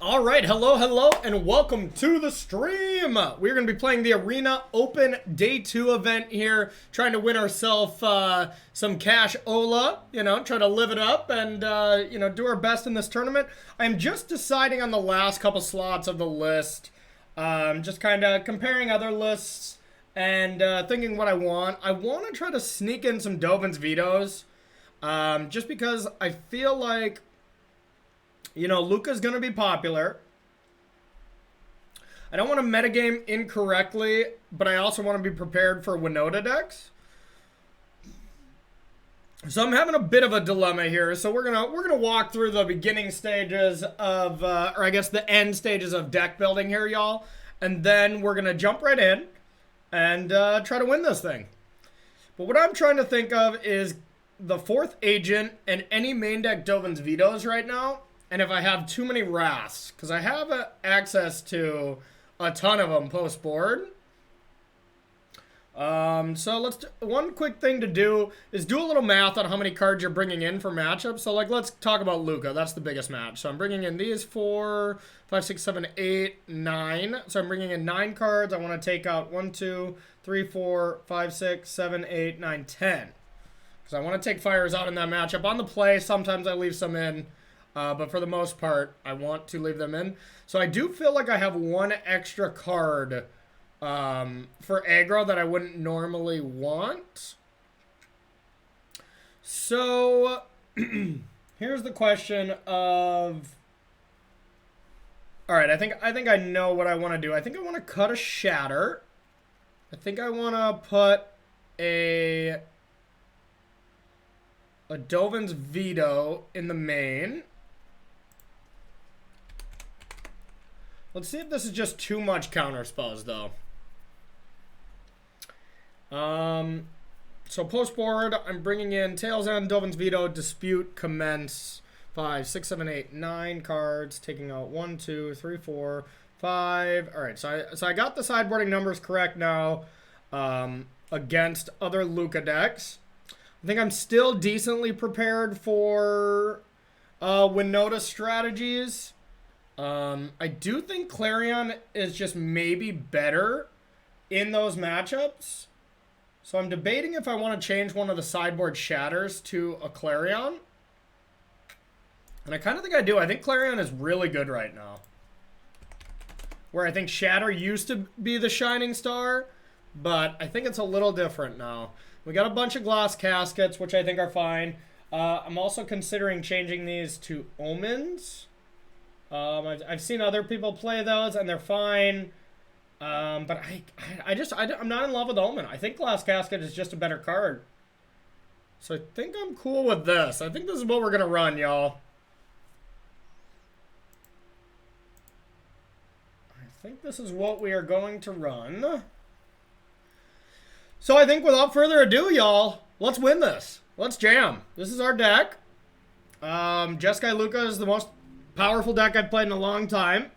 All right, hello, and welcome to the stream. We're going to be playing the Arena Open Day 2 event here, trying to win ourselves some cash Ola, try to live it up and, do our best in this tournament. I'm just deciding on the last couple slots of the list, just kind of comparing other lists and thinking what I want. I want to try to sneak in some Dovin's vetoes, just because I feel like Lukka's going to be popular. I don't want to metagame incorrectly, but I also want to be prepared for Winota decks. So I'm having a bit of a dilemma here. So we're gonna walk through the beginning stages of, or I guess the end stages of deck building here, y'all. And then we're gonna jump right in and try to win this thing. But what I'm trying to think of is the fourth agent and any main deck Dovin's vetoes right now. And if I have too many wraths, because I have access to a ton of them post-board. So one quick thing to do is do a little math on how many cards you're bringing in for matchups. So let's talk about Lukka. That's the biggest match. So I'm bringing in these 4, 5, 6, 7, 8, 9. So I'm bringing in 9 cards. I want to take out 1, 2, 3, 4, 5, 6, 7, 8, 9, 10. Because I want to take fires out in that matchup. On the play, sometimes I leave some in. But for the most part, I want to leave them in. So I do feel like I have one extra card for aggro that I wouldn't normally want. So here's the question of... Alright, I think I know what I want to do. I think I want to cut a Shatter. I think I want to put a Dovin's Veto in the main. Let's see if this is just too much counter spells, though. So post-board, I'm bringing in Tails End, Dovin's Veto, Dispute, Commence, 5, 6, 7, 8, 9 cards, taking out 1, 2, 3, 4, 5. All right, so I got the sideboarding numbers correct now against other Lukka decks. I think I'm still decently prepared for Winota strategies. I do think Clarion is just maybe better in those matchups. So I'm debating if I want to change one of the sideboard Shatters to a Clarion. And I kind of think I do. I think Clarion is really good right now. Where I think Shatter used to be the shining star, but I think it's a little different now. We got a bunch of Glass Caskets, which I think are fine. I'm also considering changing these to Omens. I've seen other people play those and they're fine. But I'm not in love with Omen. I think Glass Casket is just a better card. So I think I'm cool with this. I think this is what we're going to run, y'all. I think this is what we are going to run. So I think without further ado, y'all, let's win this. Let's jam. This is our deck. Jeskai Lukka is the most powerful deck I've played in a long time.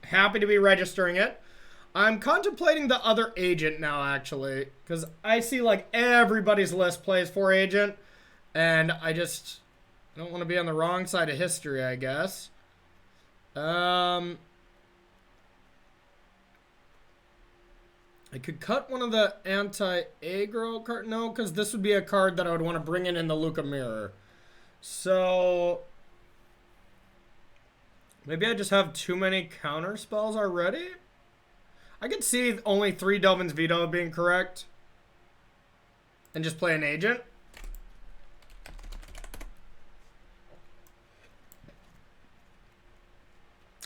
Happy to be registering it. I'm contemplating the other agent now, actually, because I see like everybody's list plays 4 agent, and I don't want to be on the wrong side of history, I guess. I could cut one of the anti-aggro card. No, because this would be a card that I would want to bring in the Lukka mirror. So maybe I just have too many counter spells already? I could see only 3 Dovin's Veto being correct. And just play an agent.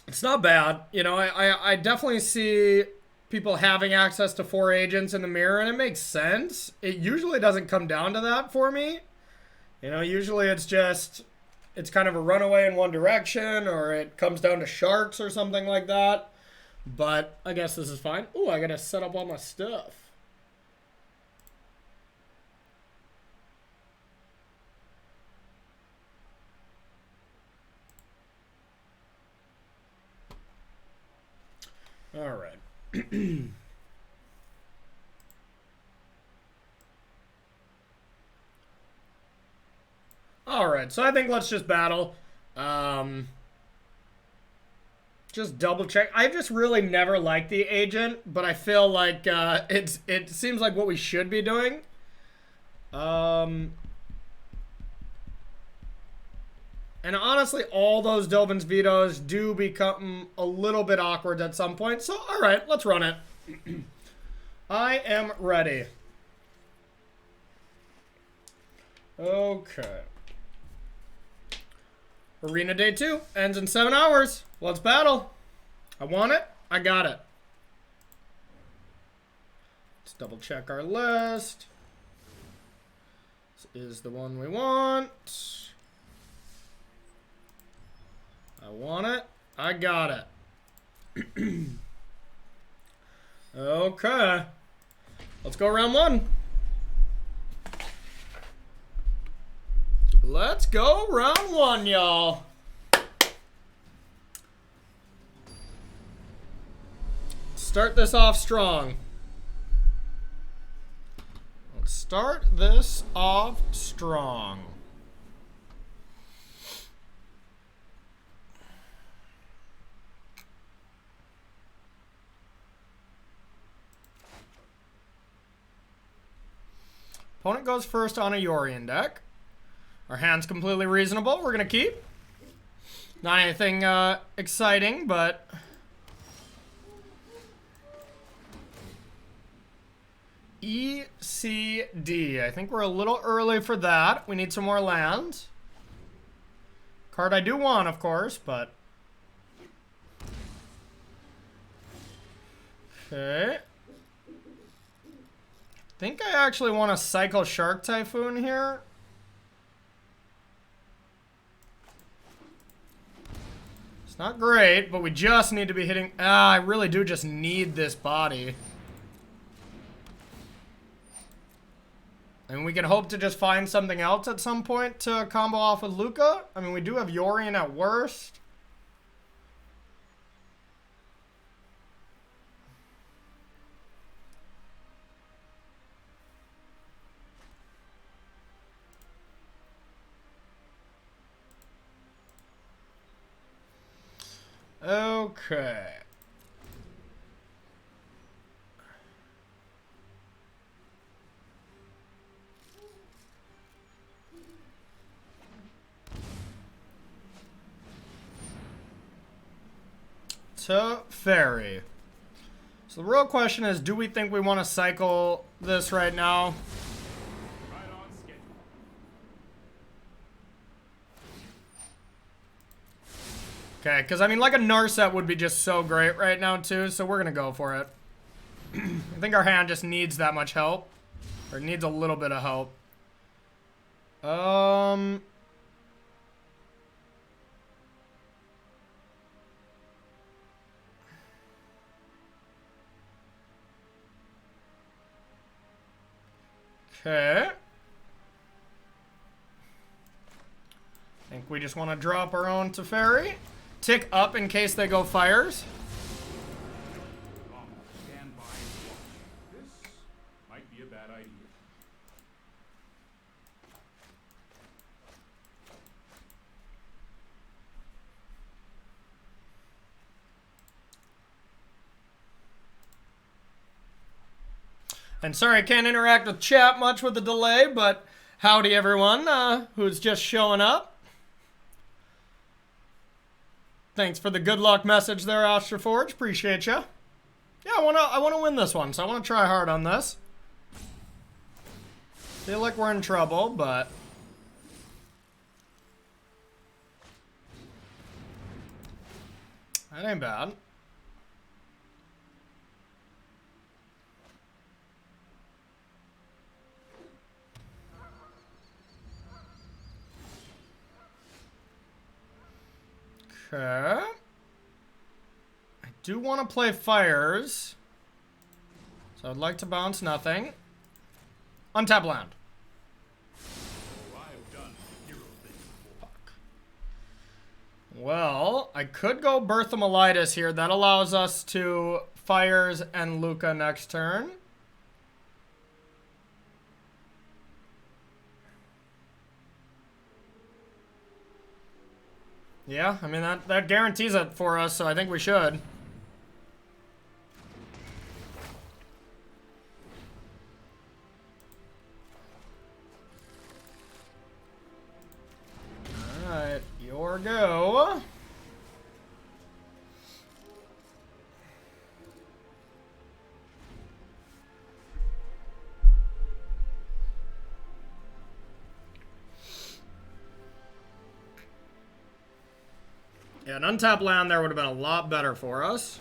It's not bad. I definitely see people having access to 4 agents in the mirror, and it makes sense. It usually doesn't come down to that for me. Usually it's kind of a runaway in one direction, or it comes down to sharks or something like that. But I guess this is fine. Ooh, I gotta set up all my stuff. All right. All right, so I think let's just battle. just double check. I've just really never liked the agent, but I feel like it seems like what we should be doing. And honestly, all those Dovin's vetoes do become a little bit awkward at some point. So, all right, let's run it. I am ready. Okay. Arena Day 2 ends in 7 hours. Let's battle. I want it. I got it. Let's double check our list. This is the one we want. I want it. I got it. Okay. Let's go round 1. Let's go round 1, y'all. Start this off strong. Let's start this off strong. Opponent goes first on a Yorion deck. Our hand's completely reasonable. We're going to keep. Not anything exciting, but... ECD. I think we're a little early for that. We need some more lands. Card I do want, of course, but... Okay. I think I actually want to cycle Shark Typhoon here. It's not great, but we just need to be hitting... I really do just need this body. And we can hope to just find something else at some point to combo off with Lukka. I mean, we do have Yorion at worst. Okay. Teferi. So the real question is, do we think we want to cycle this right now? Right on schedule. Okay, because I mean, like a Narset would be just so great right now too, so we're gonna go for it. I think our hand just needs that much help, or needs a little bit of help. Okay. I think we just want to drop our own Teferi. Tick up in case they go fires. Stand by and watch. This might be a bad idea. And sorry I can't interact with chat much with the delay, but howdy everyone who's just showing up. Thanks for the good luck message there, Astroforge. Appreciate ya. Yeah, I wanna win this one, so I wanna try hard on this. Feel like we're in trouble, but that ain't bad. Okay. I do want to play fires. So I'd like to bounce nothing. Untap land. Oh, I've done hero things before. Fuck. Well, I could go Birth of Meletis here. That allows us to fires and Lukka next turn. Yeah, I mean, that guarantees it for us, so I think we should. Alright, your go. Yeah, an untapped land there would have been a lot better for us.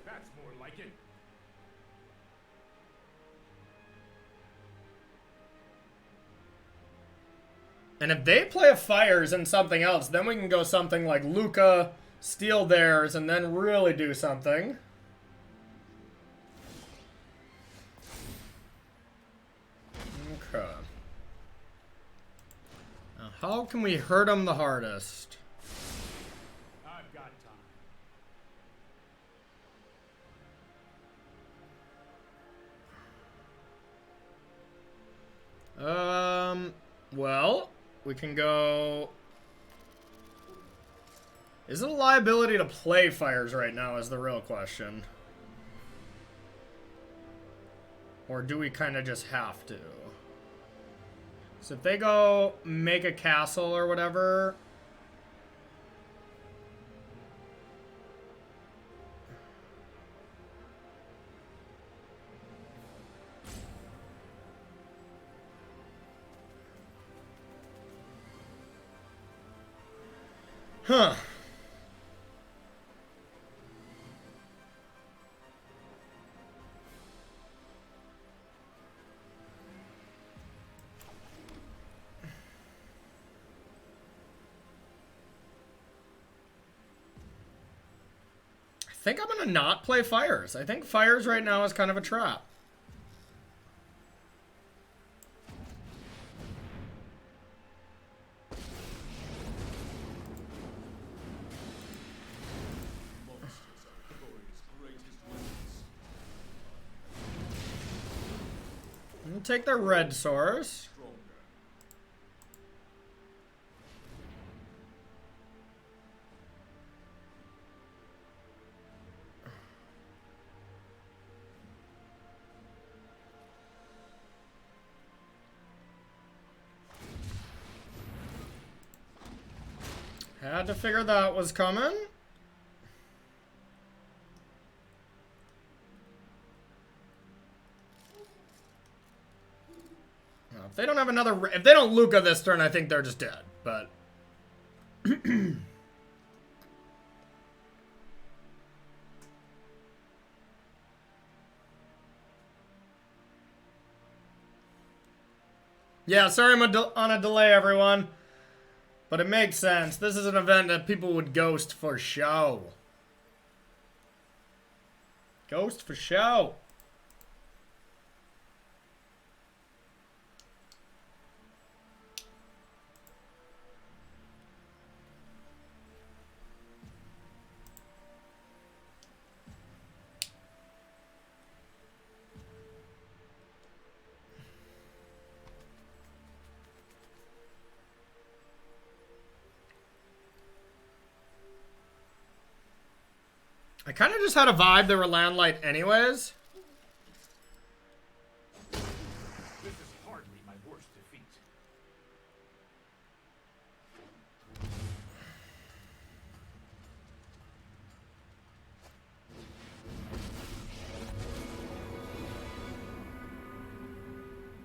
That's more like it. And if they play a Fires and something else, then we can go something like Lukka, steal theirs, and then really do something. Okay. Now, how can we hurt them the hardest? I've got time. Well, we can go... Is it a liability to play Fires right now is the real question. Or do we kind of just have to? So if they go make a castle or whatever... Huh. I think I'm gonna not play Fires. I think Fires right now is kind of a trap. Take their red source. Had to figure that was coming. If they don't have another... If they don't Lukka this turn, I think they're just dead. But... yeah, sorry I'm on a delay, everyone. But it makes sense. This is an event that people would ghost for show. Ghost for show. I kind of just had a vibe they were land light anyways. This is hardly my worst defeat.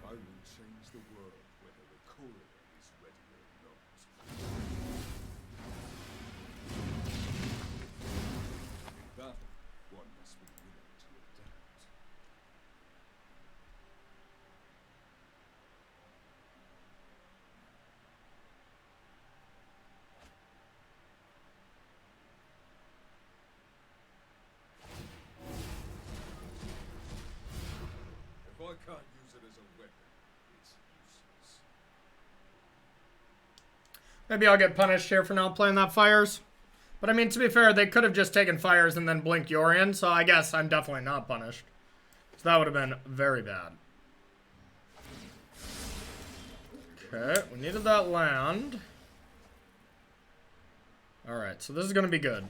I will change the world whether the courier is ready or not. That one must be willing to adapt. If I can't use it as a weapon, it's useless. Maybe I'll get punished here for not playing that Fires. But I mean, to be fair, they could have just taken Fires and then blinked Yorion, so I guess I'm definitely not punished. So that would have been very bad. Okay, we needed that land. Alright, so this is gonna be good.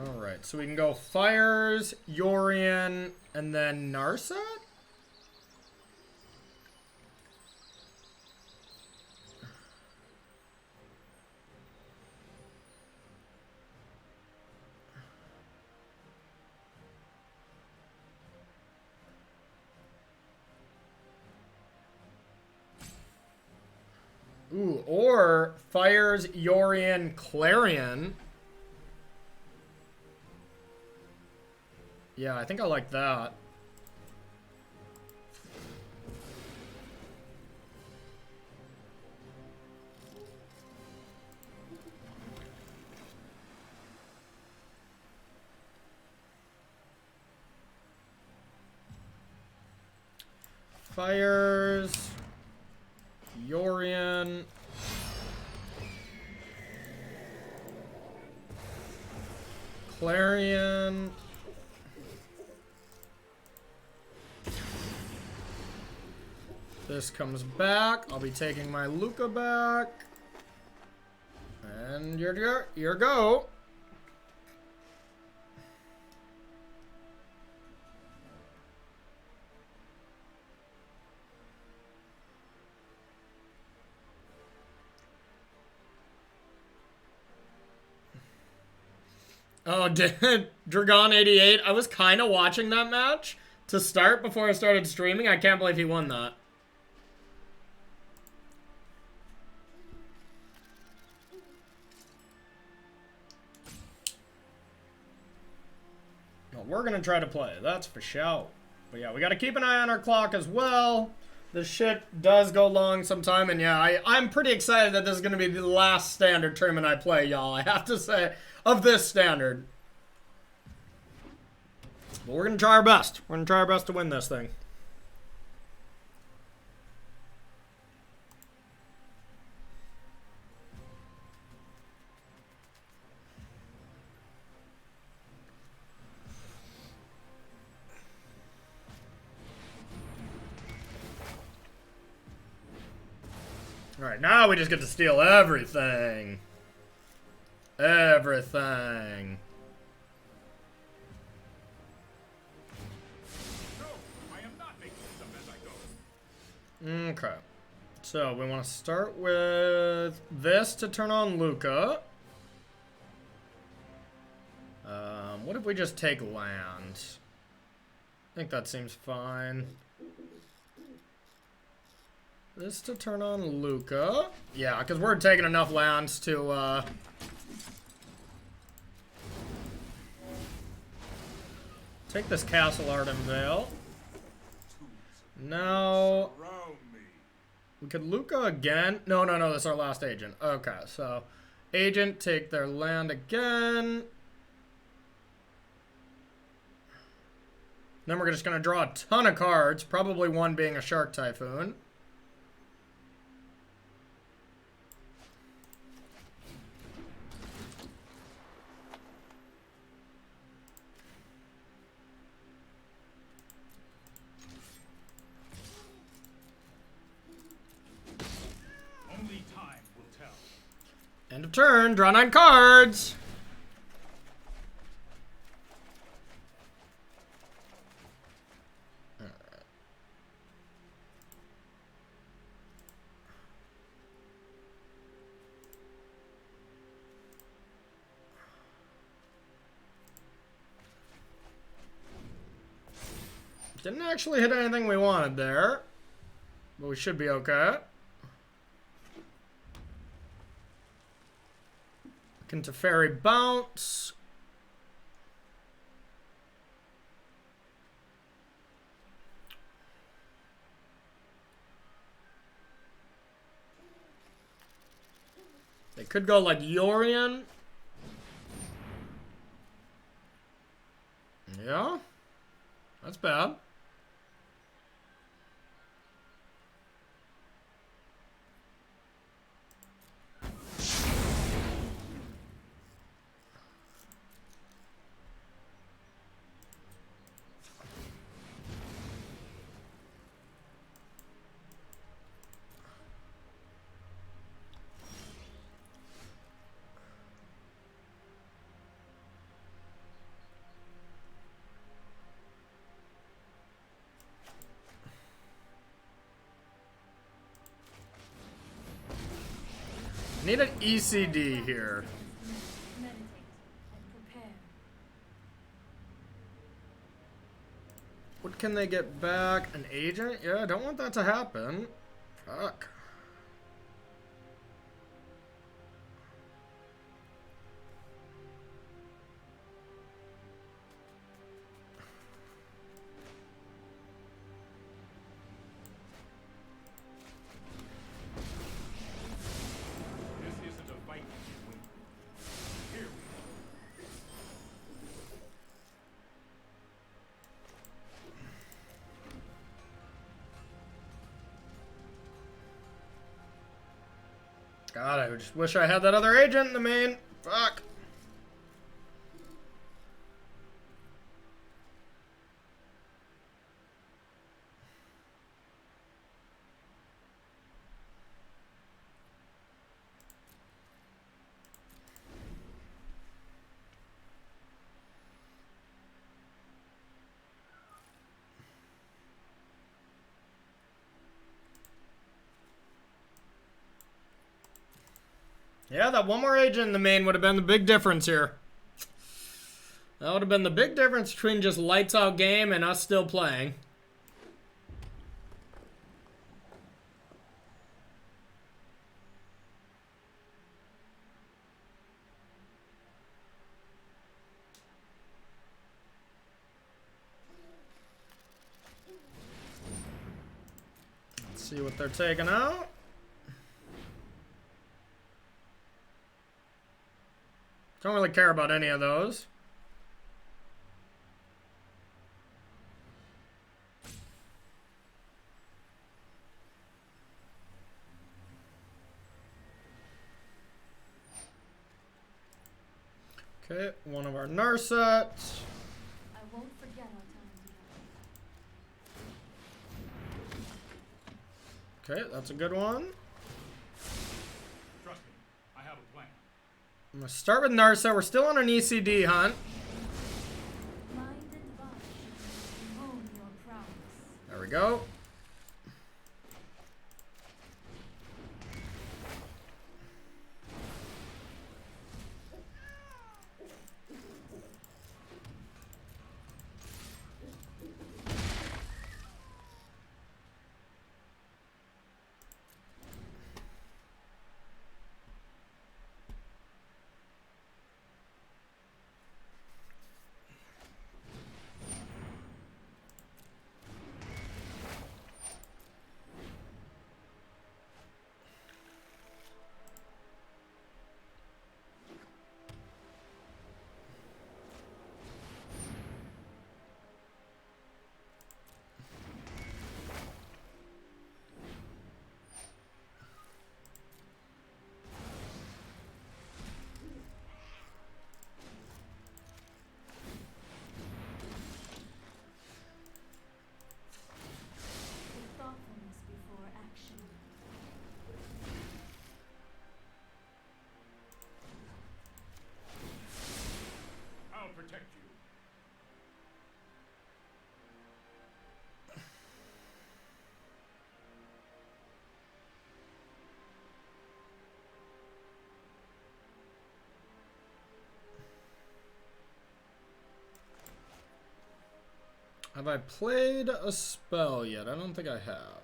Alright, so we can go Fires, Yorion, and then Narset? Ooh, or Fires, Yorion, Clarion. Yeah, I think I like that. Fires, Yorion. Clarion. This comes back. I'll be taking my Lukka back. And your go. Oh, Dragon 88. I was kind of watching that match to start before I started streaming. I can't believe he won that. Well, we're going to try to play. That's for sure. But yeah, we got to keep an eye on our clock as well. This shit does go long sometime. And yeah, I'm pretty excited that this is going to be the last standard tournament I play, y'all. I have to say, of this standard. But we're going to try our best. We're going to try our best to win this thing. Alright, now we just get to steal everything. Everything. No, I am not making this up as I go. Okay. So, we want to start with this to turn on Lukka. What if we just take land? I think that seems fine. This to turn on Lukka. Yeah, because we're taking enough lands to, take this Castle Ardenvale. Now, we could Lukka again. No, that's our last agent. Okay, so agent, take their land again. Then we're just going to draw a ton of cards, probably one being a Shark Typhoon. End of turn, draw 9 cards. All right. Didn't actually hit anything we wanted there, but we should be okay. Teferi bounce. They could go like Yorion. Yeah. That's bad. Need an ECD here. Meditate and prepare. What can they get back? An agent? Yeah, I don't want that to happen. Fuck. This isn't a fight you win. Here we God, I just wish I had that other agent in the main. Fuck. Yeah, that one more agent in the main would have been the big difference here. That would have been the big difference between just lights out game and us still playing. Let's see what they're taking out. Don't really care about any of those. Okay, one of our Narset. I won't forget our time together. Okay, that's a good one. trust me. I have a plan. I'm gonna start with Narset. We're still on an ECD hunt. Mind and body own your prowess. There we go. With thoughtfulness before action. I'll protect you. Have I played a spell yet? I don't think I have.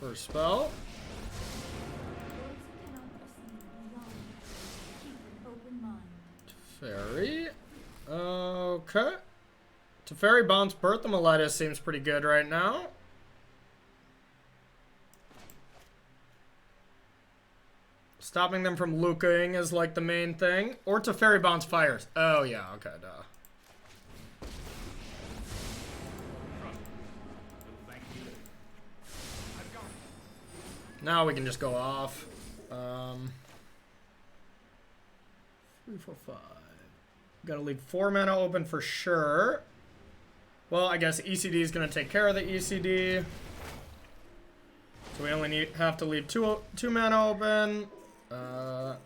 First spell. Those who cannot perceive beyond keep an open mind. Teferi. Okay. Teferi bounce Birth of Meletis seems pretty good right now. Stopping them from Lukkaing is like the main thing. Or Teferi bounce Fires. Oh yeah, okay, duh. Trust me. Little thank you. I've got it. Now we can just go off. 3, 4, 5. Gotta leave 4 mana open for sure. Well, I guess ECD is gonna take care of the ECD. So we only have to leave two mana open.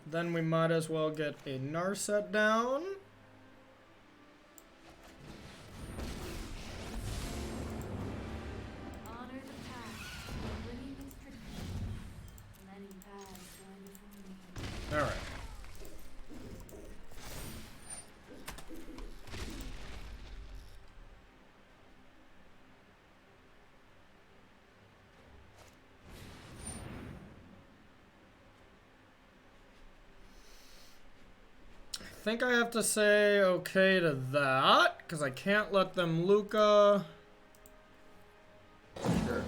Then we might as well get a Narset down. Honor the past, for winning is tradition. Many paths think I have to say okay to that, because I can't let them Lukka. Sure.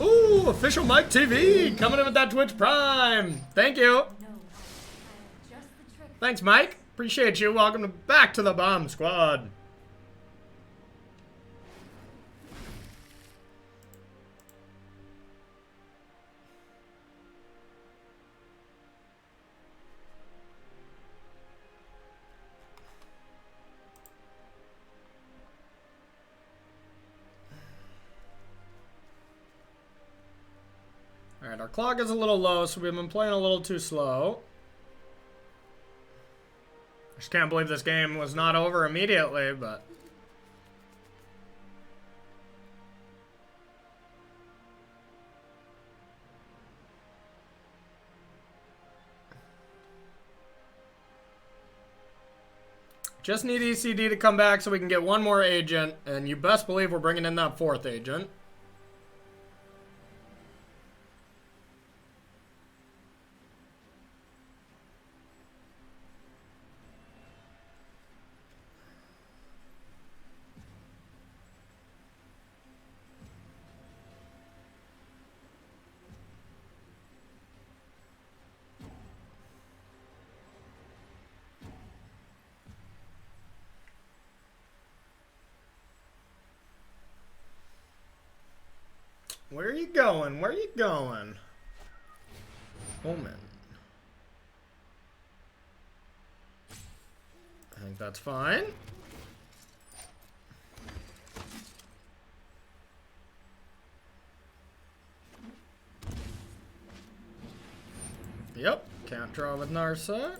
Ooh, official Mike TV coming in with that Twitch Prime. Thank you. No, I am just the trick. Thanks, Mike. Appreciate you. Welcome back to the Bomb Squad. Alright, our clock is a little low, so we've been playing a little too slow. I just can't believe this game was not over immediately, but... just need ECD to come back so we can get one more agent, and you best believe we're bringing in that fourth agent. Where are you going? Where are you going? Omen. I think that's fine. Yep, can't draw with Narset.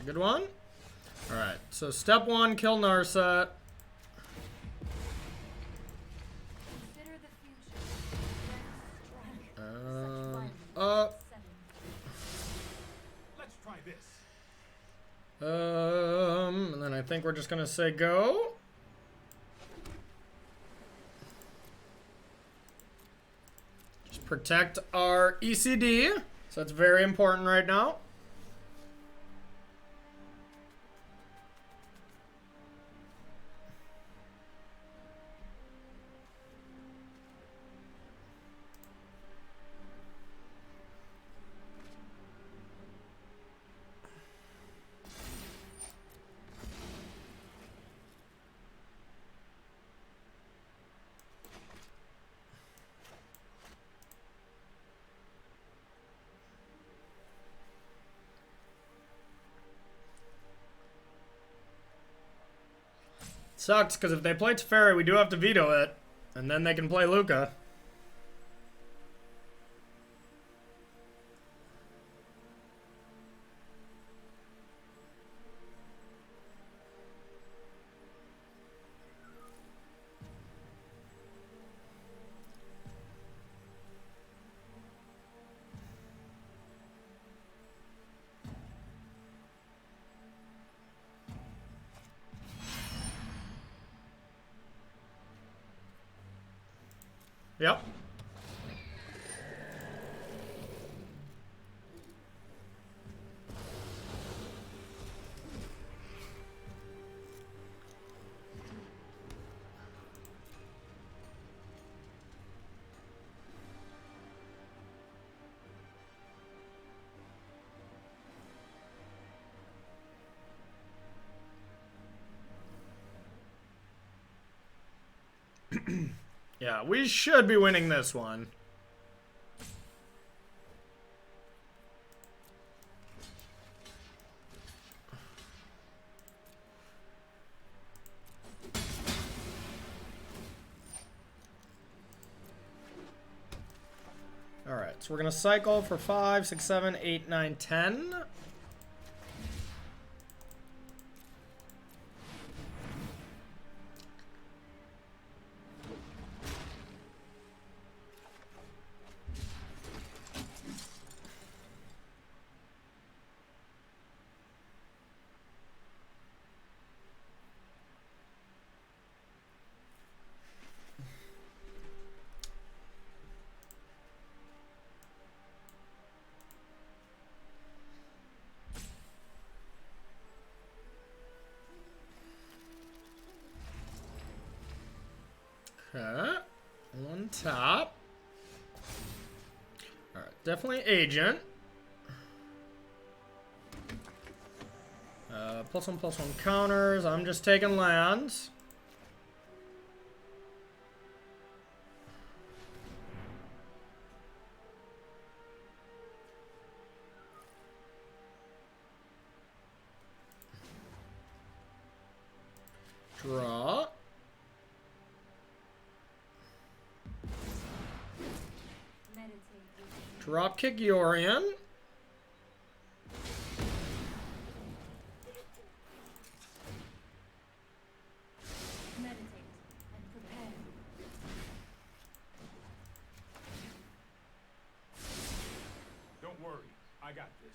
Good one. Alright, so step one, kill Narset. Consider the future. Let's try this. And then I think we're just gonna say go. Just protect our ECD. So that's very important right now. Sucks, because if they play Teferi, we do have to veto it. And then they can play Lukka. Yep. Yeah, we should be winning this one. Alright, so we're going to cycle for 5, 6, 7, 8, 9, 10. top. Alright, definitely Agent. +1/+1 counters. I'm just taking lands. Draw. Dropkick Yorion. Meditate and prepare. Don't worry, I got this.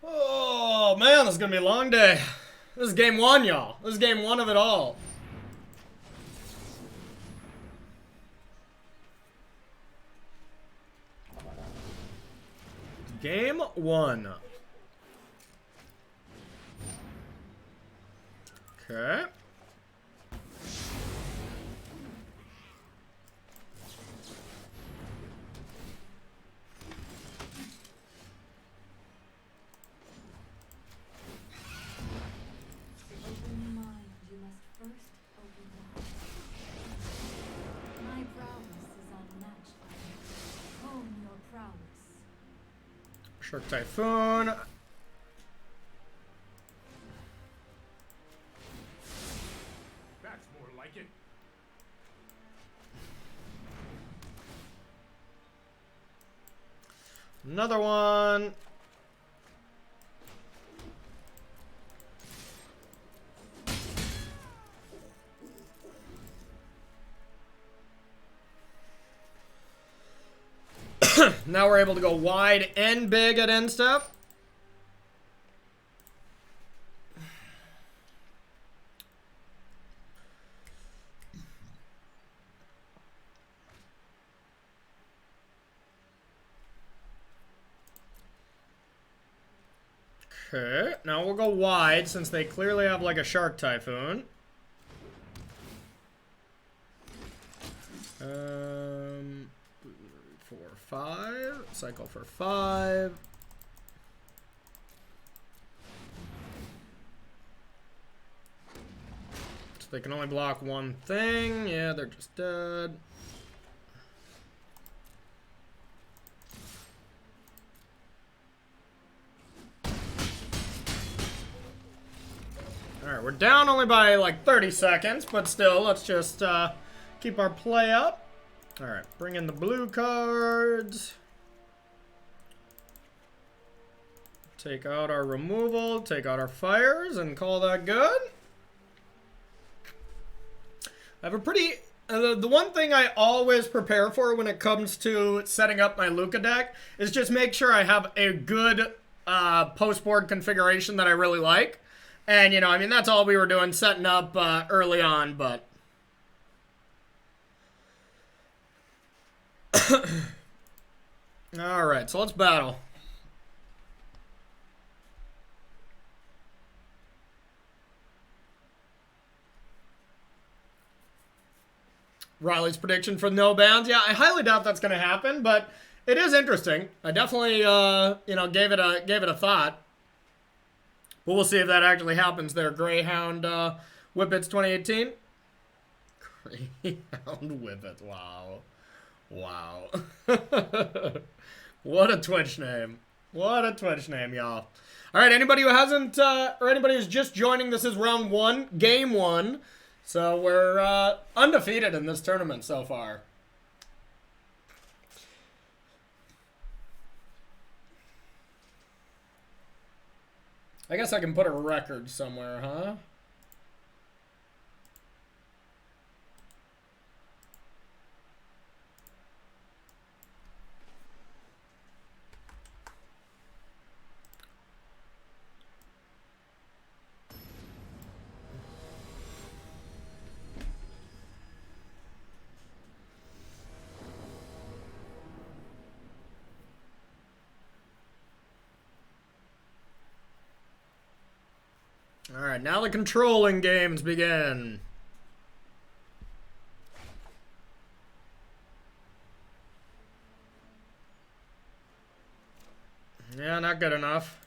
Oh man, this is gonna be a long day. This is game one, y'all. This is game one of it all. Game one. Okay. Open mind, you must first open mind. My prowess is unmatched by you. Hone your prowess. Shark Typhoon. That's more like it. Another one. Now we're able to go wide and big at end step. Okay, now we'll go wide since they clearly have like a Shark Typhoon. 4, 5. Cycle for 5. So they can only block one thing. Yeah, they're just dead. Alright, we're down only by like 30 seconds, but still, let's just keep our play up. Alright, bring in the blue cards. Take out our removal, take out our fires, and call that good. I have a pretty... the one thing I always prepare for when it comes to setting up my Lukka deck is just make sure I have a good post-board configuration that I really like. And, you know, I mean, that's all we were doing, setting up early on, but... Alright, so let's battle. Riley's prediction for no bans. Yeah, I highly doubt that's going to happen, but it is interesting. I definitely, you know, gave it a thought. But we'll see if that actually happens there, Greyhound Whippets 2018. Greyhound Whippet. Wow. Wow. What a Twitch name. What a Twitch name, y'all. All right, anybody who hasn't, or anybody who's just joining, this is round 1, game 1. So we're undefeated in this tournament so far. I guess I can put a record somewhere, huh? Alright, now the controlling games begin. Yeah, not good enough.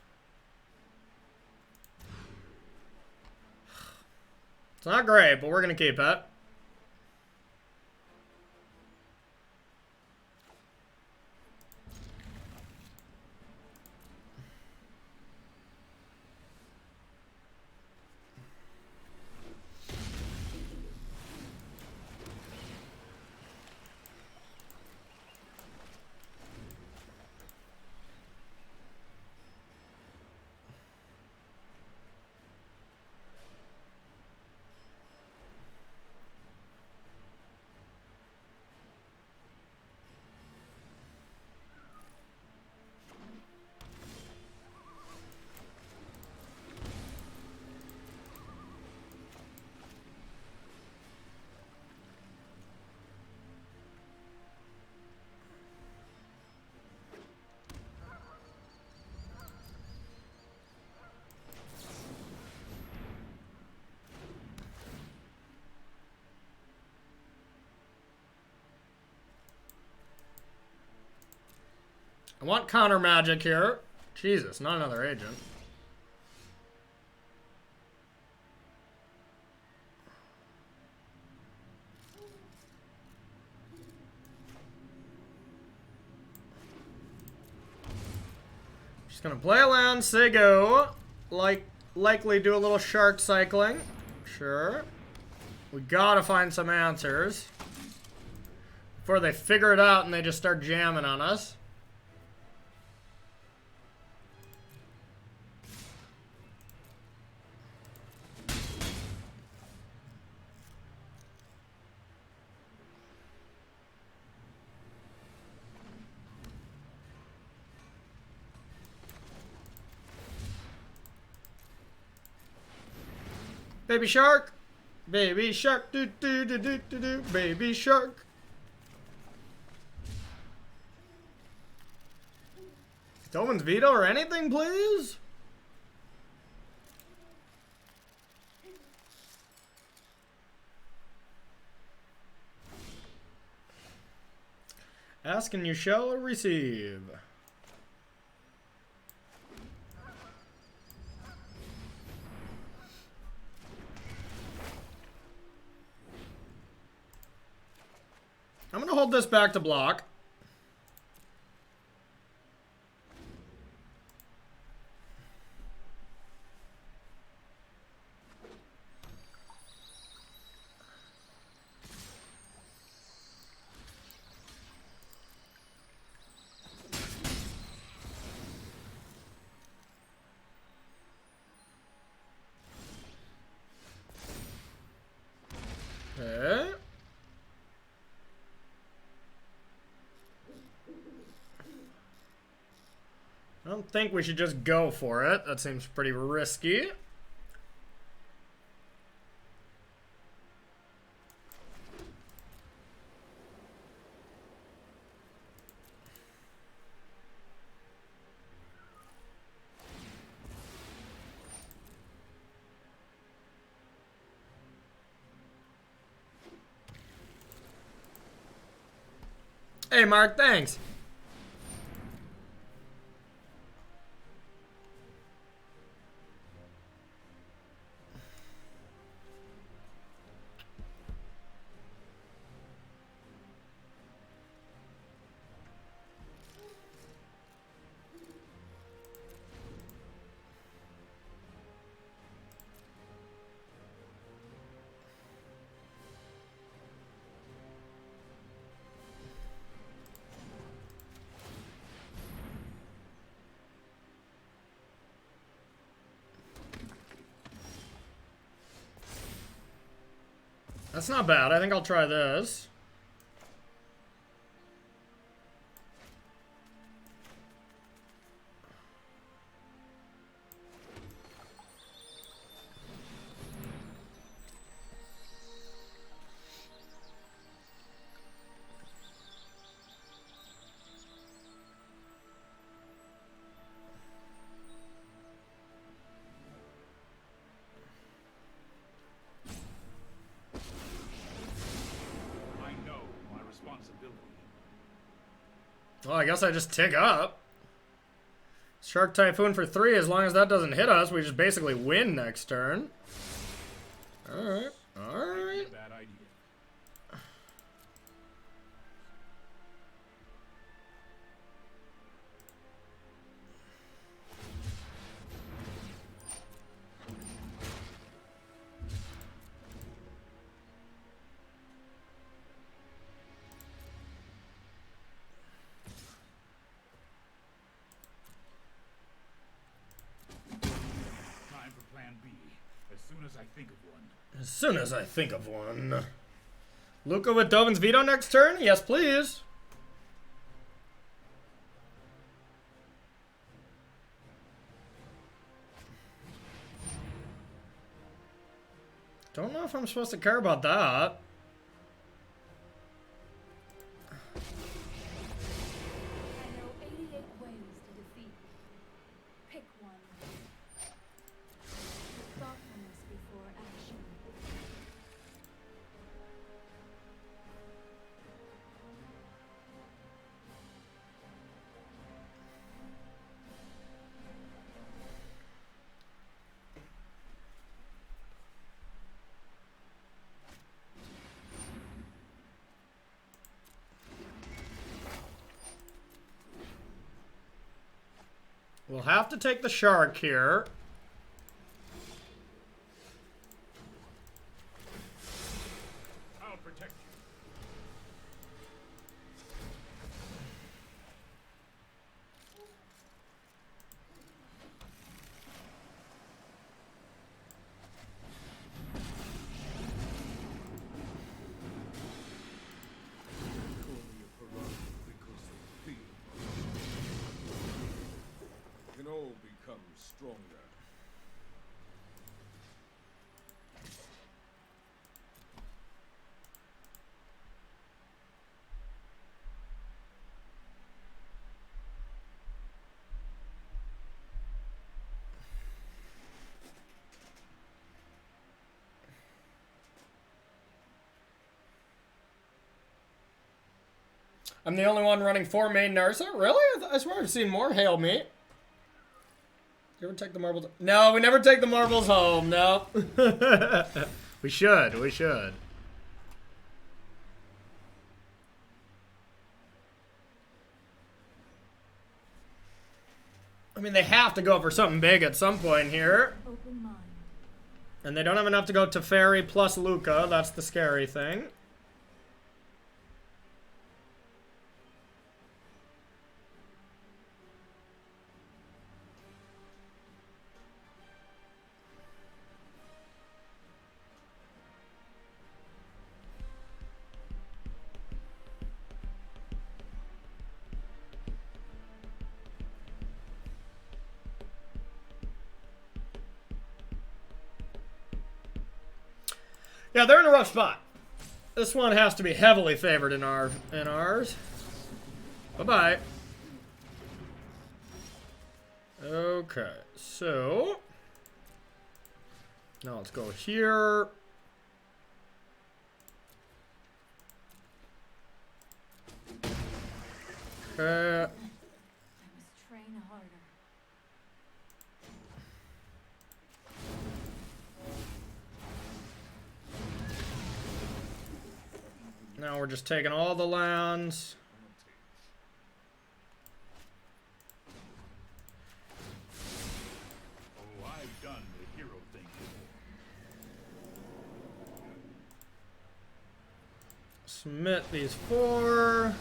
It's not great, but we're gonna keep it. I want counter magic here. Jesus, not another agent. Just gonna play a land, say go. Likely do a little shark cycling. Sure. We gotta find some answers before they figure it out and they just start jamming on us. Baby shark, do do do do do do, baby shark. Dovin's Veto or anything, please. Ask and you shall receive. I'm going to hold this back to block. Okay. I don't think we should just go for it. That seems pretty risky. Hey, Mark, thanks. That's not bad. I think I'll try this. Well, I guess I just tick up. Shark Typhoon for 3. As long as that doesn't hit us, we just basically win next turn. Alright. Alright. Bad idea. As soon as I think of one. Lukka with Dovin's Veto next turn? Yes, please. Don't know if I'm supposed to care about that. I know 88 ways to defeat. Pick one. Thoughtfulness before action. We'll have to take the shark here. I'll protect you. Call me a piranha because of fear. We can all become stronger. I'm the only one running 4 main Narset? Really? I swear I've seen more Hail Me. You ever take the marbles? No, we never take the marbles home. No. We should. We should. I mean, they have to go for something big at some point here. Open mind. And they don't have enough to go Teferi plus Lukka. That's the scary thing. Yeah, they're in a rough spot. This one has to be heavily favored in ours. Bye-bye. Okay, so now let's go here. I must train harder. Now we're just taking all the lands. Oh, I've done the hero thing before. Submit these 4.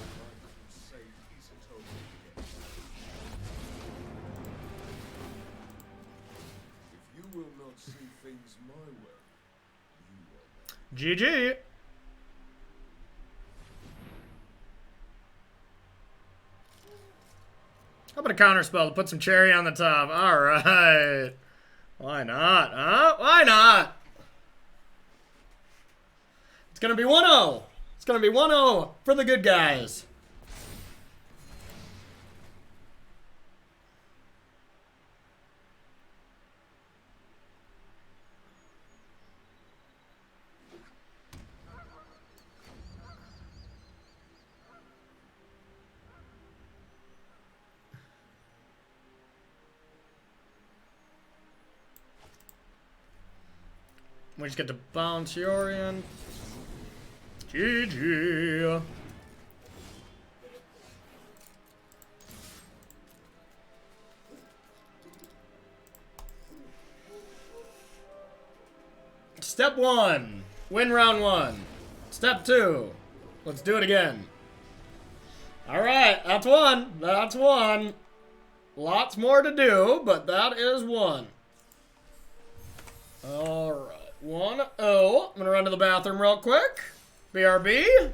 Say peace and hope again. If you will not see things my way, you will. GG. How about a counter spell to put some cherry on the top? All right. Why not, huh? Why not? It's going to be 1-0. It's going to be 1-0 for the good guys. We just get to bounce Yorion. GG. Step 1. Win round 1. Step 2. Let's do it again. Alright, that's 1. That's 1. Lots more to do, but that is 1. Alright. 1-0. I'm gonna run to the bathroom real quick. BRB.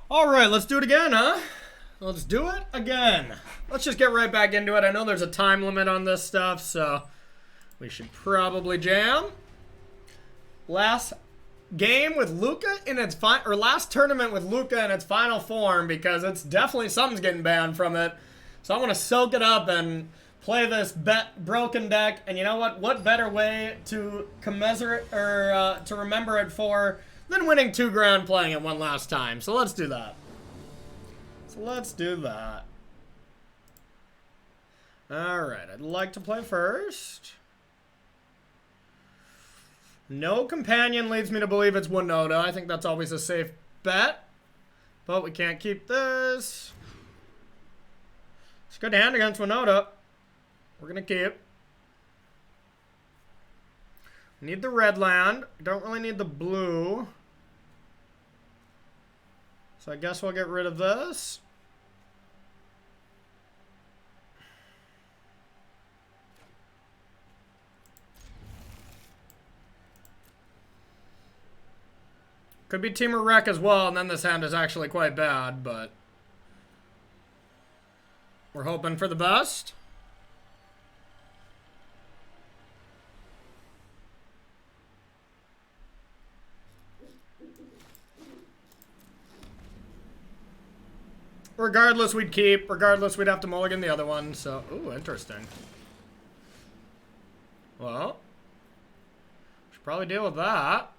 All right, let's do it again, huh? Let's do it again. Let's just get right back into it. I know there's a time limit on this stuff, so we should probably jam. Last game with Lukka in its last tournament with Lukka in its final form, because it's definitely something's getting banned from it. So I want to soak it up and play this broken deck. And you know what? What better way to commiserate or to remember it for than winning 2 grand playing it one last time. So let's do that. Alright, I'd like to play first. No companion leads me to believe it's Winota. I think that's always a safe bet. But we can't keep this. It's a good hand against Winota. We're going to keep. Need the red land. Don't really need the blue. So I guess we'll get rid of this. Could be Temur Wreck as well, and then this hand is actually quite bad, but we're hoping for the best. Regardless, we'd keep. Regardless, we'd have to mulligan the other one. So, ooh, interesting. Well, should probably deal with that.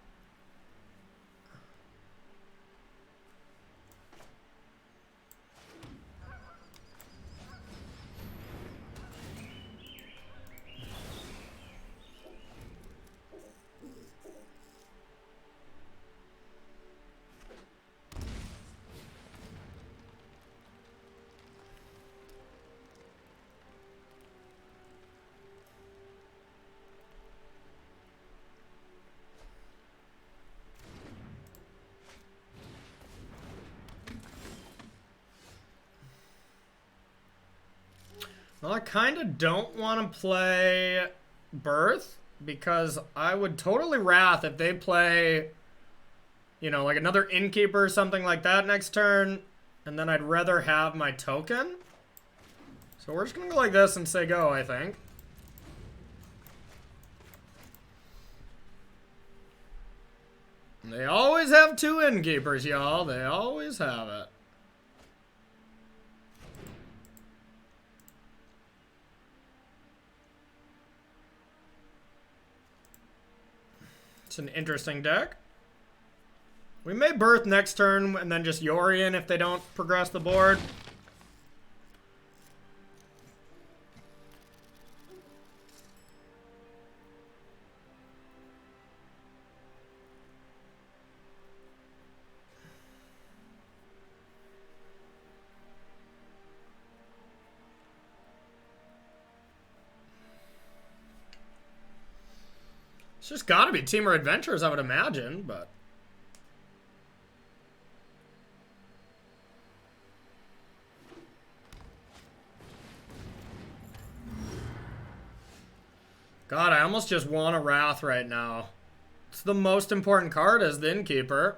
Well, I kind of don't want to play Birth, because I would totally wrath if they play, you know, like another Innkeeper or something like that next turn, and then I'd rather have my token. So we're just going to go like this and say go, I think. They always have 2 innkeepers, y'all. They always have it. It's an interesting deck. We may birth next turn and then just Yorion if they don't progress the board. It's just gotta be Teamer Adventures, I would imagine, but... God, I almost just want a Wrath right now. It's the most important card as the Innkeeper.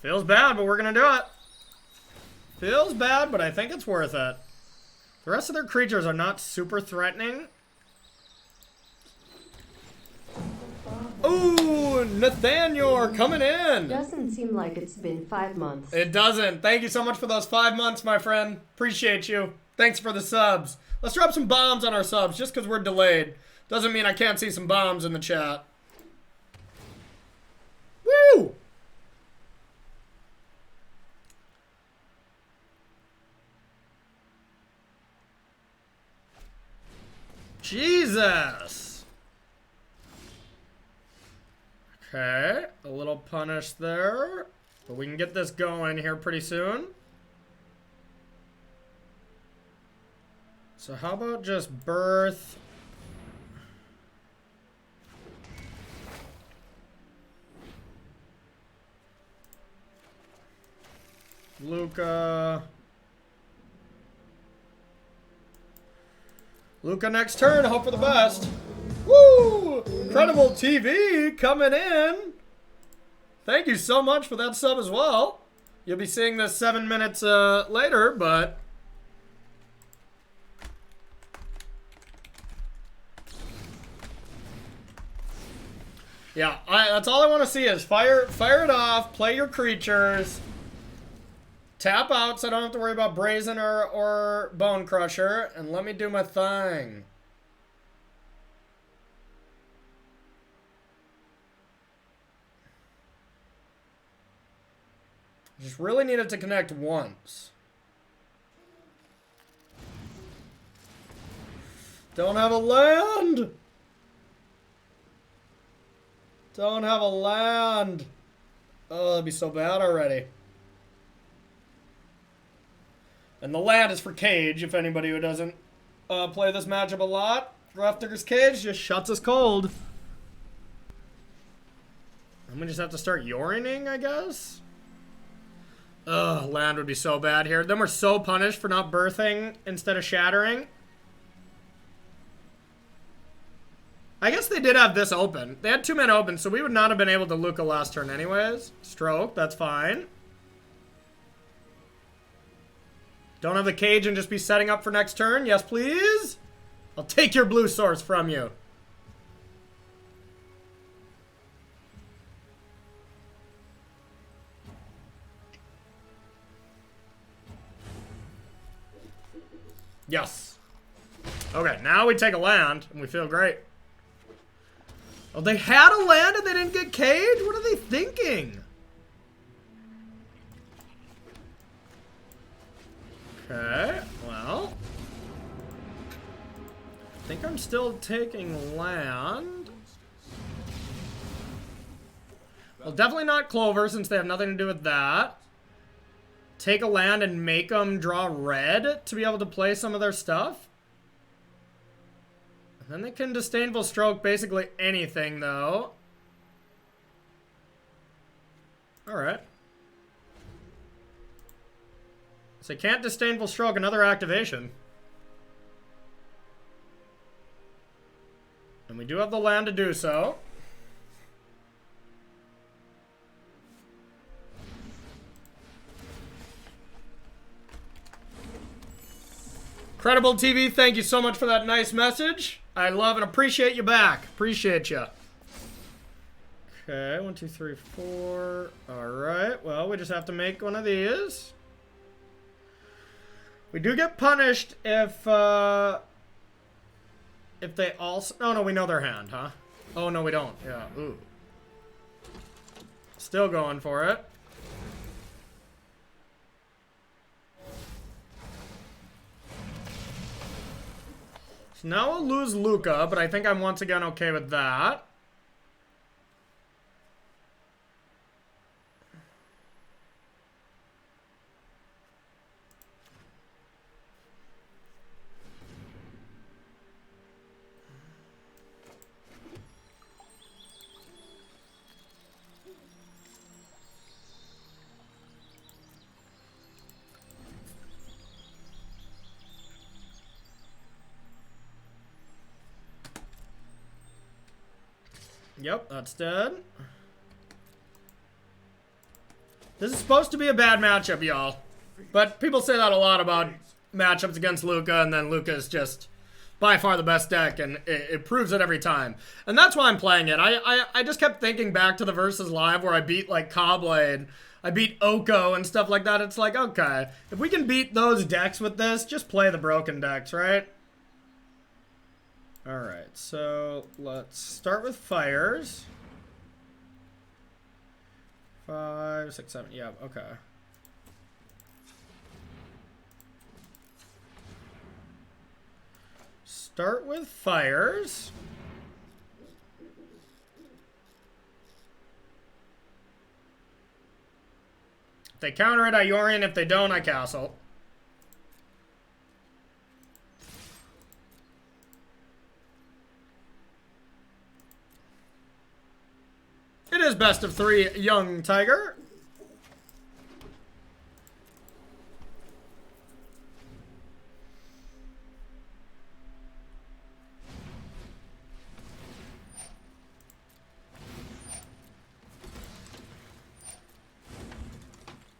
Feels bad, but we're gonna do it. Feels bad, but I think it's worth it. The rest of their creatures are not super threatening. Ooh, Nathaniel coming in. Doesn't seem like it's been 5 months. It doesn't. Thank you so much for those 5 months, my friend. Appreciate you. Thanks for the subs. Let's drop some bombs on our subs just because we're delayed. Doesn't mean I can't see some bombs in the chat. Woo! Jesus! Okay, a little punish there. But we can get this going here pretty soon. So how about just birth? Lukka. Lukka next turn, hope for the best. Woo! Incredible TV coming in. Thank you so much for that sub as well. You'll be seeing this 7 minutes later, but... yeah, that's all I want to see is fire it off, play your creatures, tap out so I don't have to worry about Brazen or Bone Crusher, and let me do my thing. Just really needed to connect once. Don't have a land! Don't have a land! Oh, that'd be so bad already. And the land is for Cage, if anybody who doesn't play this matchup a lot. Grafdigger's Cage just shuts us cold. I'm gonna just have to start Yorioning, I guess? Ugh, land would be so bad here. Then we're so punished for not birthing instead of shattering. I guess they did have this open. They had 2 men open, so we would not have been able to Lukka last turn anyways. Stroke, that's fine. Don't have the Cage and just be setting up for next turn? Yes, please? I'll take your blue source from you. Yes. Okay, now we take a land, and we feel great. Oh, they had a land and they didn't get Cage? What are they thinking? Okay, well. I think I'm still taking land. Well, definitely not Clover since they have nothing to do with that. Take a land and make them draw red to be able to play some of their stuff. And then they can Disdainful Stroke basically anything, though. Alright. So can't Disdainful Stroke another activation. And we do have the land to do so. Credible TV, thank you so much for that nice message. I love and appreciate you back. Appreciate you. Okay, 1, 2, 3, 4. All right, well, we just have to make one of these. We do get punished if they also... Oh, no, we know their hand, huh? Oh, no, we don't. Yeah, ooh. Still going for it. So now we'll lose Lukka, but I think I'm once again okay with that. Yep, that's dead. This is supposed to be a bad matchup, y'all. But people say that a lot about matchups against Lukka, and then Lukka is just by far the best deck, and it proves it every time. And that's why I'm playing it. I just kept thinking back to the Versus Live where I beat, like, Cobblade. I beat Oko and stuff like that. It's like, okay, if we can beat those decks with this, just play the broken decks, right? Alright, so let's start with fires. 5, 6, 7, yeah, okay. Start with fires. If they counter it, I Yorion. If they don't, I castle. It is best of 3, young tiger.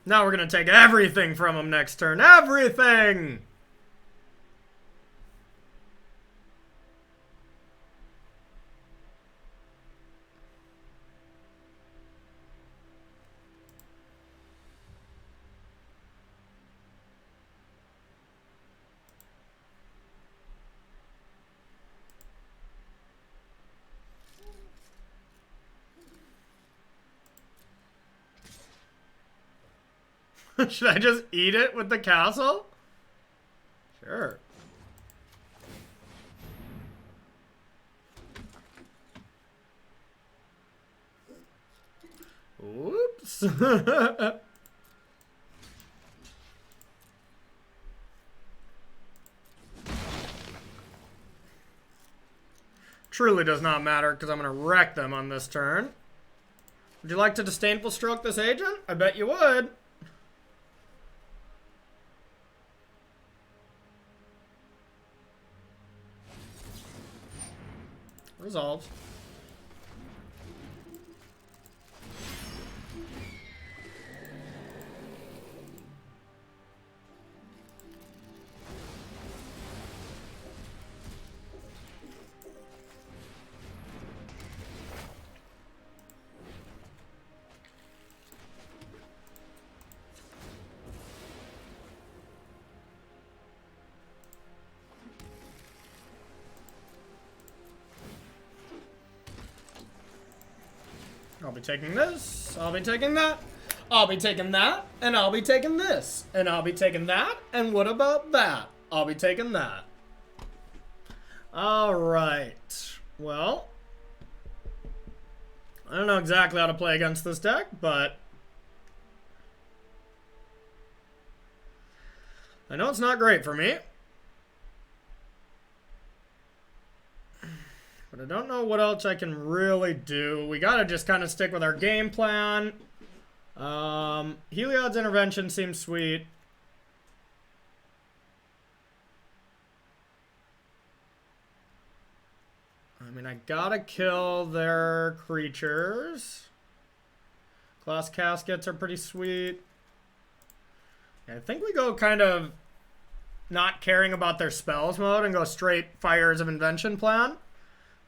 Now we're gonna take everything from him next turn. Everything! Should I just eat it with the castle? Sure. Oops. Truly does not matter because I'm going to wreck them on this turn. Would you like to Disdainful Stroke this agent? I bet you would. Resolved. I'll be taking this, I'll be taking that, I'll be taking that, and I'll be taking this, and I'll be taking that, and what about that? I'll be taking that. Alright, well, I don't know exactly how to play against this deck, but I know it's not great for me. But I don't know what else I can really do. We gotta just kind of stick with our game plan. Heliod's intervention seems sweet. mean, I gotta kill their creatures. Glass Caskets are pretty sweet. I think we go kind of not caring about their spells mode and go straight Fires of Invention plan.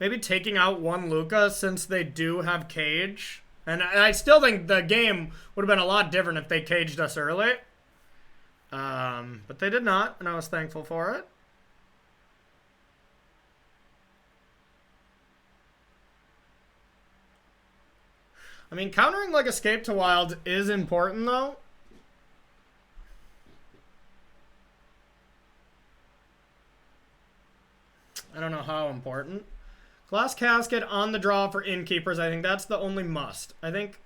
Maybe taking out one Lukka since they do have cage. And I still think the game would have been a lot different if they caged us early. But they did not, and I was thankful for it. I mean, countering like Escape to Wild is important though. I don't know how important. Glass Casket on the draw for Innkeepers. I think that's the only must. I think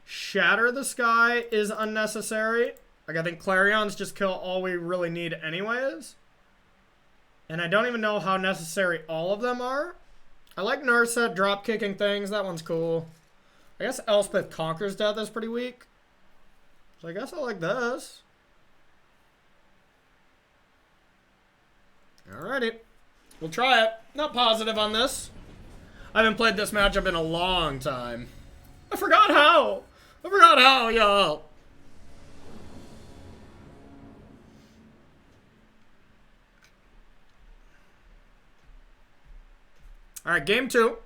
Shatter the Sky is unnecessary. Like, I think Clarions just kill all we really need anyways. And I don't even know how necessary all of them are. I like Narset drop kicking things. That one's cool. I guess Elspeth Conquers Death is pretty weak. So I guess I like this. Alrighty. We'll try it. Not positive on this. I haven't played this matchup in a long time. I forgot how, y'all. Alright, game 2.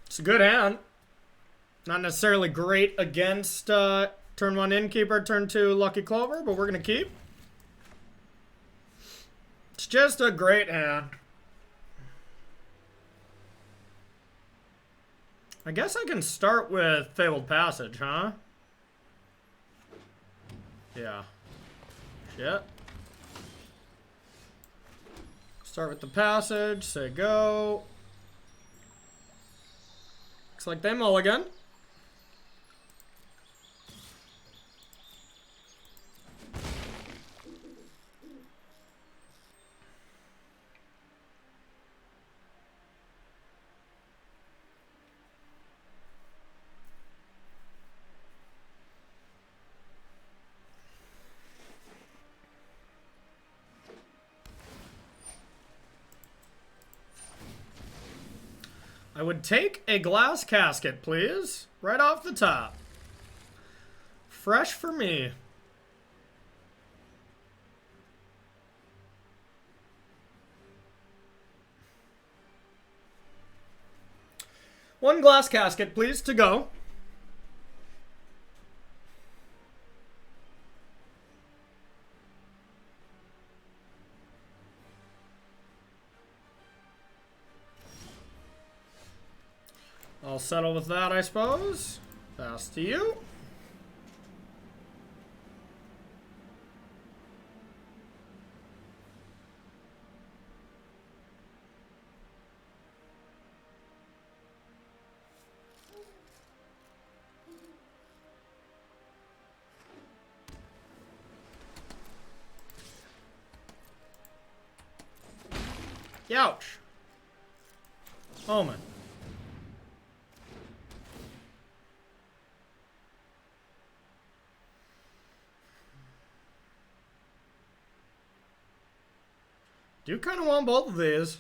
It's a good hand. Not necessarily great against turn 1 Innkeeper, turn 2 Lucky Clover, but we're going to keep. It's just a great hand. I guess I can start with Fabled Passage, huh? Yeah. Shit. Start with the passage, say go. Looks like they mulligan. I would take a Glass Casket, please. Right off the top. Fresh for me. One Glass Casket, please, to go. I'll settle with that, I suppose. Pass to you. Youch. Omen. Do kind of want both of these.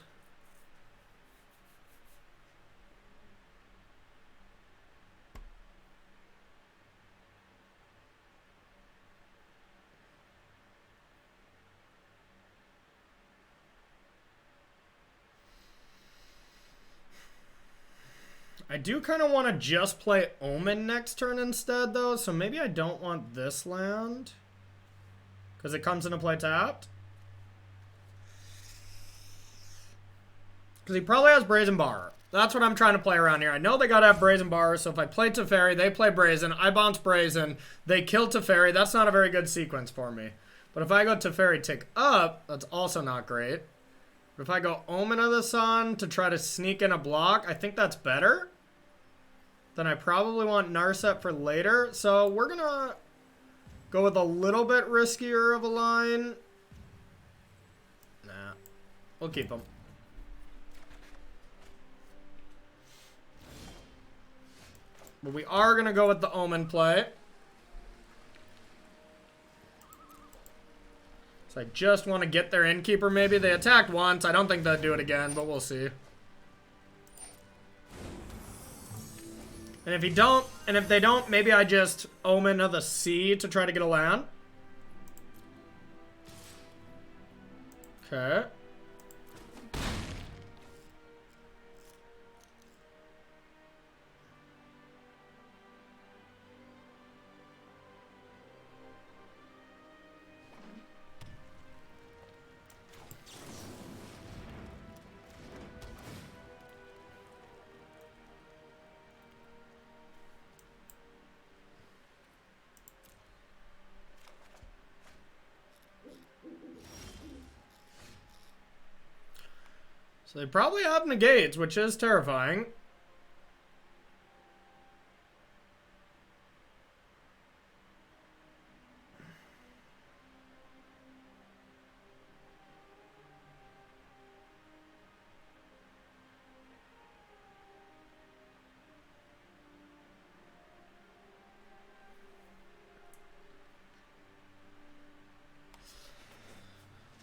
I do kind of want to just play Omen next turn instead, though, so maybe I don't want this land. Because it comes into play tapped. Because he probably has Brazen Bar. That's what I'm trying to play around here. I know they gotta have Brazen Bar, so if I play Teferi, they play Brazen, I bounce Brazen, they kill Teferi. That's not a very good sequence for me. But if I go Teferi tick up, that's also not great. But if I go Omen of the Sun to try to sneak in a block, I think that's better. Then I probably want Narset for later. So we're gonna go with a little bit riskier of a line. Nah, we'll keep them. But we are going to go with the Omen play. So I just want to get their Innkeeper maybe. They attacked once. I don't think they'll do it again, but we'll see. And if they don't, maybe I just Omen of the Sea to try to get a land. Okay. So they probably have negates, which is terrifying.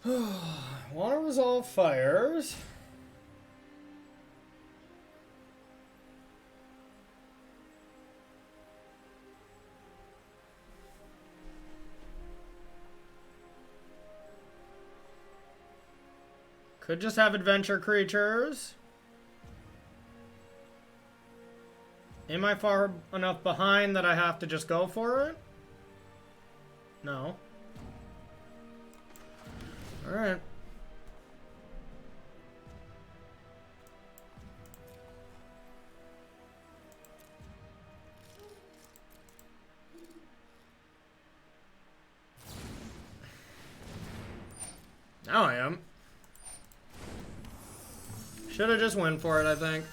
Want to resolve fires. Could just have adventure creatures. Am I far enough behind that I have to just go for it? No. Alright. Now I am. Should have just went for it, I think.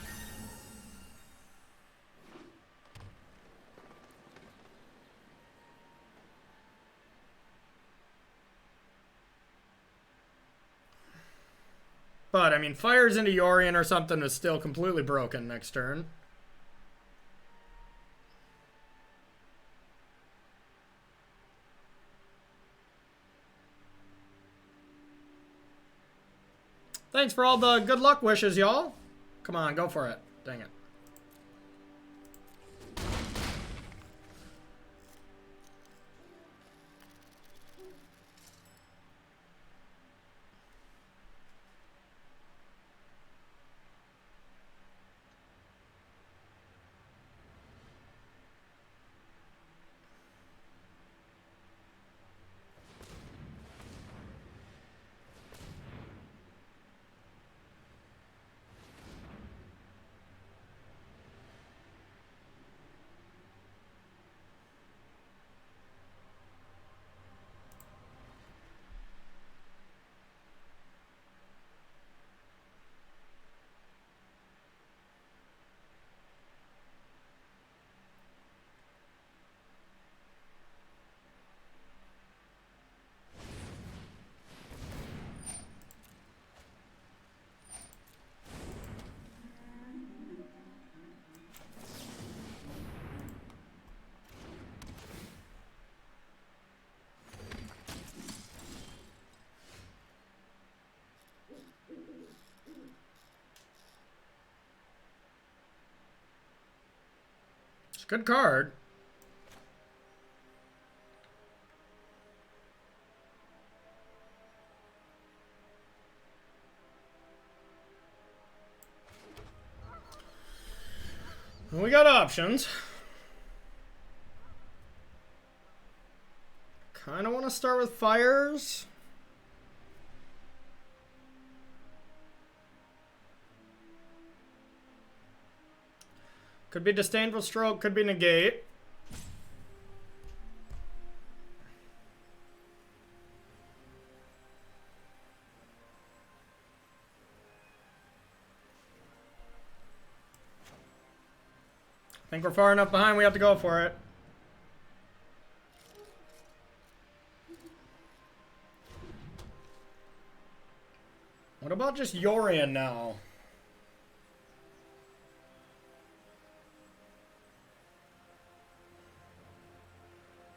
But, I mean, fires into Yorion or something is still completely broken next turn. Thanks for all the good luck wishes, y'all. Come on, go for it. Dang it. Good card. We got options. Kind of want to start with fires. Could be Disdainful Stroke, could be Negate. I think we're far enough behind, we have to go for it. What about just Yorion now?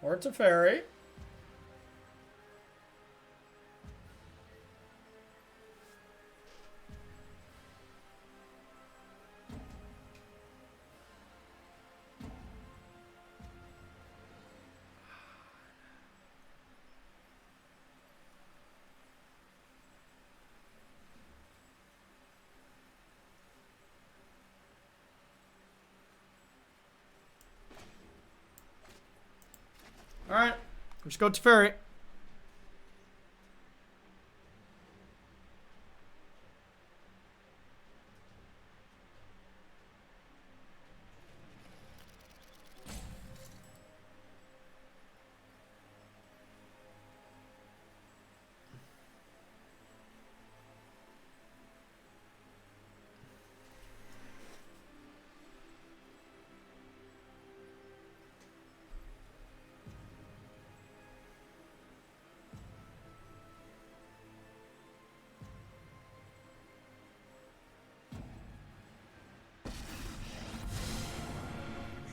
Or Teferi. Alright. Let's go Teferi.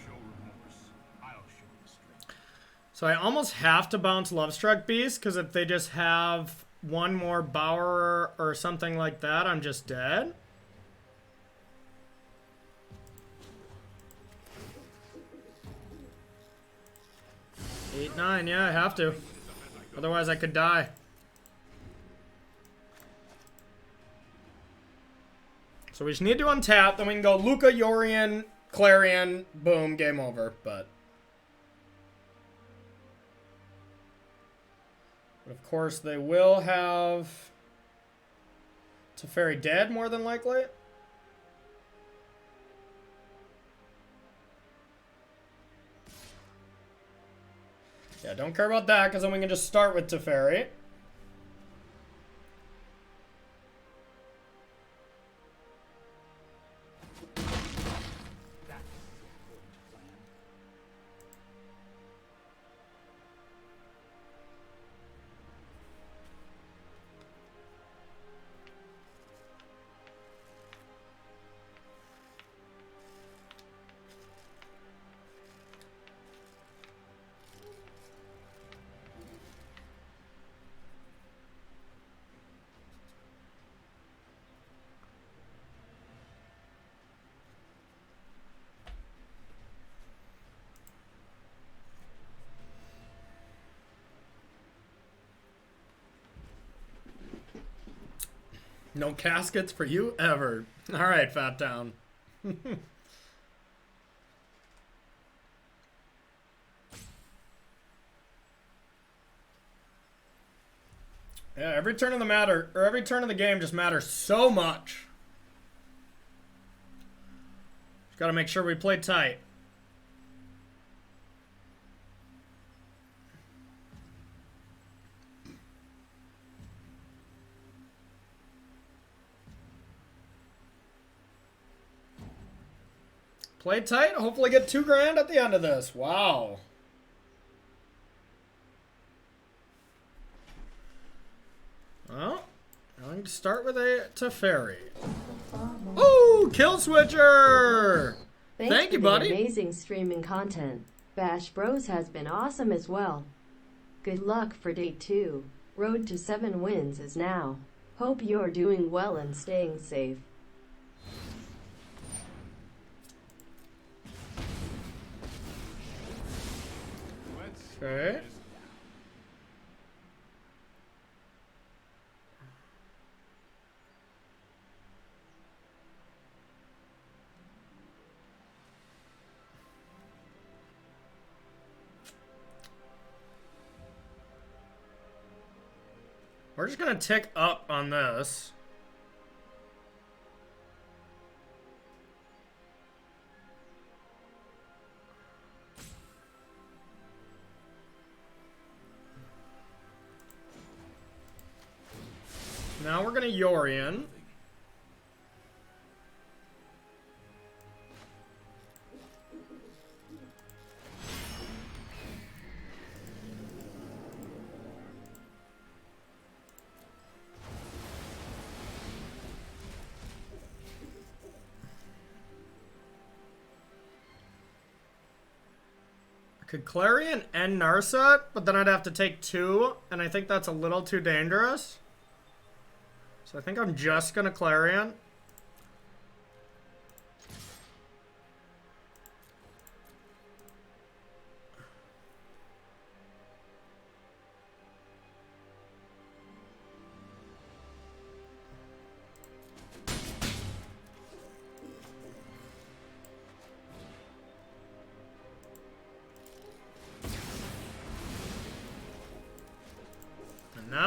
Show remorse. I'll show the strength. So I almost have to bounce Lovestruck Beast, because if they just have one more Bower or something like that, I'm just dead. Eight, 9, yeah, I have to. Otherwise I could die. So we just need to untap, then we can go Lukka, Yorion, Clarion, boom, game over, but of course they will have Teferi dead more than likely. Yeah, don't care about that, because then we can just start with Teferi. No caskets for you ever. All right, Fat Town. Yeah, every turn of the game just matters so much. Just got to make sure we play tight. Play tight, hopefully get $2 grand at the end of this. Wow. Well, going to start with a Teferi. Ooh, kill switcher! Thank you, buddy. Amazing streaming content. Bash Bros has been awesome as well. Good luck for day 2. Road to 7 wins is now. Hope you're doing well and staying safe. Okay. We're just gonna tick up on this. Now we're gonna Yorion. I could Clarion and Narset, but then I'd have to take 2, and I think that's a little too dangerous. So I think I'm just gonna Clarion.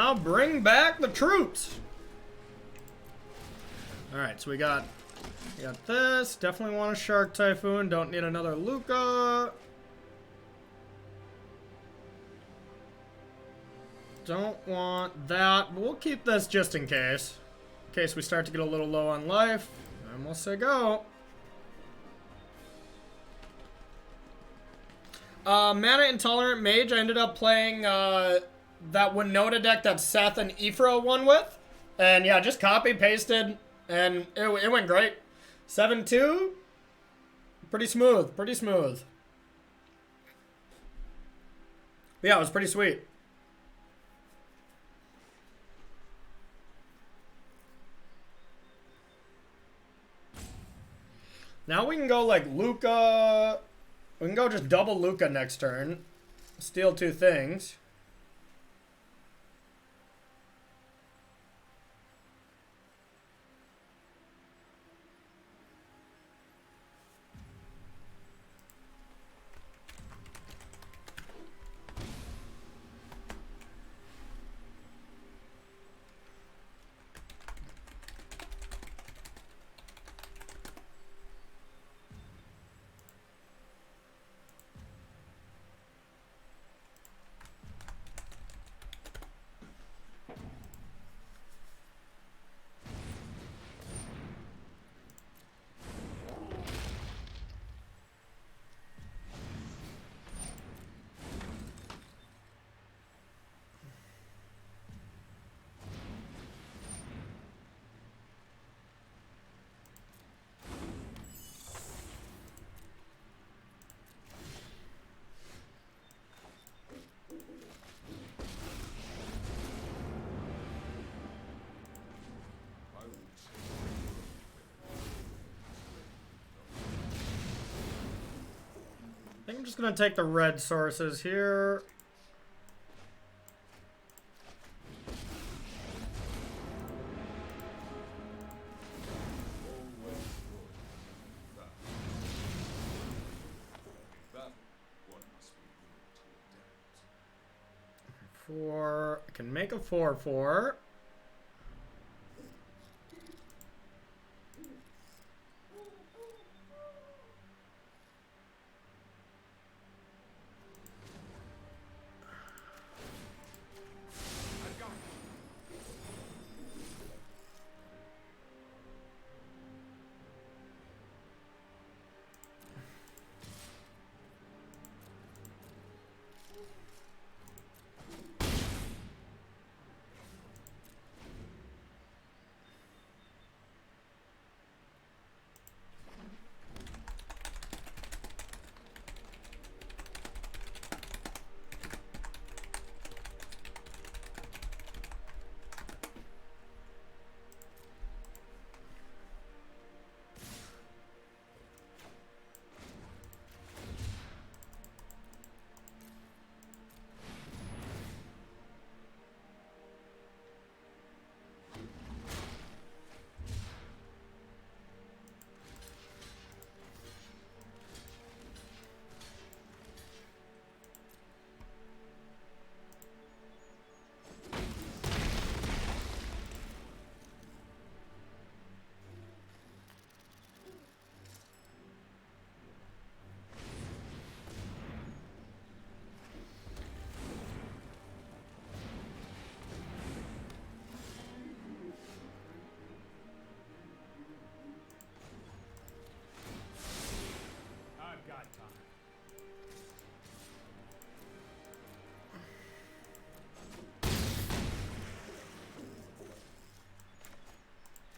now bring back the troops. Alright, so we got this. Definitely want a Shark Typhoon. Don't need another Lukka. Don't want that. But we'll keep this just in case. In case we start to get a little low on life. And we'll say go. Mana Intolerant Mage. I ended up playing that Winota deck that Seth and Ifra won with. And yeah, just copy, pasted, and it went great. 7-2. Pretty smooth. Pretty smooth. But yeah, it was pretty sweet. Now we can go like Lukka. We can go just double Lukka next turn. Steal 2 things. I think I'm just gonna take the red sources here. I can make a 4/4.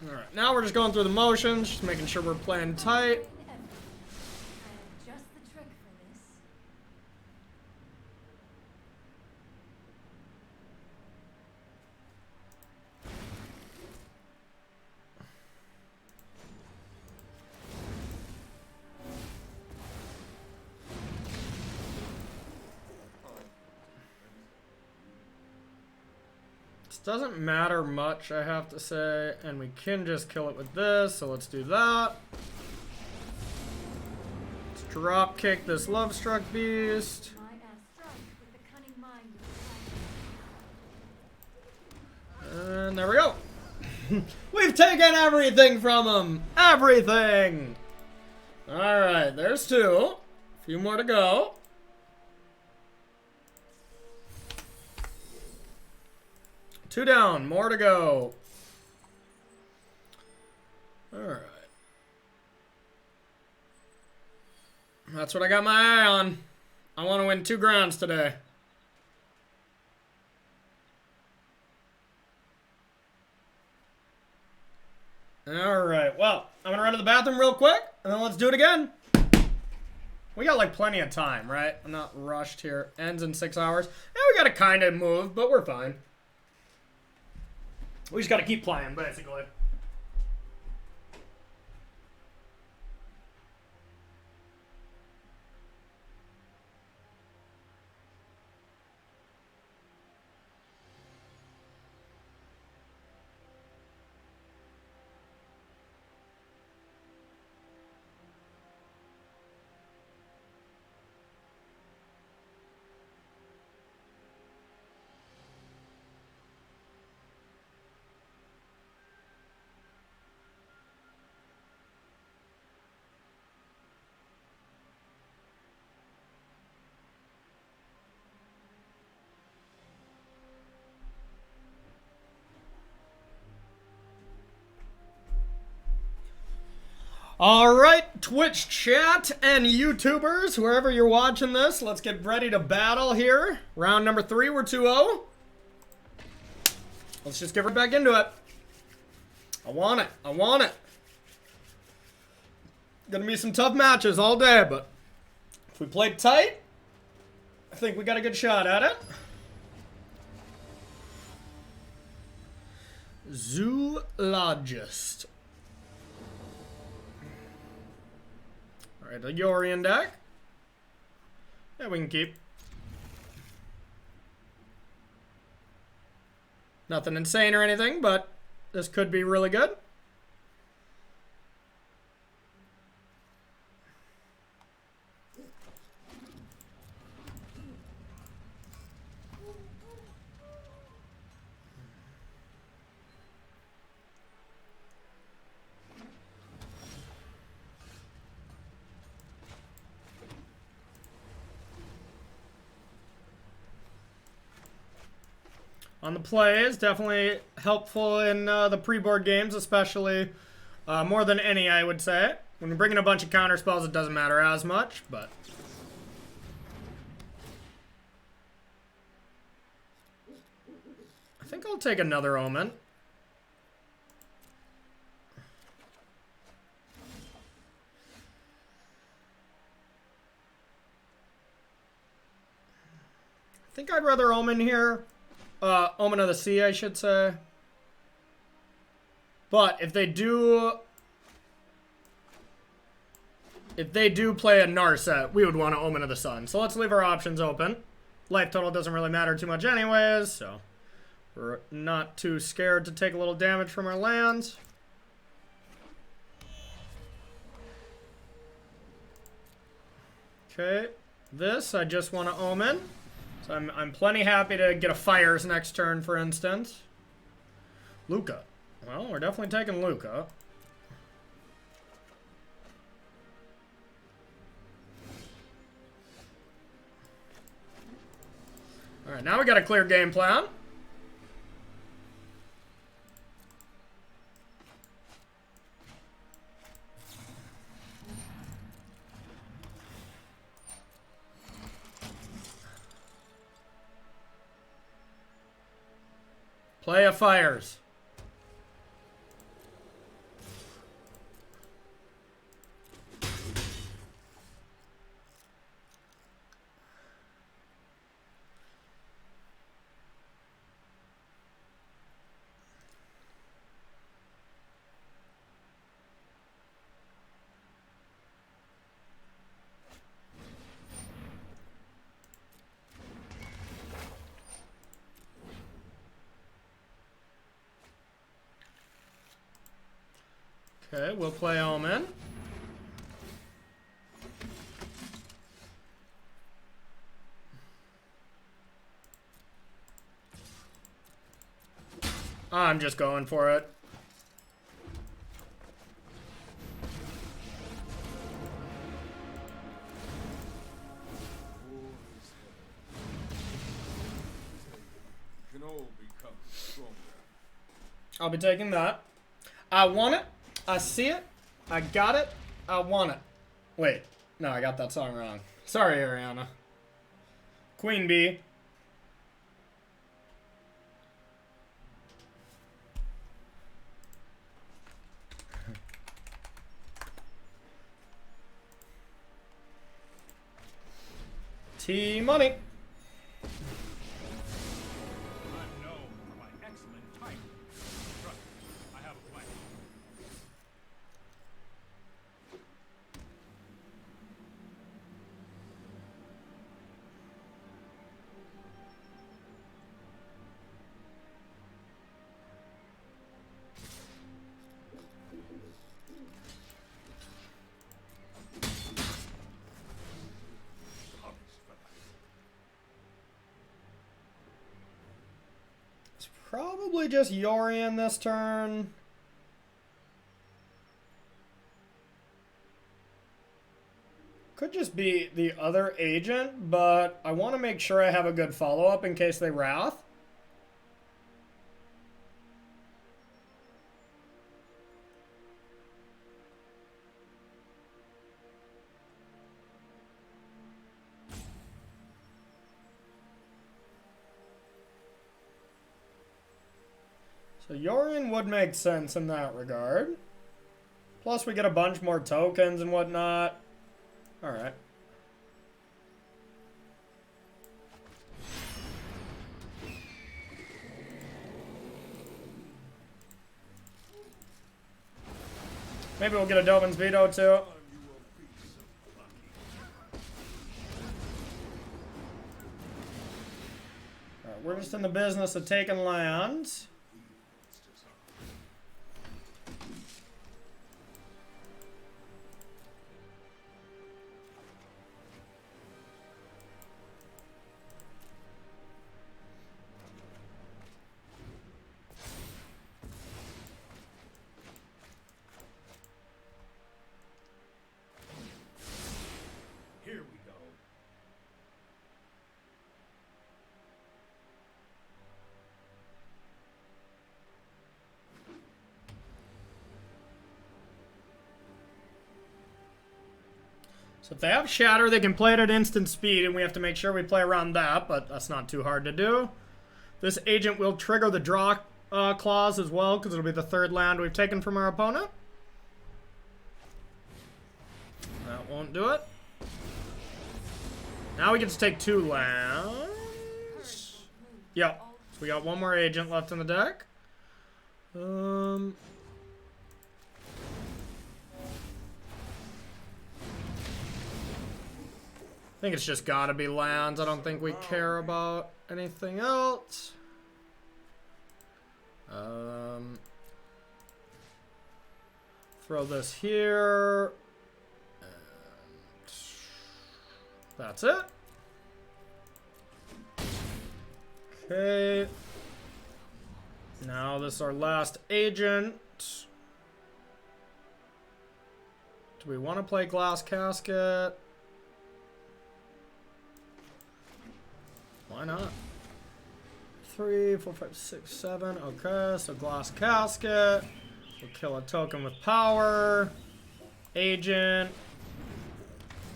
Alright, now we're just going through the motions, just making sure we're playing tight. I have just the trick for this. This doesn't matter much, I have to say, and we can just kill it with this, so let's do that. Let's drop kick this Lovestruck Beast. My ass strike with the cunning mind of And there we go. We've taken everything from him. Everything. Alright, there's 2. A few more to go. Two down, more to go. Alright. That's what I got my eye on. I want to win 2 grounds today. Alright, well, I'm gonna run to the bathroom real quick, and then let's do it again. We got like plenty of time, right? I'm not rushed here. Ends in 6 hours. Yeah, we gotta kind of move, but we're fine. We just gotta keep playing, basically. Alright, Twitch chat and YouTubers, wherever you're watching this, let's get ready to battle here. Round number 3, we're 2-0. Let's just get right back into it. I want it. I want it. Gonna be some tough matches all day, but if we play tight, I think we got a good shot at it. Zoologist. Alright, the Yorion deck. Yeah, we can keep. Nothing insane or anything, but this could be really good. On the plays, definitely helpful in the pre-board games, especially more than any, I would say. When you're bringing a bunch of counter spells, it doesn't matter as much, but I think I'll take another Omen. I think I'd rather Omen here. Omen of the Sea, I should say. But if they do play a Narset, we would want an Omen of the Sun. So let's leave our options open. Life total doesn't really matter too much anyways, so we're not too scared to take a little damage from our lands. Okay, this I just want to Omen. So I'm plenty happy to get a Fires next turn, for instance. Lukka. Well, we're definitely taking Lukka. Alright, now we got a clear game plan. Play a Fires. Okay, we'll play Omen. I'm just going for it. Can all become stronger. I'll be taking that. I want it. I see it. I got it. I want it. Wait. No, I got that song wrong. Sorry, Ariana. Queen Bee. T-Money. I'm known for my excellent timing. Trust me, I have a plan. It's probably just Yorion this turn. Could just be the other agent, but I want to make sure I have a good follow-up in case they wrath. So Yorion would make sense in that regard. Plus we get a bunch more tokens and whatnot. Alright. Maybe we'll get a Dovin's Veto too. Alright, we're just in the business of taking lands. Here we go. So if they have Shatter, they can play it at instant speed, and we have to make sure we play around that, but that's not too hard to do. This agent will trigger the draw clause as well, because it'll be the third land we've taken from our opponent. That won't do it. Now we get to take 2 lands. Yep. So we got one more agent left in the deck. I think it's just gotta be lands. I don't think we care about anything else. Throw this here. And that's it. Okay. Now this is our last agent. Do we want to play Glass Casket? Why not? 3, 4, 5, 6, 7. Okay, so Glass Casket. We'll kill a token with power. Agent.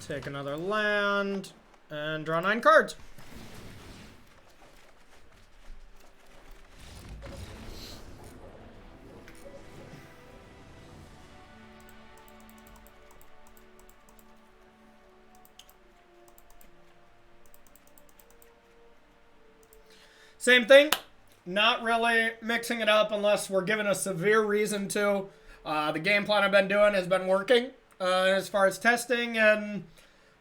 Take another land. And draw 9 cards. Same thing, not really mixing it up unless we're given a severe reason to. The game plan I've been doing has been working as far as testing and,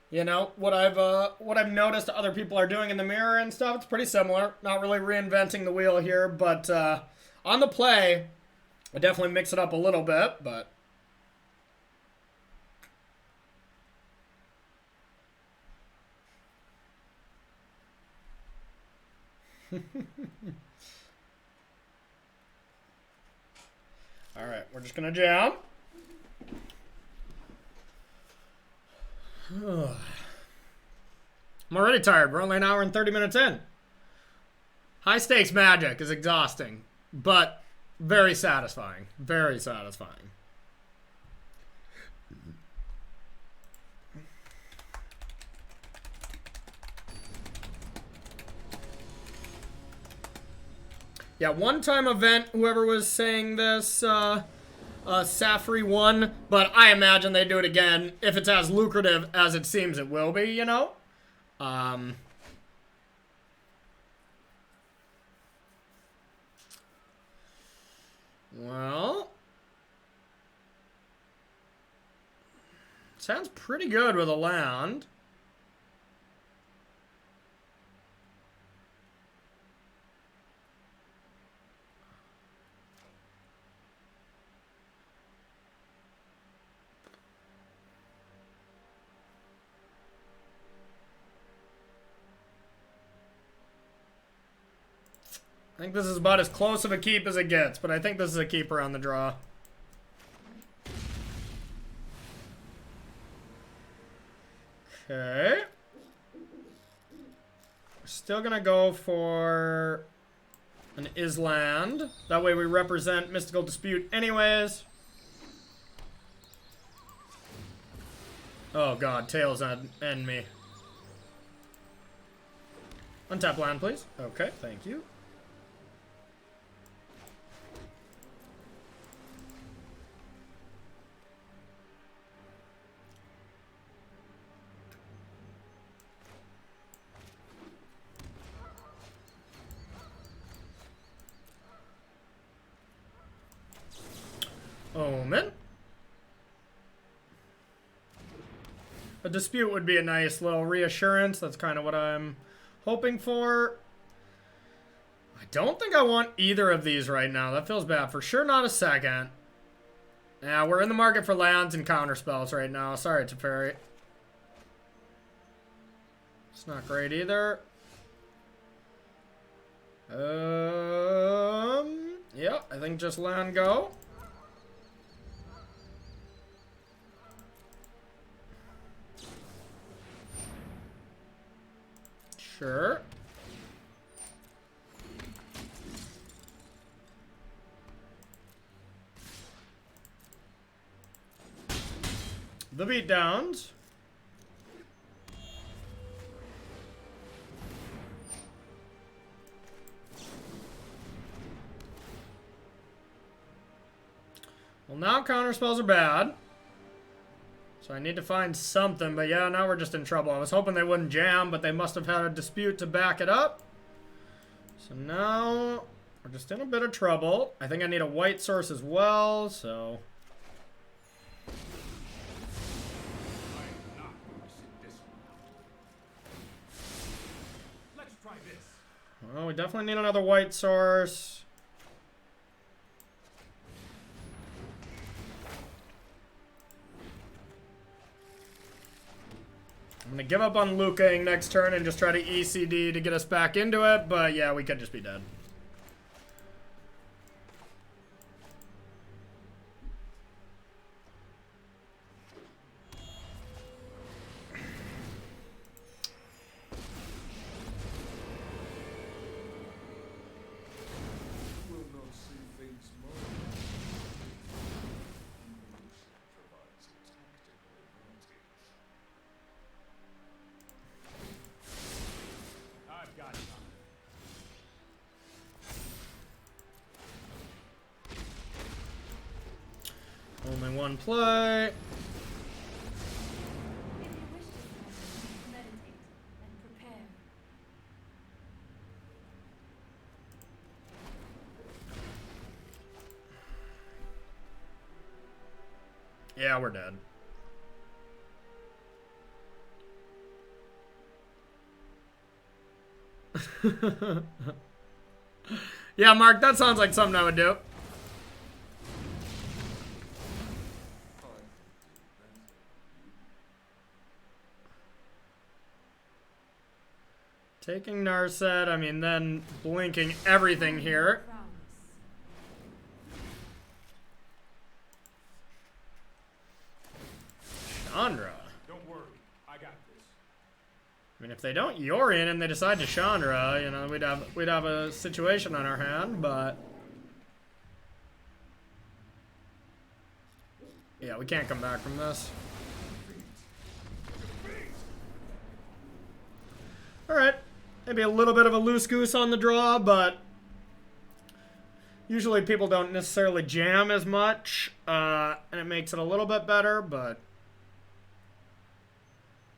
you know, what I've noticed other people are doing in the mirror and stuff. It's pretty similar. Not really reinventing the wheel here, but on the play, I definitely mix it up a little bit, but. we're just gonna jam. I'm already tired. We're only an hour and 30 minutes in. High stakes magic is exhausting, but very satisfying. Very satisfying. Yeah, one-time event, whoever was saying this, Safri won, but I imagine they do it again if it's as lucrative as it seems it will be, you know? Well, sounds pretty good with a land. I think this is about as close of a keep as it gets, but I think this is a keeper on the draw. Okay. We're still gonna go for an Island. That way we represent Mystical Dispute anyways. Oh god, Tails end me. Untap land, please. Okay, thank you. Omen. A dispute would be a nice little reassurance. That's kind of what I'm hoping for. I don't think I want either of these right now. That feels bad. For sure not a second. Yeah, we're in the market for lands and counterspells right now. Sorry, Teferi. It's not great either. Yeah, I think just land go. Sure. The beatdowns. Well, now counterspells are bad. So I need to find something, but yeah, now we're just in trouble. I was hoping they wouldn't jam, but they must have had a dispute to back it up. So now we're just in a bit of trouble. I think I need a white source as well, so... Let's try this. Well, we definitely need another white source. I'm going to give up on Lukkaing next turn and just try to ECD to get us back into it, but yeah, we could just be dead. Will not see things more. Provides a tactical advantage. I've got some. Only one play. If you wish to pray, meditate and prepare. Yeah, we're dead. Yeah, Mark, that sounds like something I would do. Taking Narset, I mean, then blinking everything here. Prowess. Chandra. Don't worry, I got this. I mean, if they don't Yorion and they decide to Chandra, you know, we'd have a situation on our hand, but yeah, we can't come back from this. All right, maybe a little bit of a loose goose on the draw, but usually people don't necessarily jam as much, and it makes it a little bit better, but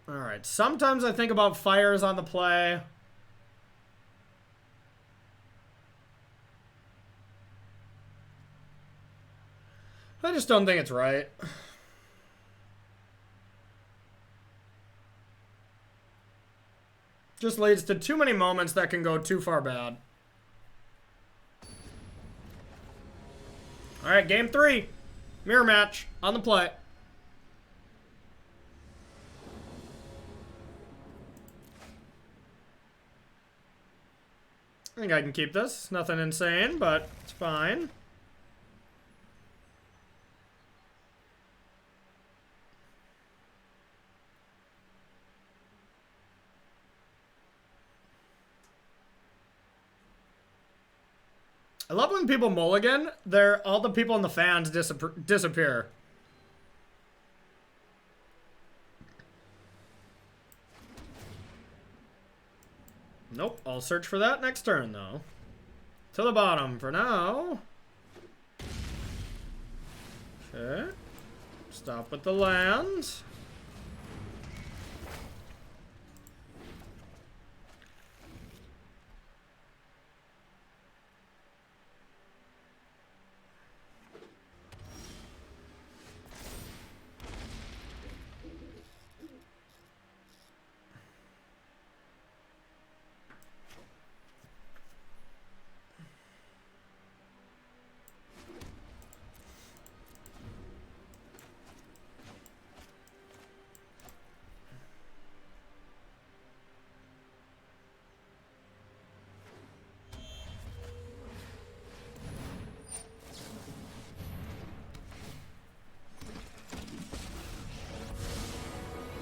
all right. Sometimes I think about fires on the play. I just don't think it's right. Just leads to too many moments that can go too far bad. All right, game 3. Mirror match on the play. I think I can keep this. Nothing insane, but it's fine. I love when people mulligan. All the people in the fans disappear. Nope, I'll search for that next turn, though. To the bottom for now. Okay. Stop with the lands.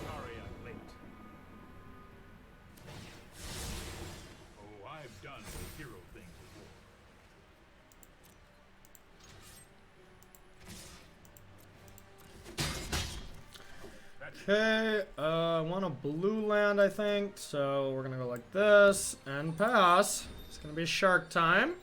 Sorry I'm late. Oh, I've done the hero thing before. Okay, I want a blue land, I think. So we're gonna go like this and pass. It's gonna be shark time.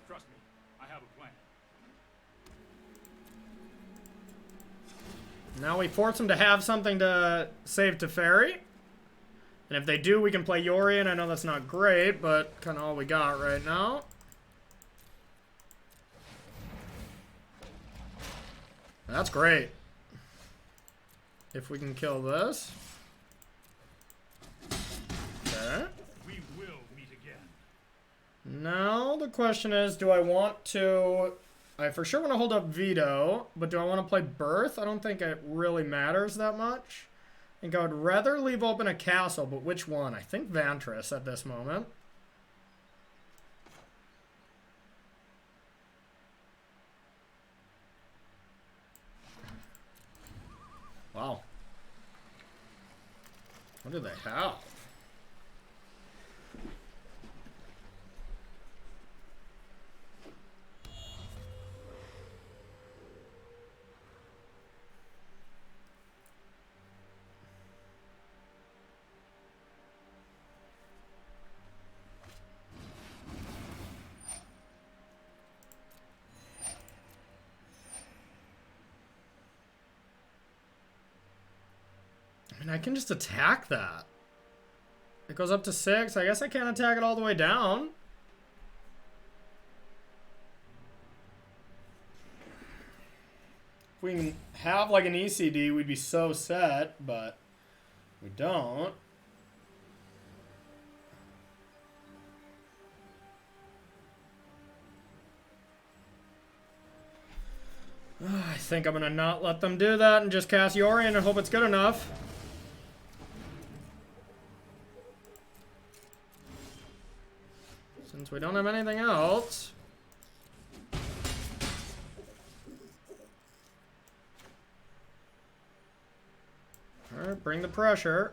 Trust me, I have a plan. Now we force them to have something to save Teferi. And if they do, we can play Yorion. I know that's not great, but kind of all we got right now. That's great. If we can kill this. Okay. We will meet again. Now the question is, do I want to... I for sure want to hold up Veto, but do I want to play Birth? I don't think it really matters that much. I think I would rather leave open a castle, but which one? I think Vantress at this moment. Wow. What do they have? I mean, I can just attack that. It goes up to 6. I guess I can't attack it all the way down. If we can have like an ECD, we'd be so set, but we don't. I think I'm gonna not let them do that and just cast Yorion and hope it's good enough. Since we don't have anything else. Alright, bring the pressure.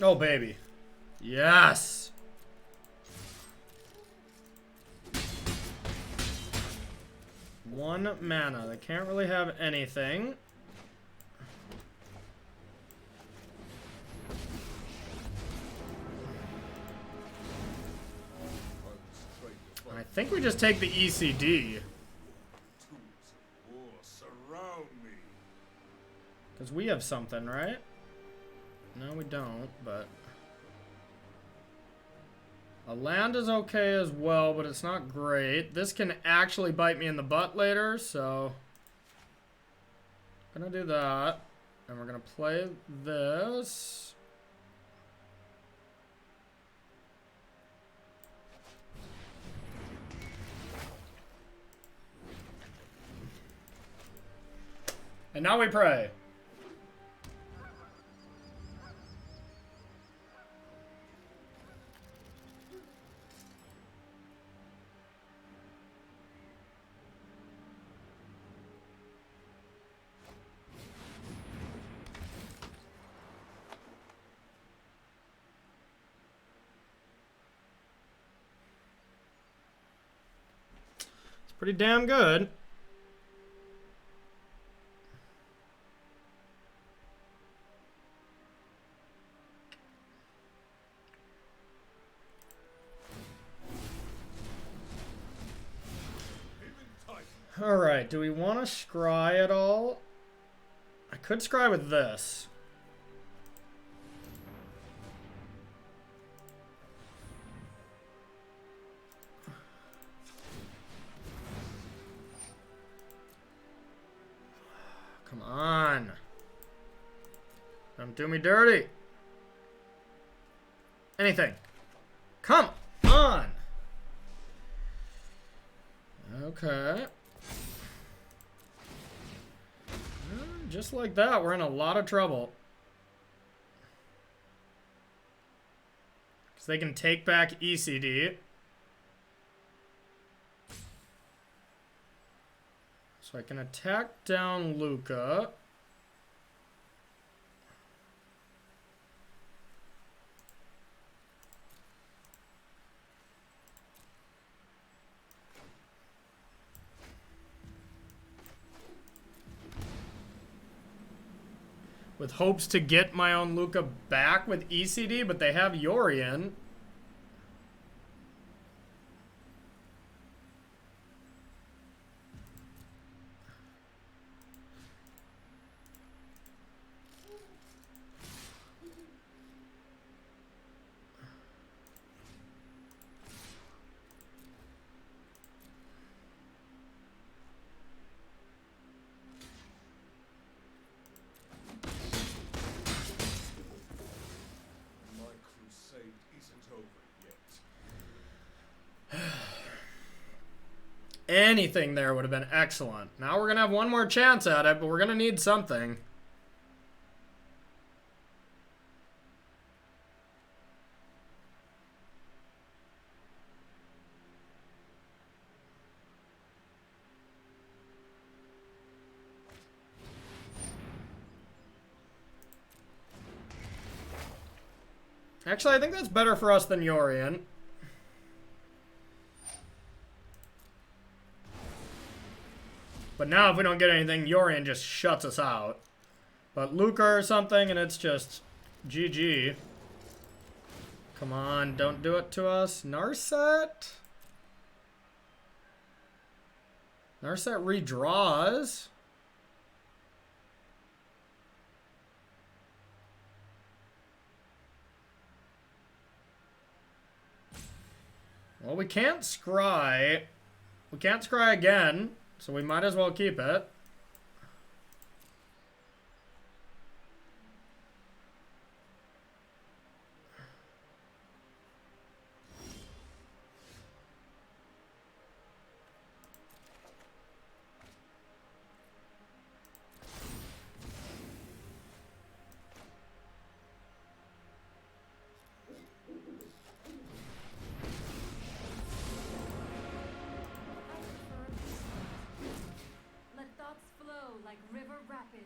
Oh, baby. Yes! One mana. They can't really have anything. I think we just take the ECD. Because we have something, right? No, we don't, but... A land is okay as well, but it's not great. This can actually bite me in the butt later, so... Gonna do that. And we're gonna play this. And now we pray. Pretty damn good. Alright, do we want to scry at all? I could scry with this. Come on. Don't do me dirty. Anything. Come on. Okay. Just like that, we're in a lot of trouble. Because they can take back ECD. So I can attack down Lukka. With hopes to get my own Lukka back with ECD, but they have Yorion. Anything there would have been excellent. Now we're going to have one more chance at it, but we're going to need something. Actually, I think that's better for us than Yorion. But now if we don't get anything, Yorion just shuts us out. But Lukka or something, and it's just GG. Come on, don't do it to us. Narset? Narset redraws. Well, we can't scry. We can't scry again, so we might as well keep it. Let thoughts flow like river rapids.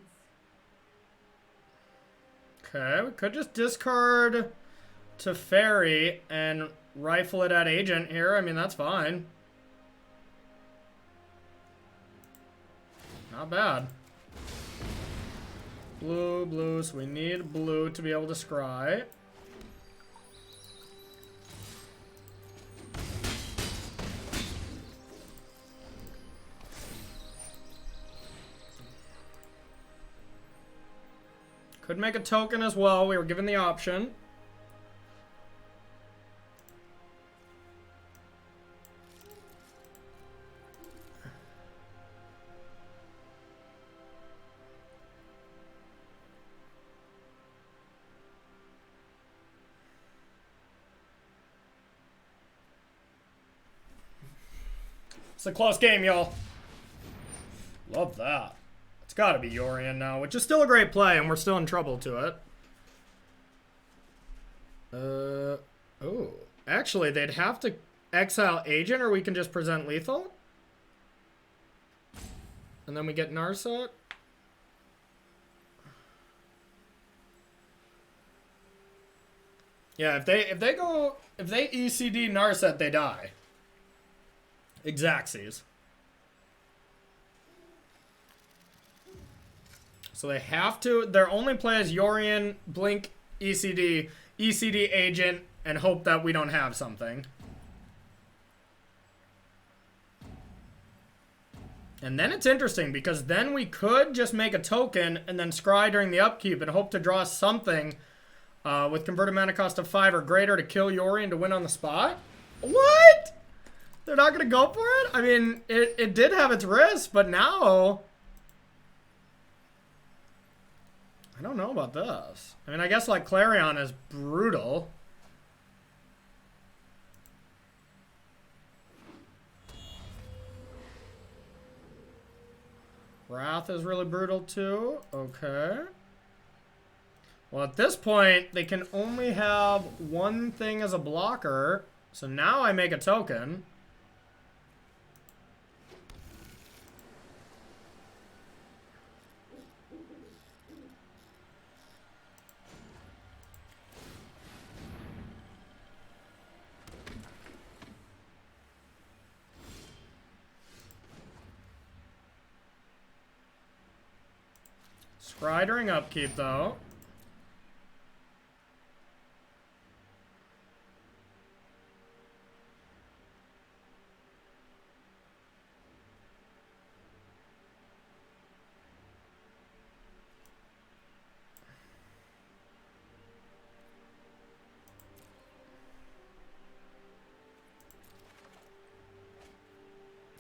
Okay, we could just discard Teferi and rifle it at Agent here. I mean, that's fine. Not bad. Blue, blue, so we need blue to be able to scry. Could make a token as well. We were given the option. It's a close game, y'all. Love that. It's got to be Yorion now, which is still a great play, and we're still in trouble to it. Oh. Actually, they'd have to exile Agent, or we can just present lethal. And then we get Narset. Yeah, if they ECD Narset, they die. Exacxies. So they have to, their only play is Yorion, Blink, ECD, ECD Agent, and hope that we don't have something. And then it's interesting, because then we could just make a token and then scry during the upkeep and hope to draw something with converted mana cost of 5 or greater to kill Yorion to win on the spot. What? They're not going to go for it? I mean, it did have its risk, but now... I don't know about this. I mean, I guess, like, Clarion is brutal. Wrath is really brutal, too. Okay. Well, at this point, they can only have one thing as a blocker. So now I make a token. Scry during upkeep, though.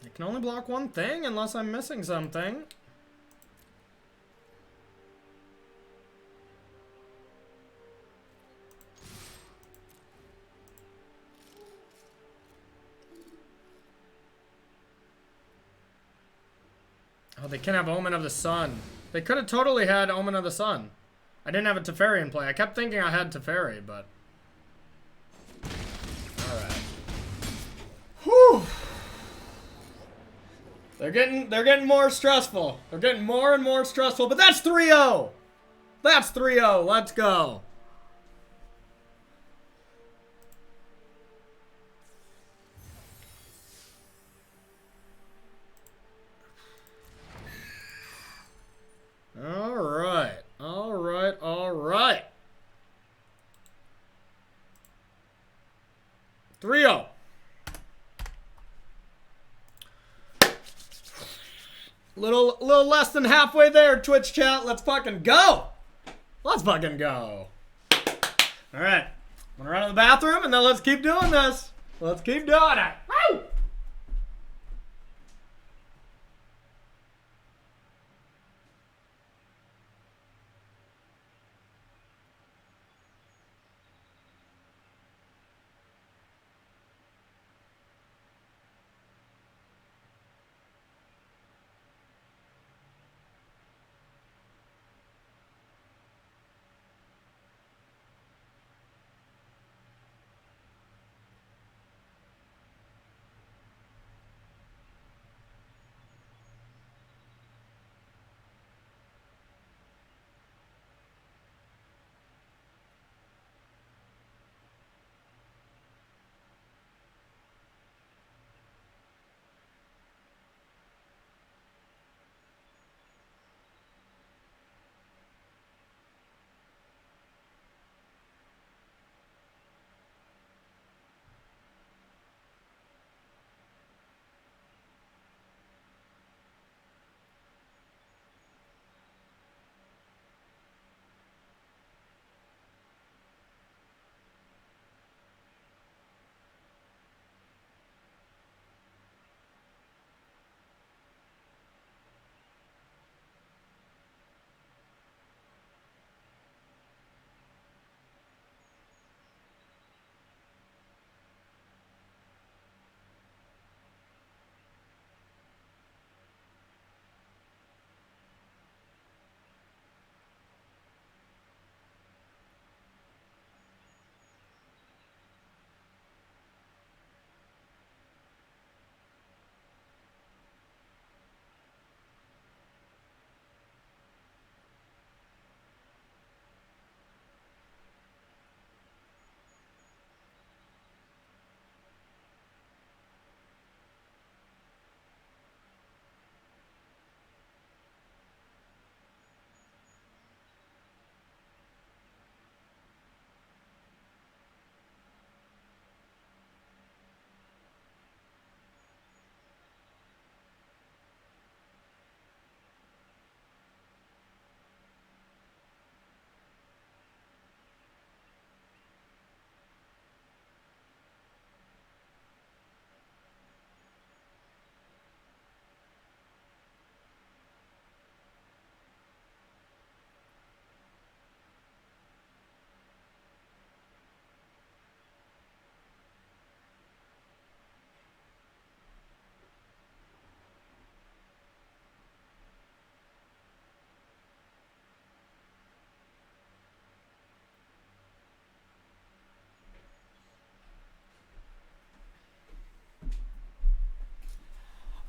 I can only block one thing unless I'm missing something. Oh, they can have Omen of the Sun. They could have totally had Omen of the Sun. I didn't have a Teferi in play. I kept thinking I had Teferi, but... Alright. Whew! They're getting more stressful. They're getting more and more stressful, but that's 3-0! That's 3-0. Let's go. Alright. Alright, alright. 3-0. Little less than halfway there, Twitch chat. Let's fucking go. Let's fucking go. All right. I'm gonna run to the bathroom and then let's keep doing this. Let's keep doing it. Woo!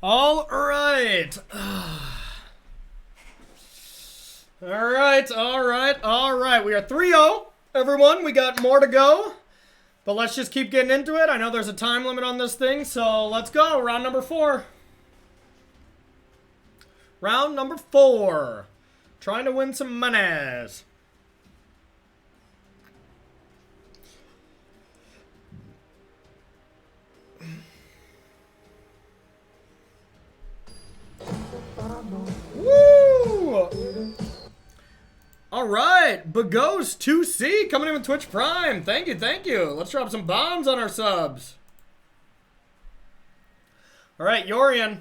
All right. All right. We are 3-0, everyone. We got more to go. But let's just keep getting into it. I know there's a time limit on this thing, so let's go. Round number 4. Round number 4. Trying to win some monies. Woo! All right, Bagos 2C coming in with Twitch Prime. Thank you. Let's drop some bombs on our subs. All right, Yorion.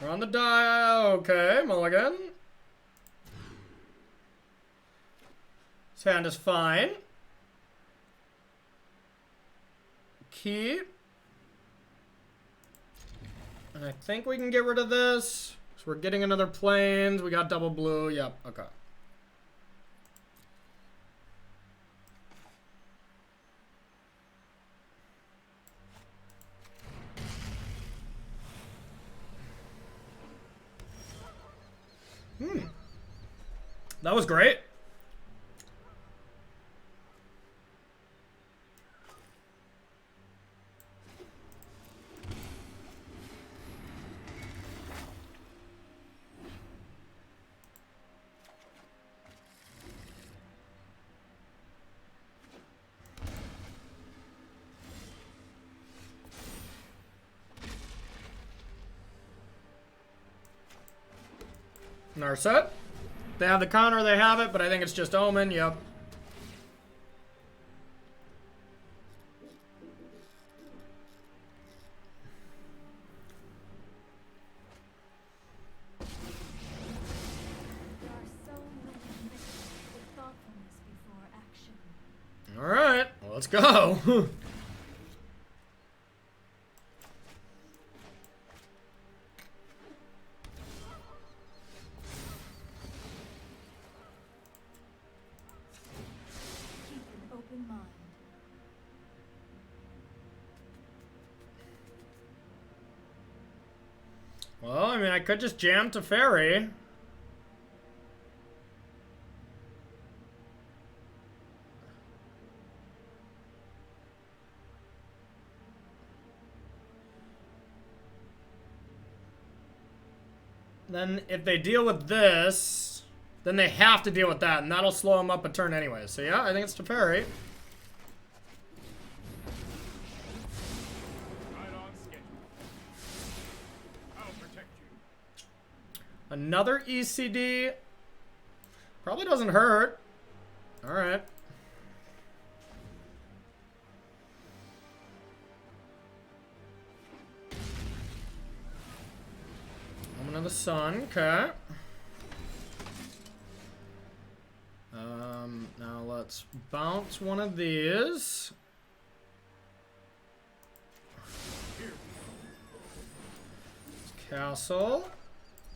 We're on the die. Okay, mulligan. His hand is fine. Keep. And I think we can get rid of this. So we're getting another plains. We got double blue. Yep, okay. That was great. Narset. They have the counter, they have it, but I think it's just Omen, yep. There are so many myths with thoughtfulness before action. Alright, well, let's go. Keep an open mind. Well, I mean, I could just jam Teferi. Then if they deal with this, then they have to deal with that, and that'll slow them up a turn anyway. So yeah, I think it's Teferi. Right on schedule. I'll protect you. Another ECD. Probably doesn't hurt. Alright. Omen of the Sun, okay. Now let's bounce one of these. It's Castle.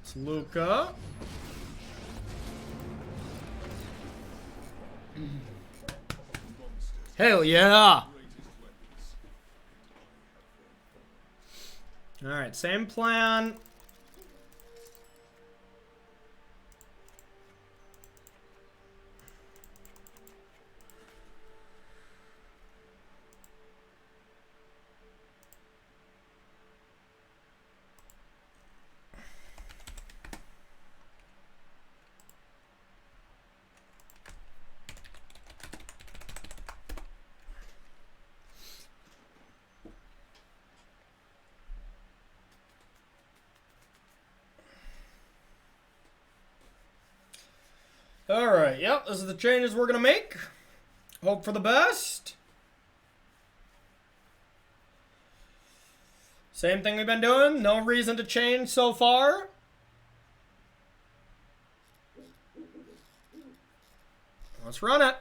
It's Lukka. Hell yeah! Alright, same plan. Alright, yep, this is the changes we're gonna make. Hope for the best. Same thing we've been doing, no reason to change so far. Let's run it.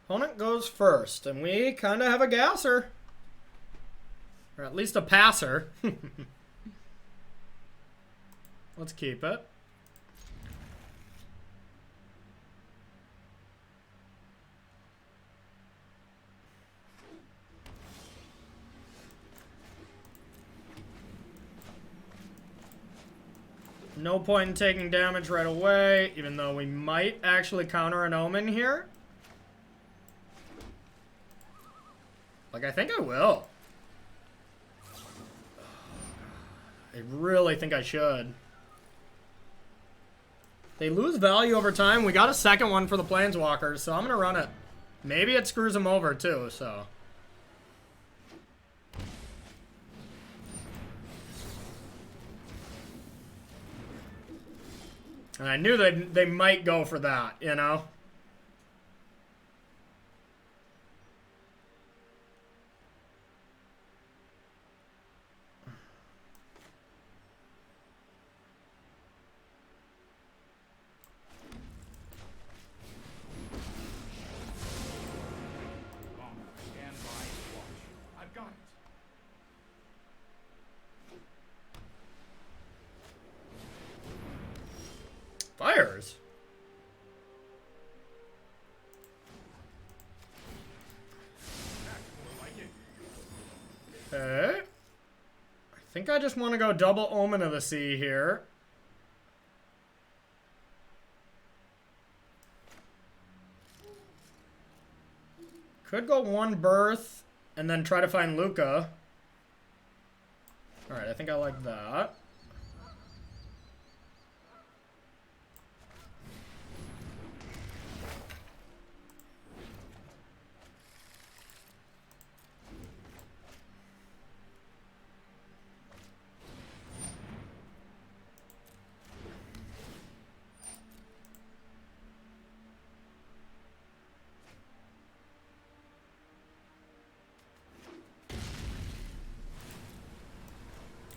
Opponent goes first, and we kind of have a gasser. Or at least a passer. Let's keep it. No point in taking damage right away, even though we might actually counter an Omen here. Like, I think I will. I really think I should. They lose value over time. We got a second one for the Planeswalkers, so I'm going to run it. Maybe it screws them over, too, so. And I knew they might go for that, you know? Stand by and watch. I've got it. Fires. Okay. I think I just want to go double Omen of the Sea here. Could go one Birth and then try to find Lukka. Alright, I think I like that.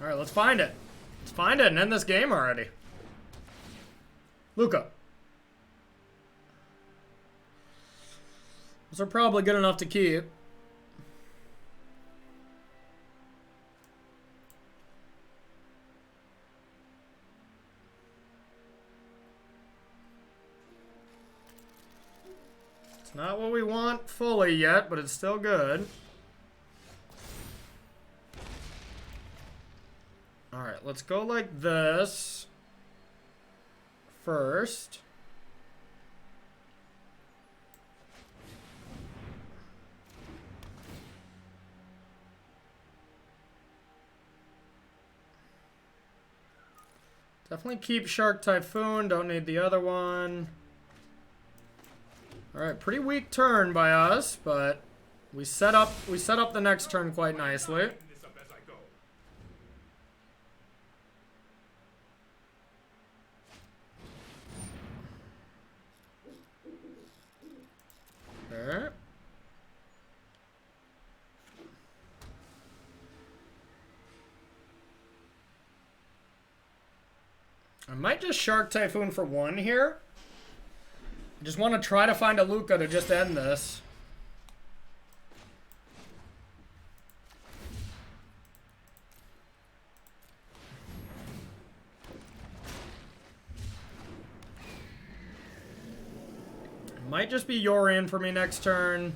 Alright, let's find it. Let's find it and end this game already. Lukka. Those are probably good enough to keep. It's not what we want fully yet, but it's still good. Alright, let's go like this first. Definitely keep Shark Typhoon, don't need the other one. Alright, pretty weak turn by us, but we set up the next turn quite nicely. This up as I go. Okay. I might just Shark Typhoon for one here. I just want to try to find a Lukka to just end this. Might just be Yorion for me next turn.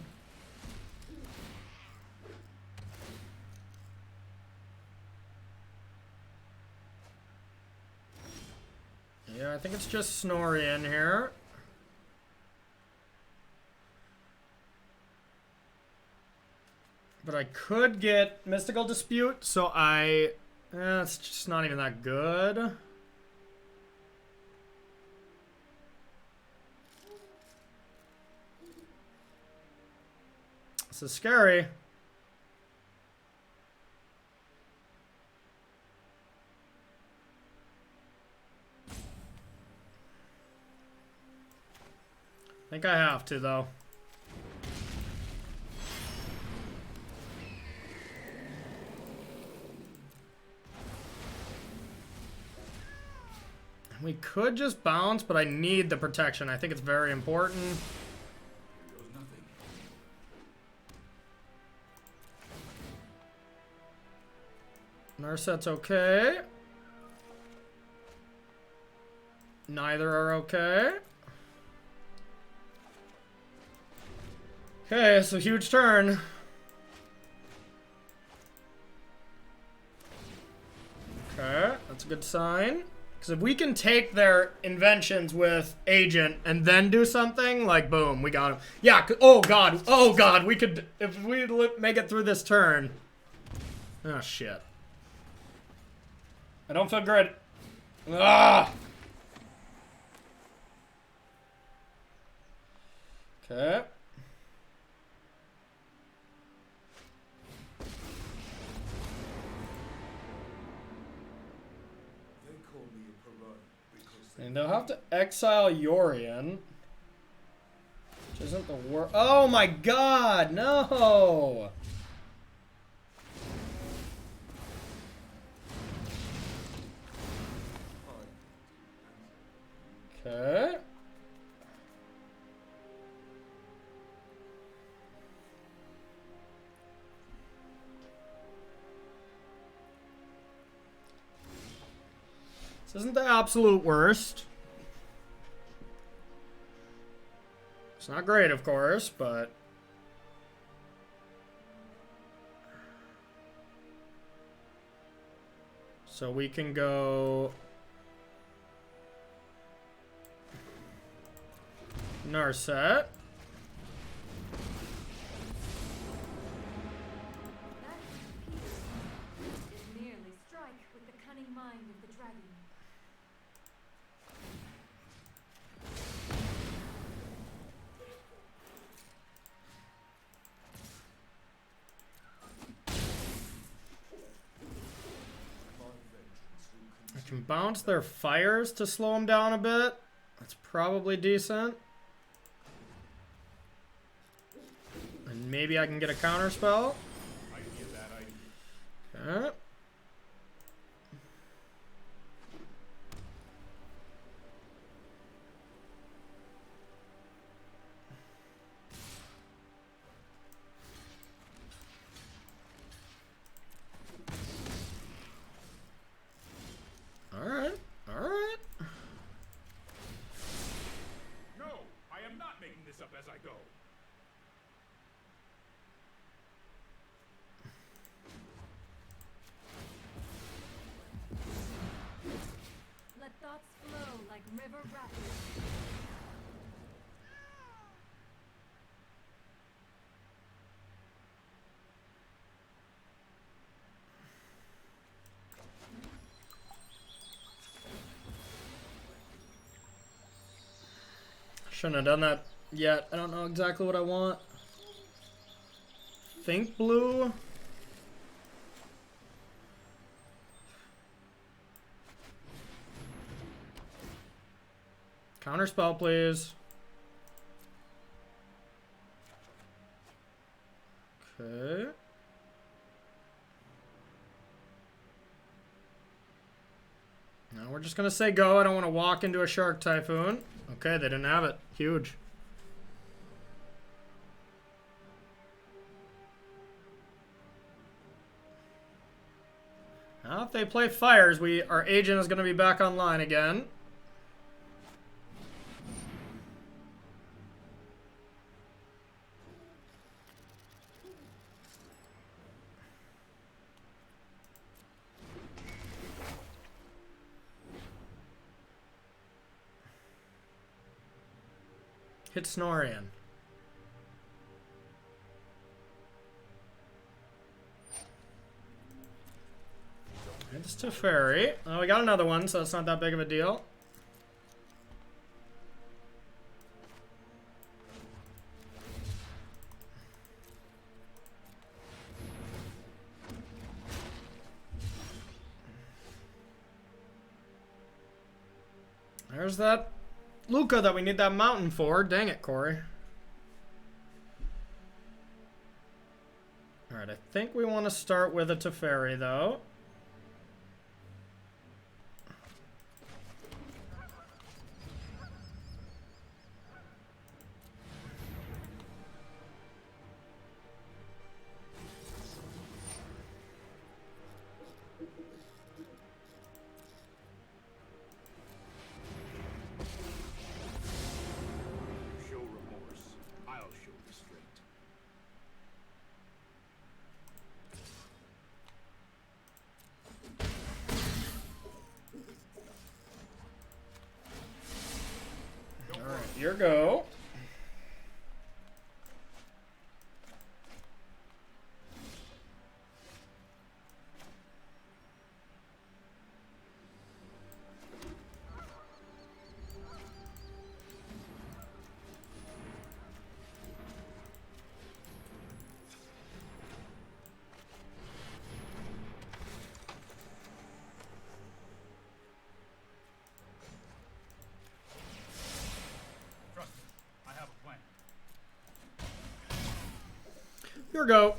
Yeah, I think it's just Snorri in here. But I could get Mystical Dispute, so it's just not even that good. This is scary. I think I have to, though. We could just bounce, but I need the protection. I think it's very important. Here goes nothing. Narset's okay. Neither are okay. Okay, so huge turn. Okay, that's a good sign. Because if we can take their inventions with Agent and then do something, like, boom, we got him. Yeah, oh god, we could, if we make it through this turn. Oh, shit. I don't feel good. Ah! Okay. And they'll have to exile Yorion. Which isn't the worst. Oh my god, no! Okay. This isn't the absolute worst. It's not great, of course, but... So we can go... Narset. Merely strike with the cunning mind of the dragon. I can bounce their fires to slow them down a bit. That's probably decent. And maybe I can get a counter spell. Might be a bad idea. Okay. Shouldn't have done that yet. I don't know exactly what I want. Think blue. Counter spell, please. Okay. Now we're just gonna say go. I don't want to walk into a Shark Typhoon. Okay, they didn't have it. Huge. Now if they play Fires, our agent is gonna be back online again. Hit Snorian. It's Teferi. Oh, we got another one, so it's not that big of a deal. There's that Lukka that we need that mountain for. Dang it, Corey. Alright, I think we want to start with a Teferi, though. Your go. Your go.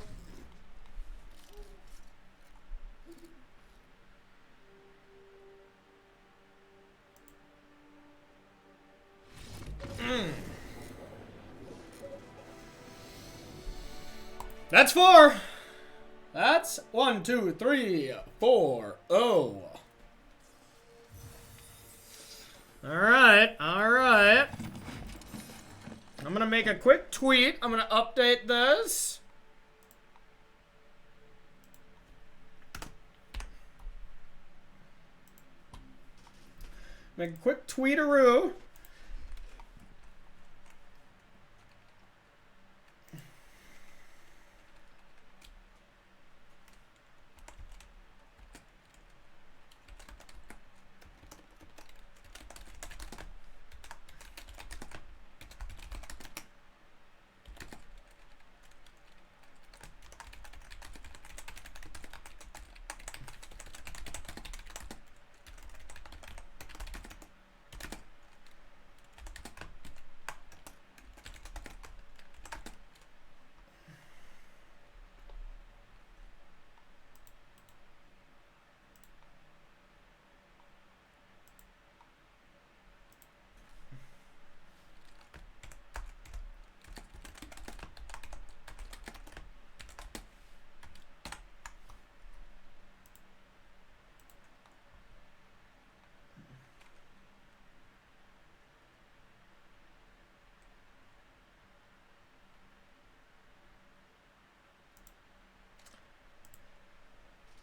That's 4. That's 1, 2, 3, 4. Oh. Alright, alright. I'm gonna make a quick tweet. I'm gonna update this. Make a quick tweetaroo.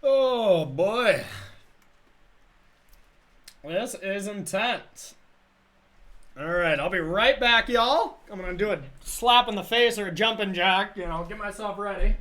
Oh boy. This is intense. Alright, I'll be right back, y'all. I'm gonna do a slap in the face or a jumping jack, you know, get myself ready.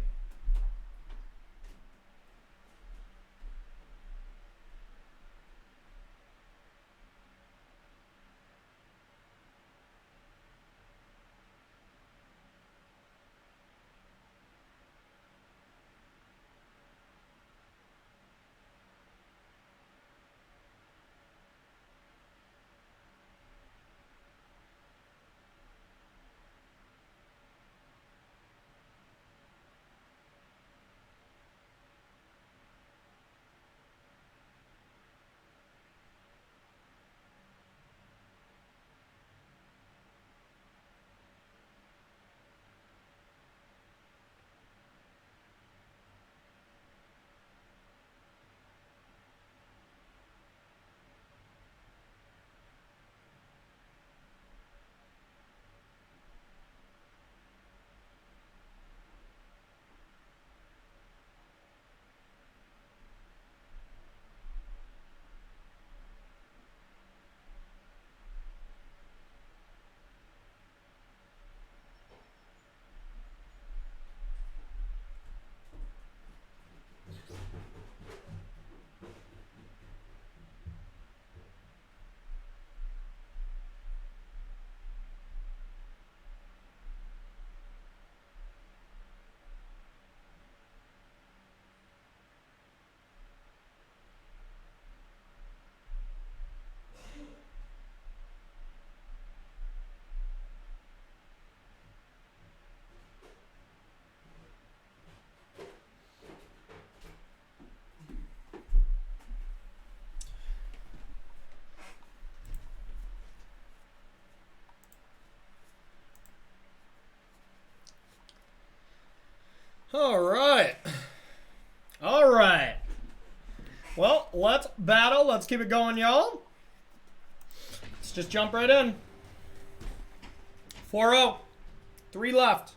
All right. All right. Well, let's battle. Let's keep it going, y'all. Let's just jump right in. 4-0. 3 left.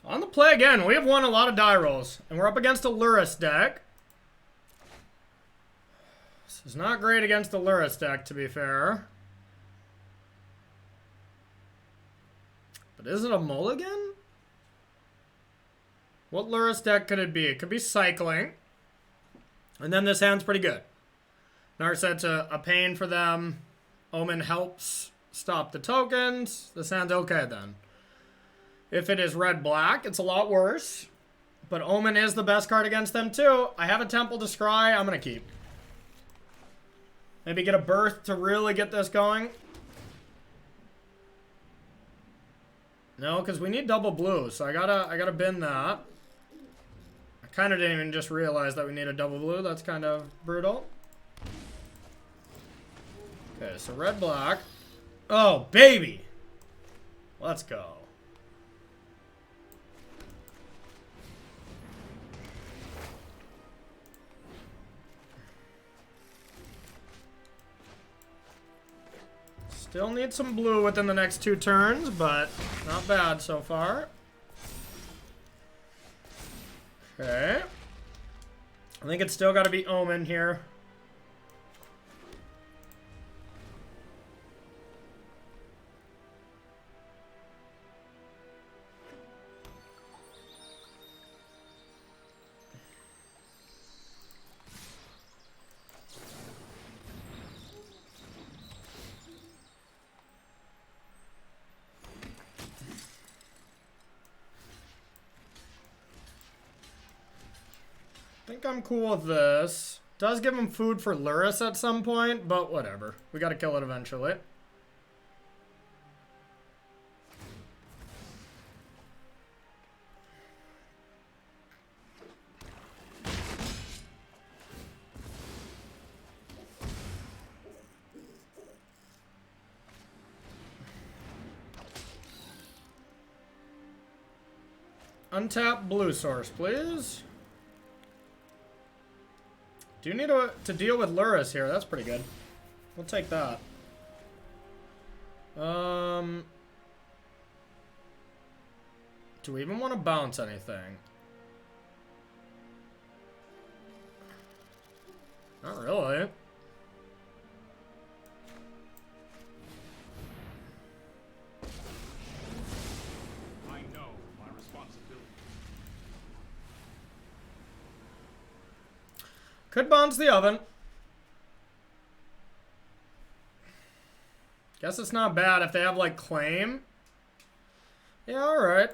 On the play again, we have won a lot of die rolls, and we're up against a Lurrus deck. This is not great against the Lurrus deck, to be fair. But is it a mulligan? What Lurrus deck could it be? It could be Cycling. And then this hand's pretty good. Narset's a pain for them. Omen helps stop the tokens. This hand's okay then. If it is red-black, it's a lot worse. But Omen is the best card against them, too. I have a Temple to Scry. I'm going to keep. Maybe get a Birth to really get this going. No, because we need double blue. So I gotta bin that. I kind of didn't even just realize that we need a double blue. That's kind of brutal. Okay, so red-black. Oh, baby! Let's go. Still need some blue within the next 2 turns, but not bad so far. Okay. I think it's still got to be Omen here. I think I'm cool with this. Does give him food for Lurrus at some point, but whatever. We gotta kill it eventually. Untap blue source, please. Do you need to deal with Lurrus here? That's pretty good. We'll take that. Do we even want to bounce anything? Not really. I know my responsibility. Could bounce the oven. Guess it's not bad if they have, like, claim. Yeah, alright.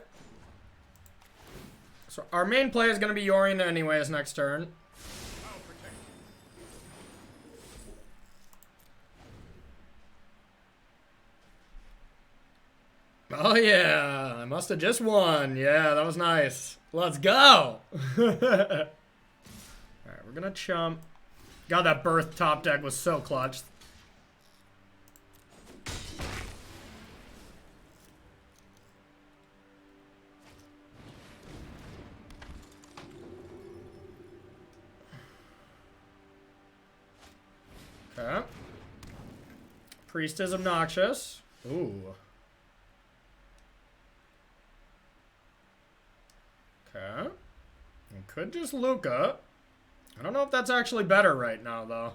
So our main play is going to be Yorion anyways next turn. I'll protect you. Oh, yeah. I must have just won. Yeah, that was nice. Let's go. Alright, we're going to chump. God, that Birth top deck was so clutch. Okay. Priest is obnoxious. Ooh. Okay. And could just Lukka. I don't know if that's actually better right now, though.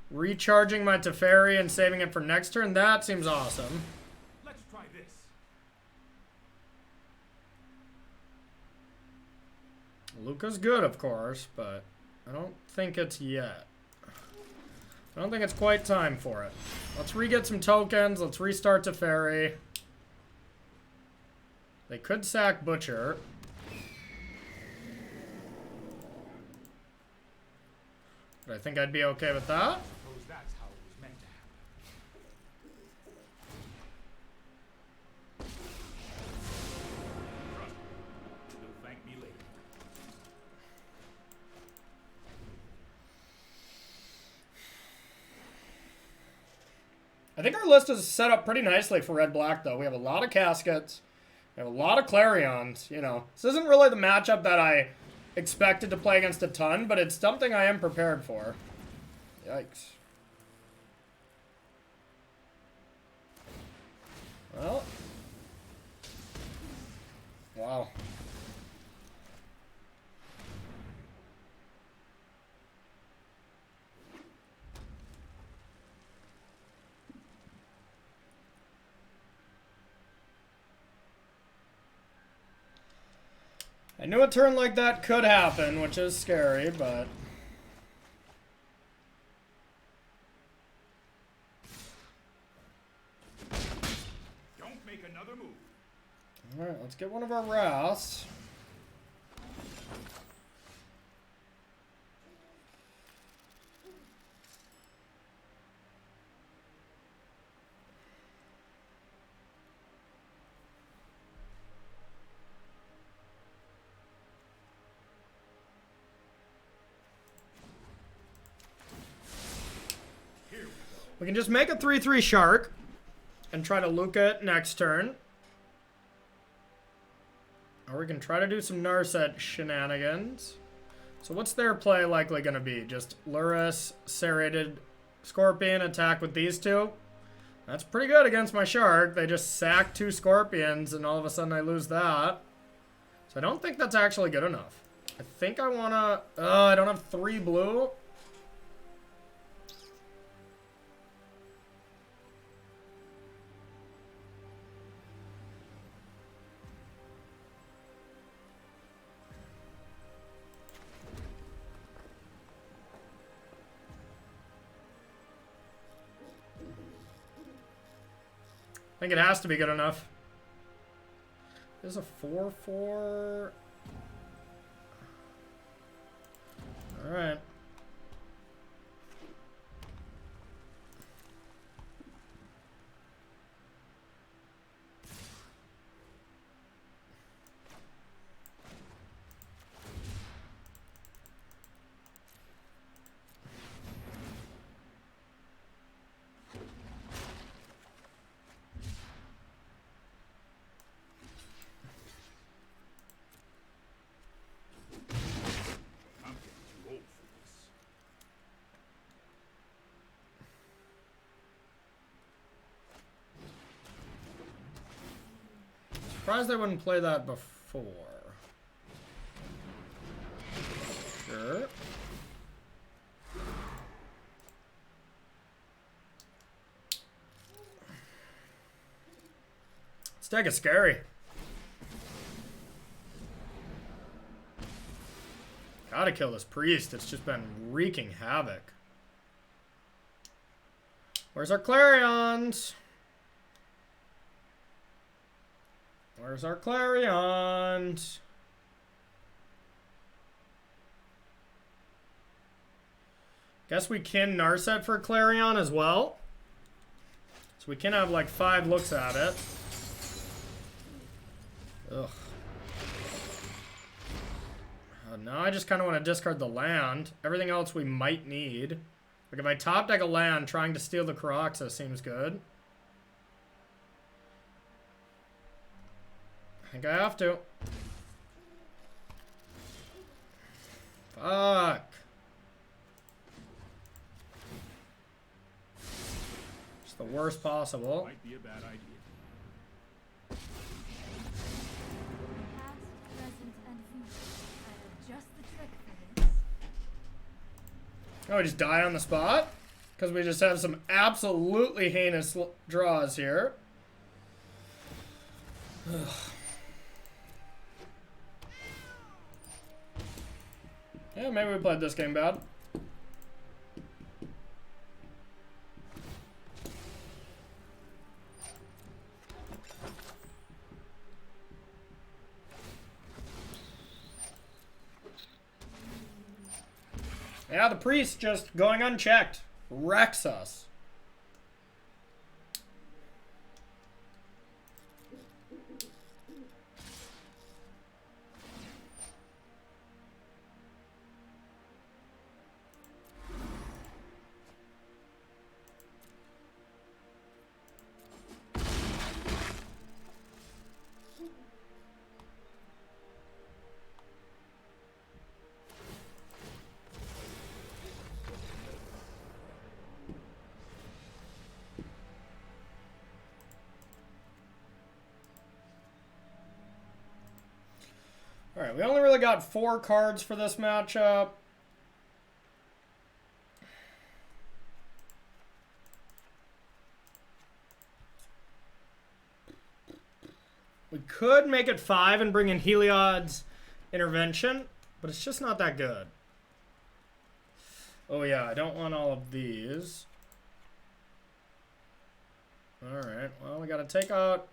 Recharging my Teferi and saving it for next turn, that seems awesome. Let's try this. Lukka's good, of course, but I don't think it's yet. I don't think it's quite time for it. Let's re-get some tokens. Let's restart Teferi. They could sack Butcher. But I think I'd be okay with that. Suppose that's how it was meant to happen. Trust me. You'll thank me later. I think our list is set up pretty nicely for red-black, though. We have a lot of Caskets. We have a lot of Clarions, you know. This isn't really the matchup that I expected to play against a ton, but it's something I am prepared for. Yikes. Well. Wow. I knew a turn like that could happen, which is scary, but... Don't make another move. Alright, let's get one of our Wraths. We can just make a 3/3 Shark and try to Lukka it next turn. Or we can try to do some Narset shenanigans. So what's their play likely going to be? Just Luris, Serrated Scorpion, attack with these two? That's pretty good against my Shark. They just sack 2 Scorpions and all of a sudden I lose that. So I don't think that's actually good enough. I think I want to... I don't have 3 blue. I think it has to be good enough. There's a 4/4. All right. Surprised they wouldn't play that before. Sure. This deck is scary. Gotta kill this priest. It's just been wreaking havoc. Where's our Clarions? Where's our Clarions? Guess we can Narset for Clarion as well. So we can have like 5 looks at it. Ugh. Now I just kind of want to discard the land. Everything else we might need. Like if I top deck a land, trying to steal the Karoxa seems good. I think I have to. Fuck. It's the worst possible. Might be a bad idea. Past, present, and future. I have just the trick for this. Oh, we just die on the spot? Because we just have some absolutely heinous draws here. Ugh. Yeah, maybe we played this game bad. Yeah, the priest just going unchecked wrecks us. Alright, we only really got 4 cards for this matchup. We could make it 5 and bring in Heliod's Intervention, but it's just not that good. Oh yeah, I don't want all of these. Alright, well we gotta take out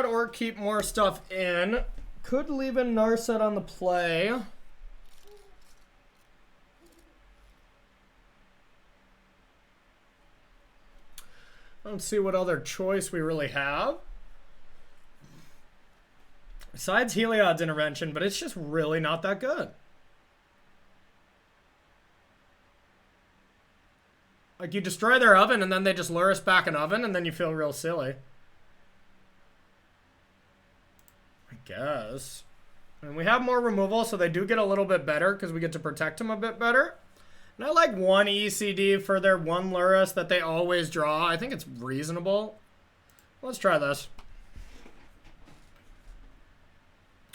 or keep more stuff in. Could leave in Narset on the play. I don't see what other choice we really have. Besides Heliod's Intervention, but it's just really not that good. Like, you destroy their oven and then they just lure us back an oven and then you feel real silly. I guess. And we have more removal, so they do get a little bit better because we get to protect them a bit better. And I like 1 ECD for their 1 Lurrus that they always draw. I think it's reasonable. Let's try this.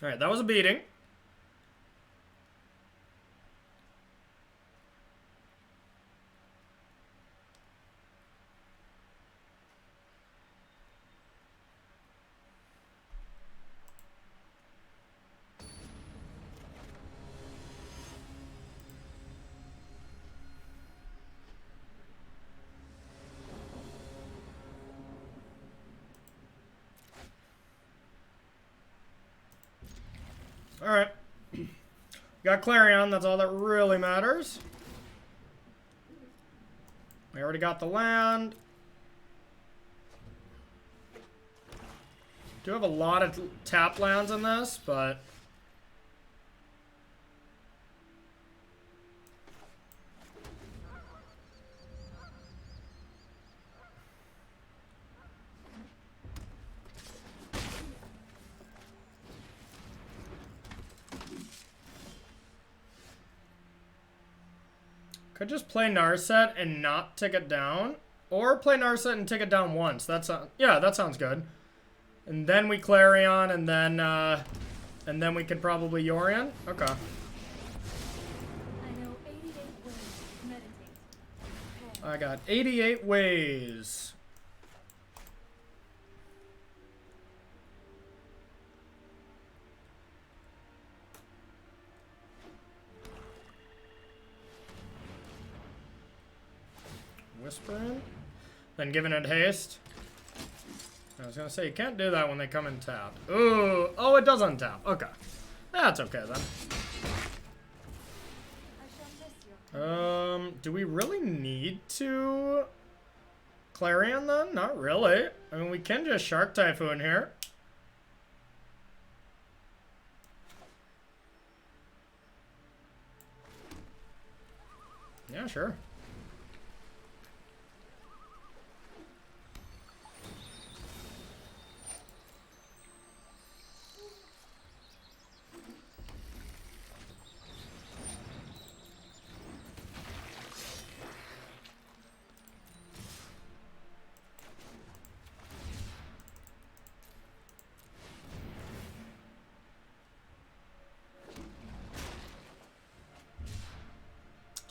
Alright, that was a beating. Alright. Got Clarion, that's all that really matters. We already got the land. Do have a lot of tap lands in this, but could just play Narset and not take it down. Or play Narset and take it down once. That's yeah, that sounds good. And then we Clarion and then we could probably Yorion. Okay. I know 88 ways to meditate. I got 88 ways. Whispering, then giving it haste. I was gonna say you can't do that when they come in tapped. Ooh, oh, it does untap. Okay, that's okay then. I shall miss your Do we really need to Clarion then? Not really. I mean, we can just Shark Typhoon here. Yeah, sure.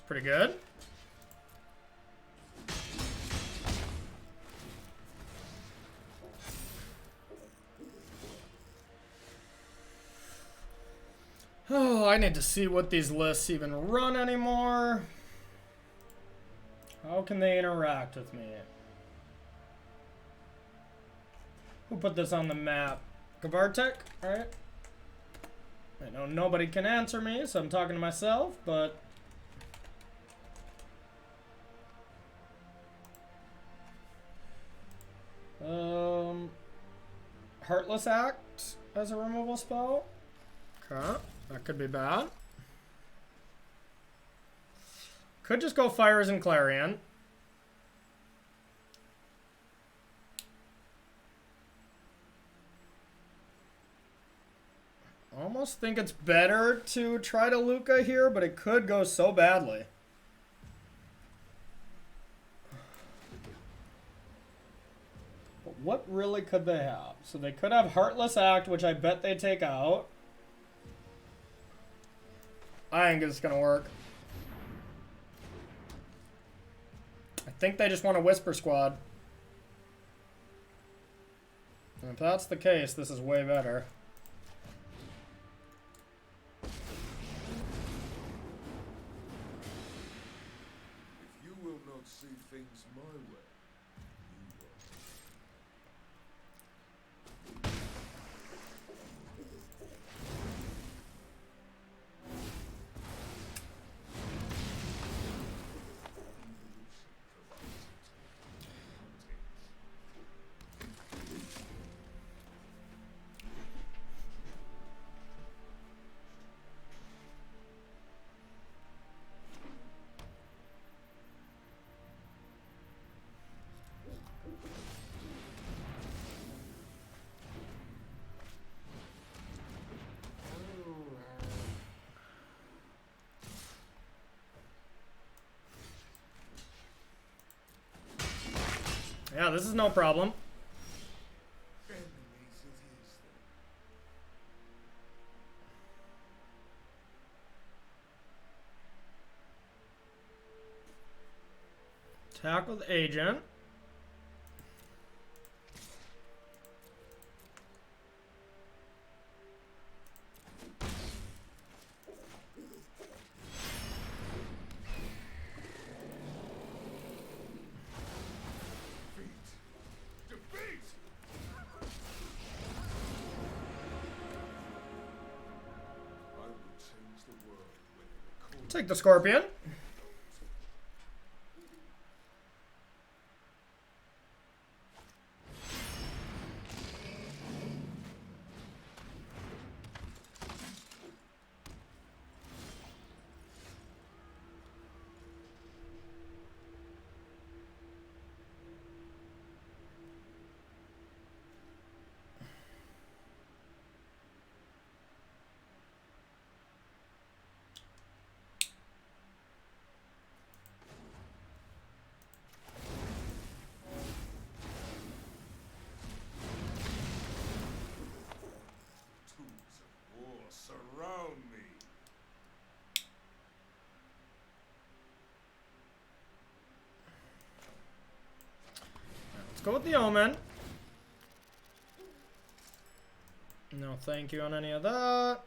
Pretty good. Oh, I need to see what these lists even run anymore. How can they interact with me? Who put this on the map? Kavartek, right? I know nobody can answer me, so I'm talking to myself, but... Heartless Act as a removal spell. Okay, that could be bad. Could just go Fires in Clarion. Almost think it's better to try to Lukka here, but it could go so badly. But what really could they have? So they could have Heartless Act, which I bet they take out. I think it's gonna work. I think they just want a Whisper Squad. And if that's the case, this is way better. If you will not see things my way, you will. Yeah, this is no problem. Enemies it is then. Attack with Agent. Take the Scorpion. Surround me. Let's go with the Omen. No thank you on any of that.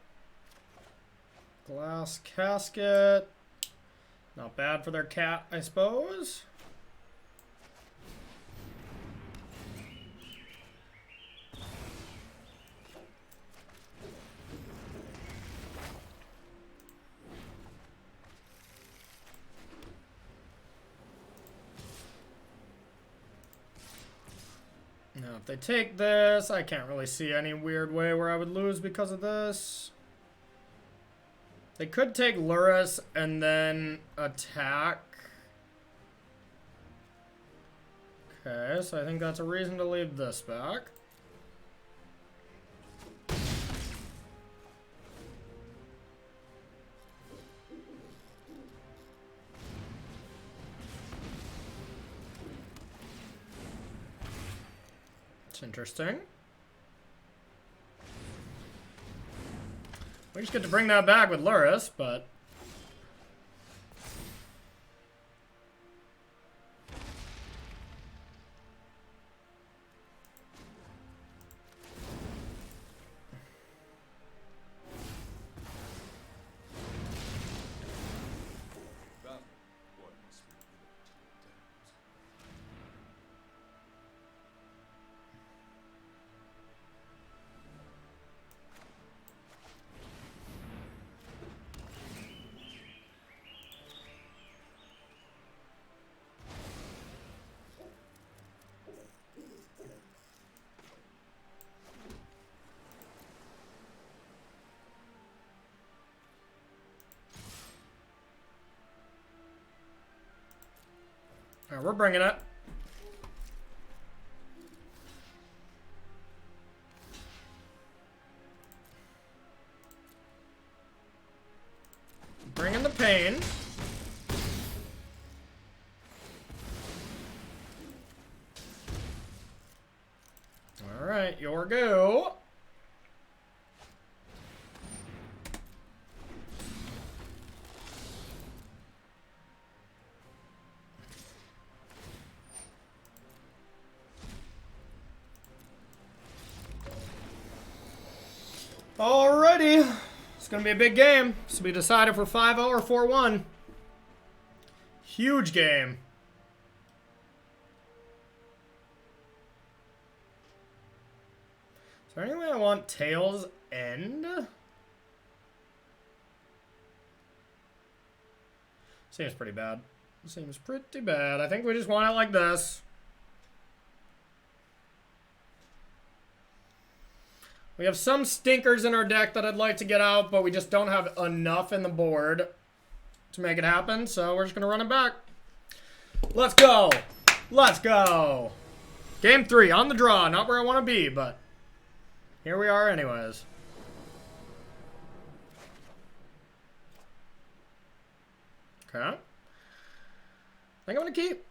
Glass Casket. Not bad for their cat, I suppose. Now, if they take this, I can't really see any weird way where I would lose because of this. They could take Luris and then attack. Okay, so I think that's a reason to leave this back. Interesting. We just get to bring that back with Luris, but... Alright, we're bringing it. Bringing the pain. Alright, your go. Alrighty. It's going to be a big game. This will be decided for 5-0 or 4-1. Huge game. Is there any way I want Tails End? Seems pretty bad. Seems pretty bad. I think we just want it like this. We have some stinkers in our deck that I'd like to get out, but we just don't have enough in the board to make it happen, so we're just going to run it back. Let's go. Let's go. Game 3, on the draw. Not where I want to be, but here we are anyways. Okay. I think I'm going to keep.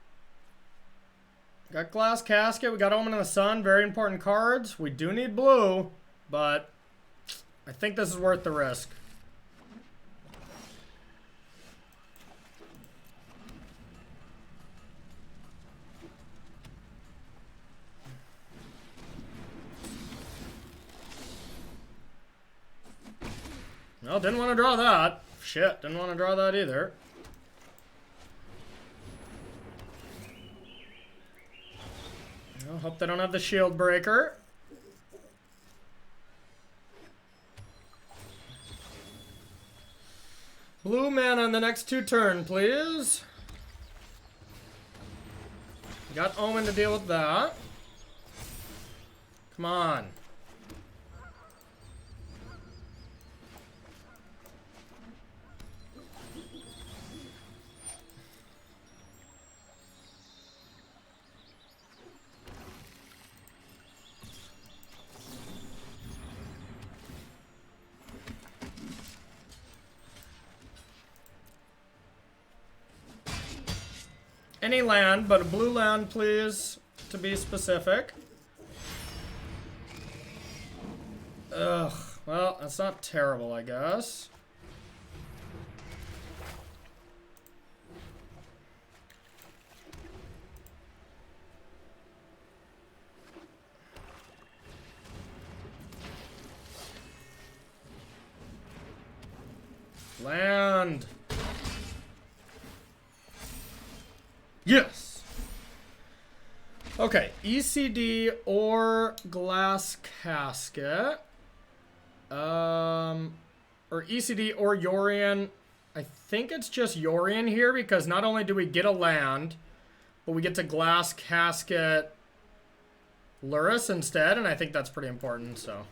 Got Glass Casket. We got Omen in the Sun. Very important cards. We do need blue, but I think this is worth the risk. Well, didn't want to draw that. Shit, didn't want to draw that either. Well, hope they don't have the shield breaker. Blue mana on the next 2 turns, please. Got Omen to deal with that. Come on. Any land, but a blue land, please, to be specific. Ugh. Well, that's not terrible, I guess. Land. Yes. Okay, ECD or Glass Casket. Or ECD or Yorion. I think it's just Yorion here because not only do we get a land, but we get to Glass Casket Luris instead, and I think that's pretty important, so.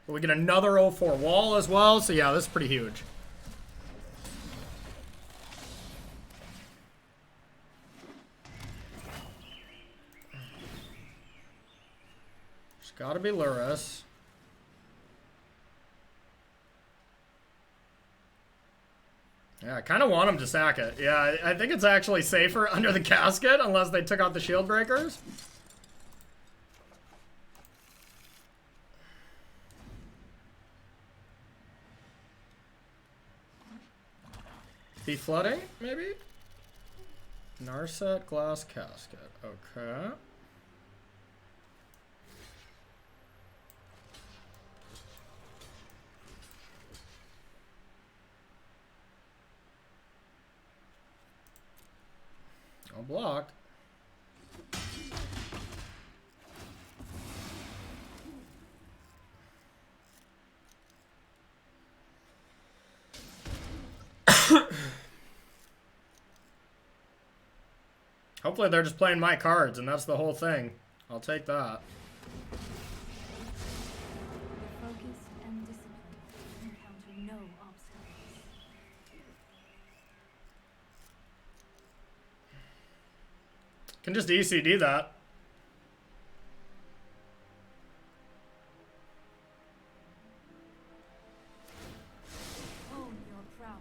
We get another 0-4 wall as well, so yeah, this is pretty huge. There's gotta be Luris. Yeah, I kind of want him to sack it. Yeah, I think it's actually safer under the casket unless they took out the shield breakers. Be flooding, maybe? Narset, Glass Casket. Okay. I'll block. Hopefully they're just playing my cards, and that's the whole thing. I'll take that. Focus and Can just ECD that. Own your prowess.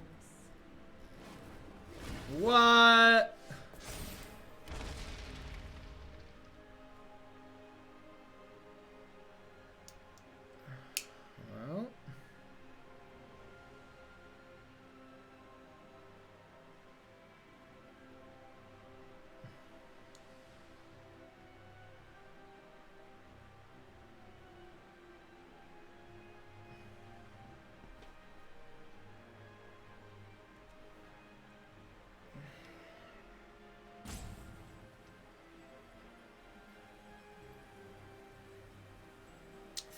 What? Well.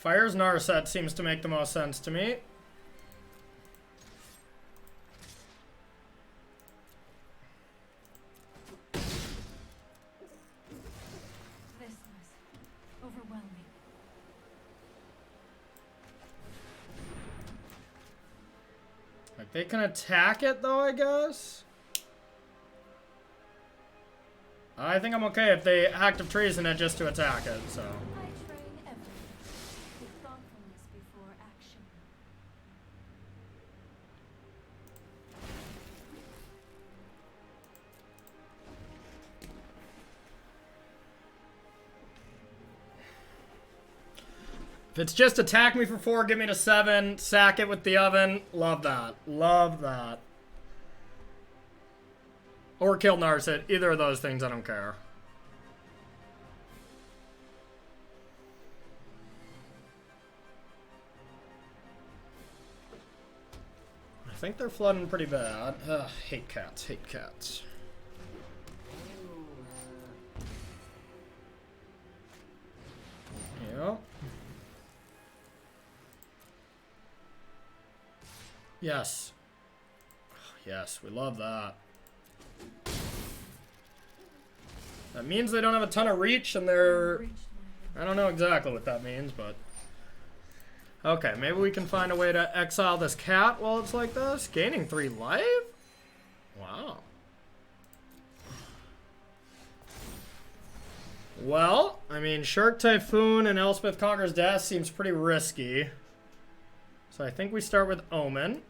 Fire's Narset seems to make the most sense to me. This was overwhelming. Like, they can attack it, though, I guess? I think I'm okay if they active treason it just to attack it, so... I train everyone with thoughtfulness before action. If it's just attack me for 4, give me to 7, sack it with the oven, love that. Love that. Or kill Narset. Either of those things, I don't care. I think they're flooding pretty bad. Ugh, hate cats, hate cats. Yep. Yes. Yes, we love that. That means they don't have a ton of reach and they're... I don't know exactly what that means, but... Okay, maybe we can find a way to exile this cat while it's like this. Gaining 3 life? Wow. Well, I mean, Shark Typhoon and Elspeth Conquers Death seems pretty risky. So I think we start with Omen.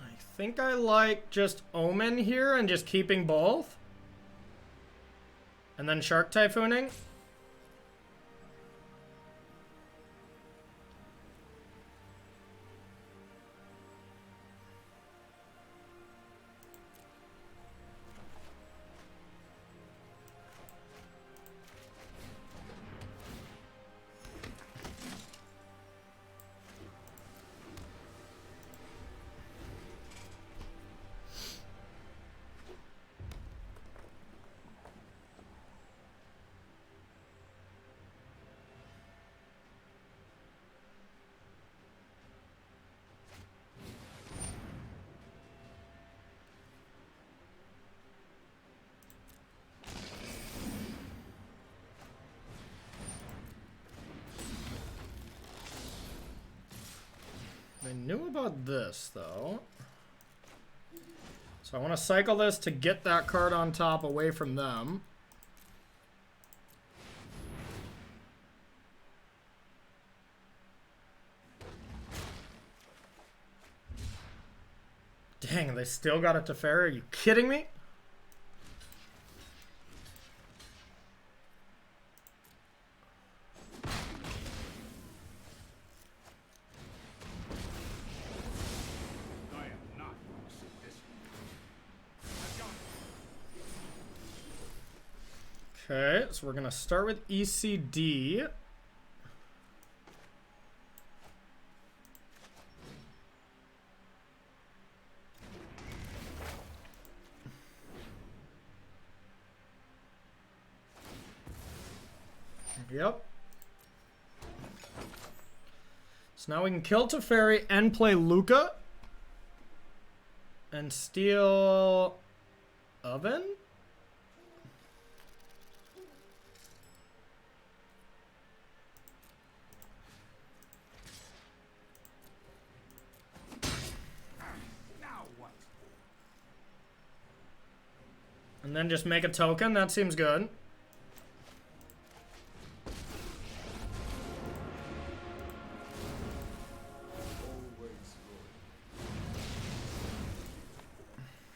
I think I like just Omen here and just keeping both. And then Shark Typhooning. I knew about this, though. So I want to cycle this to get that card on top away from them. Dang, they still got a Teferi? Are you kidding me? Okay, so we're gonna start with ECD. Yep. So now we can kill Teferi and play Lukka. And steal... Oven? Now what? And then just make a token. That seems good. Always good.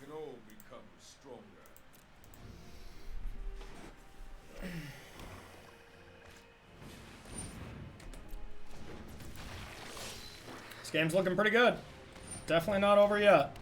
Can all become stronger. This game's looking pretty good. Definitely not over yet.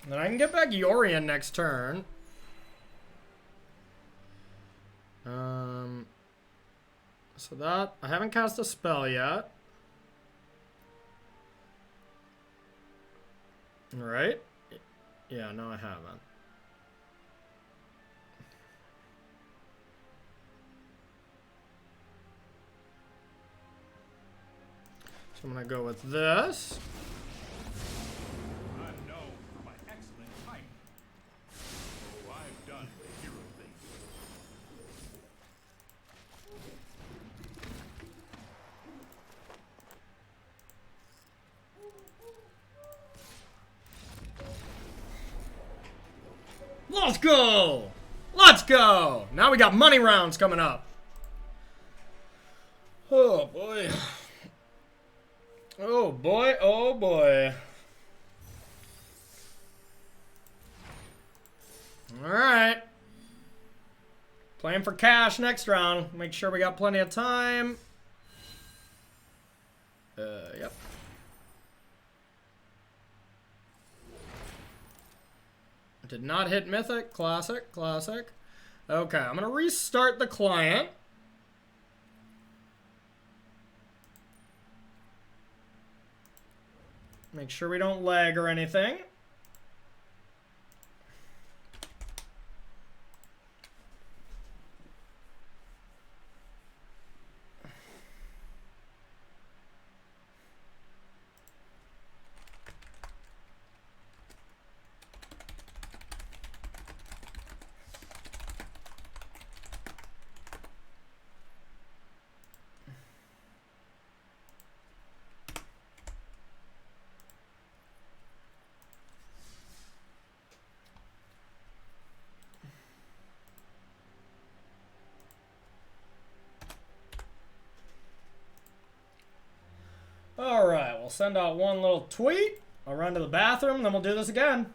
And then I can get back Yorion next turn. So that... I haven't cast a spell yet. Right? Yeah, no I haven't. So I'm gonna go with this. I'm known for my excellent timing. Oh, I've done the hero thing. Let's go! Let's go! Now we got money rounds coming up. Oh boy. Oh boy, oh boy. Alright. Playing for cash next round. Make sure we got plenty of time. Yep. Did not hit Mythic. Classic, classic. Okay, I'm gonna restart the client. Make sure we don't lag or anything. Alright, we'll send out one little tweet. I'll run to the bathroom, then we'll do this again.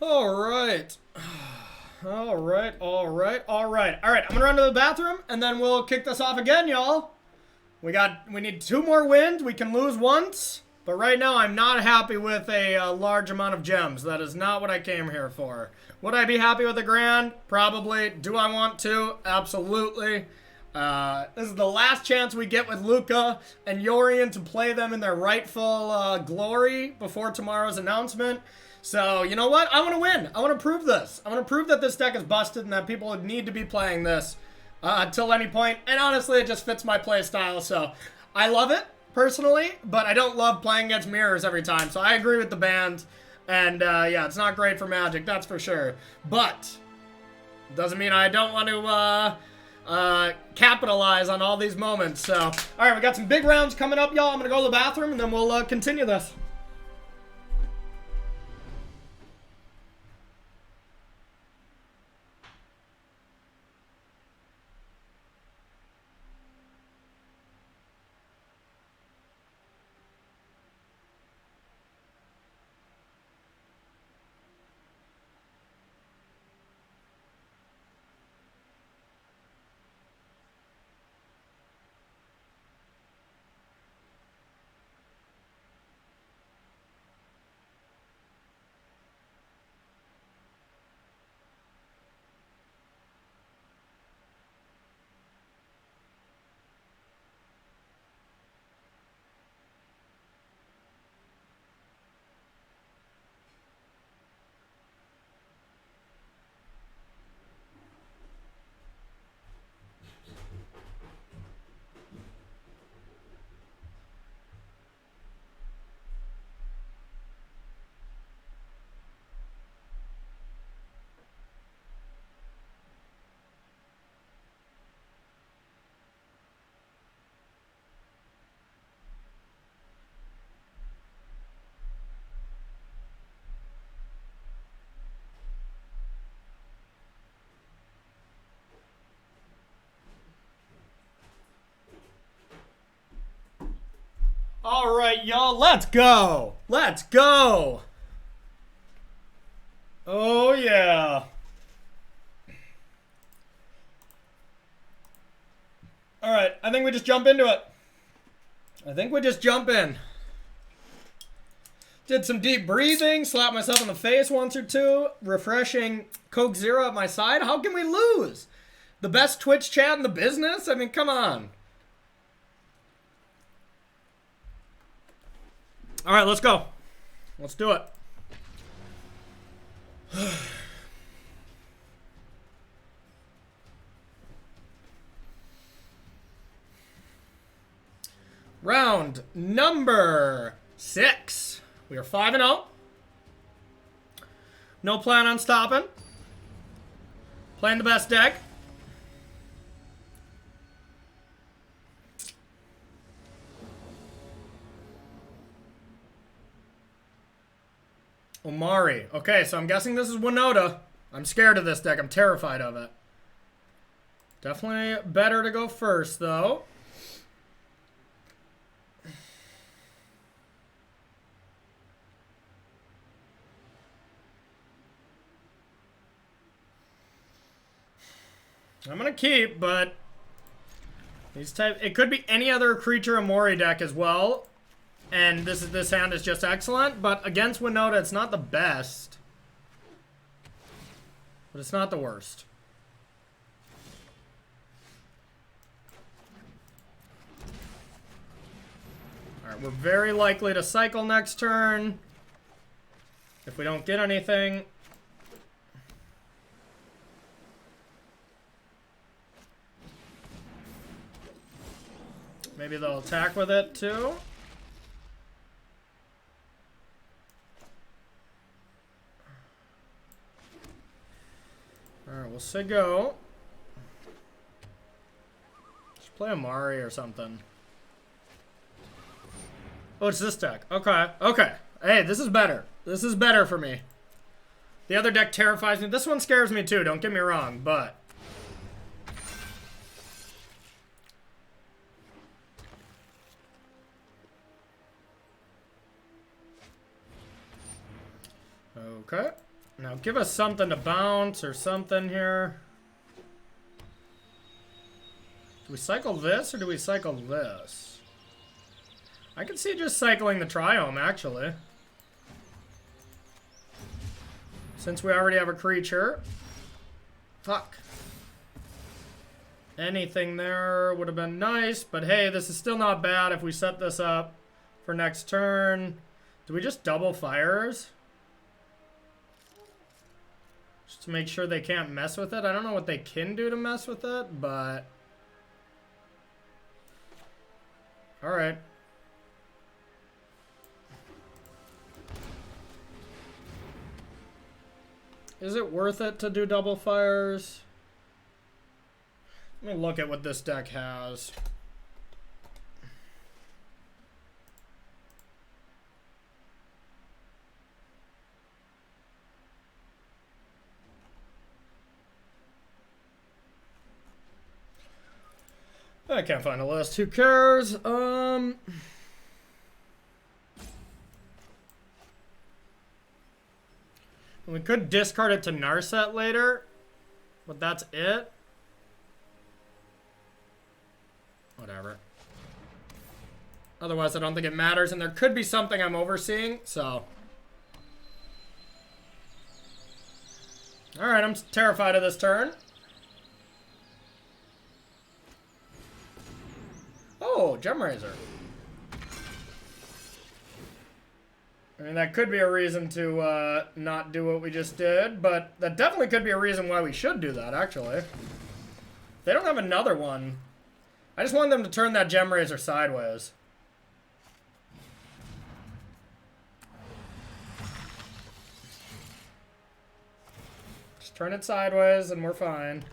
Alright. Alright. Alright, I'm gonna run to the bathroom and then we'll kick this off again, y'all. We need 2 more wins. We can lose once. But right now I'm not happy with a large amount of gems. That is not what I came here for. Would I be happy with a grand? Probably. Do I want to? Absolutely. This is the last chance we get with Lukka and Yorion to play them in their rightful glory before tomorrow's announcement. So, you know what? I want to win. I want to prove this. I want to prove that this deck is busted and that people need to be playing this until any point. And honestly, it just fits my play style. So, I love it. personally, but I don't love playing against mirrors every time, so I agree with the band. And yeah, it's not great for Magic, that's for sure. But doesn't mean I don't want to capitalize on all these moments. So, all right, we got some big rounds coming up, y'all. I'm gonna go to the bathroom, and then we'll continue this. All right, y'all, let's go. Let's go. Oh, yeah. All right, I think we just jump into it. I think we just jump in. Did some deep breathing, slapped myself in the face once or two, refreshing Coke Zero at my side. How can we lose? The best Twitch chat in the business? I mean, come on. All right, let's go. Let's do it. Round number 6. We are 5-0. No plan on stopping. Playing the best deck. Omari. Okay, so I'm guessing this is Winota. I'm scared of this deck. I'm terrified of it. Definitely better to go first, though. I'm gonna keep, but it could be any other creature Omori deck as well. And this hand is just excellent, but against Winota, it's not the best. But it's not the worst. Alright, we're very likely to cycle next turn. If we don't get anything. Maybe they'll attack with it too. Alright, we'll say go. Just play Amari or something. Oh, it's this deck. Okay, okay. Hey, this is better. This is better for me. The other deck terrifies me. This one scares me too, don't get me wrong, but... Okay. Now give us something to bounce or something here. Do we cycle this or do we cycle this? I can see just cycling the Triome, actually. Since we already have a creature. Fuck. Anything there would have been nice, but hey, this is still not bad if we set this up for next turn. Do we just double fires? Just to make sure they can't mess with it. I don't know what they can do to mess with it, but... Alright. Is it worth it to do double fires? Let me look at what this deck has. I can't find a list. Who cares? We could discard it to Narset later, but that's it. Whatever. Otherwise, I don't think it matters, and there could be something I'm overseeing, so. Alright, I'm terrified of this turn. Oh, Gemraiser. I mean, that could be a reason to not do what we just did, but that definitely could be a reason why we should do that, actually. They don't have another one. I just want them to turn that Gemraiser sideways. Just turn it sideways and we're fine.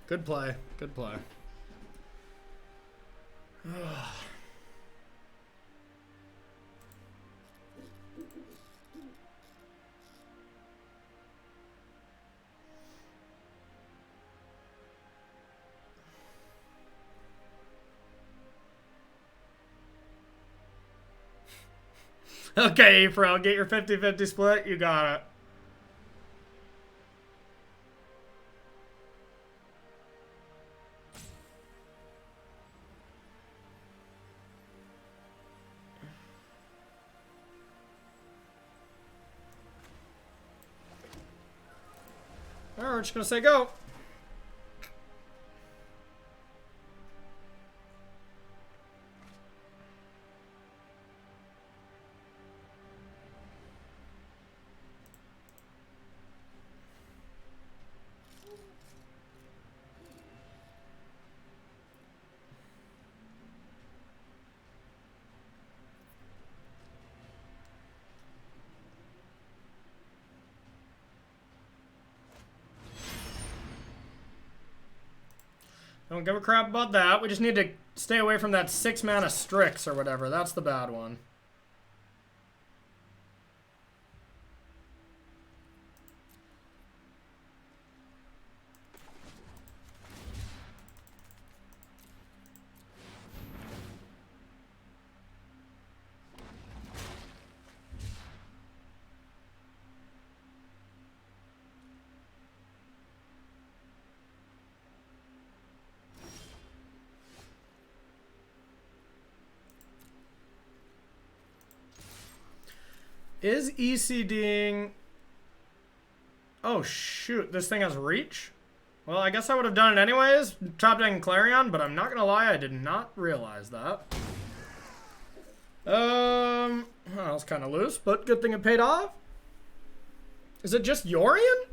Good play. Good play. Okay, April, get your 50-50 split. You got it. Alright, we're just gonna say go. Don't give a crap about that. We just need to stay away from that 6-mana Strix or whatever. That's the bad one. Is ECDing... Oh, shoot. This thing has reach? Well, I guess I would have done it anyways. Deafening Clarion, but I'm not going to lie. I did not realize that. Well, that was kind of loose, but good thing it paid off. Is it just Yorion?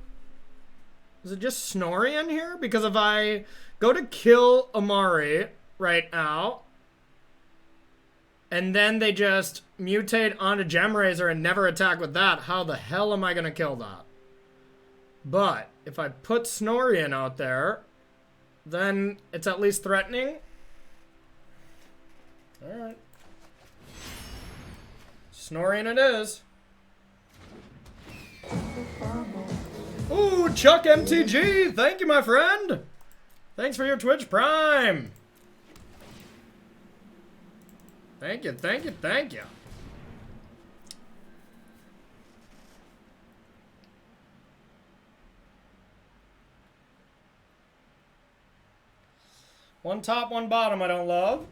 Is it just Snorion here? Because if I go to kill Amari right now, and then they just mutate onto Gemraiser and never attack with that, how the hell am I going to kill that? But if I put Snorion out there, then it's at least threatening. Alright. Snorion it is. Ooh, Chuck MTG! Thank you, my friend! Thanks for your Twitch Prime! Thank you, thank you, thank you. One top, one bottom I don't love.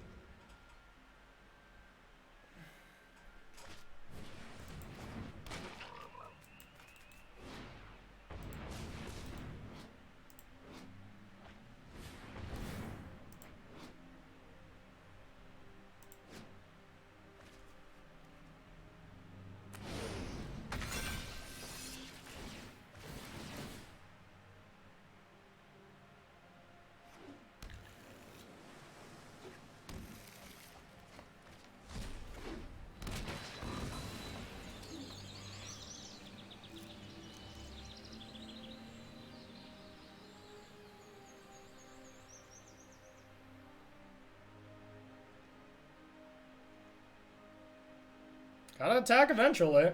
Gotta attack eventually.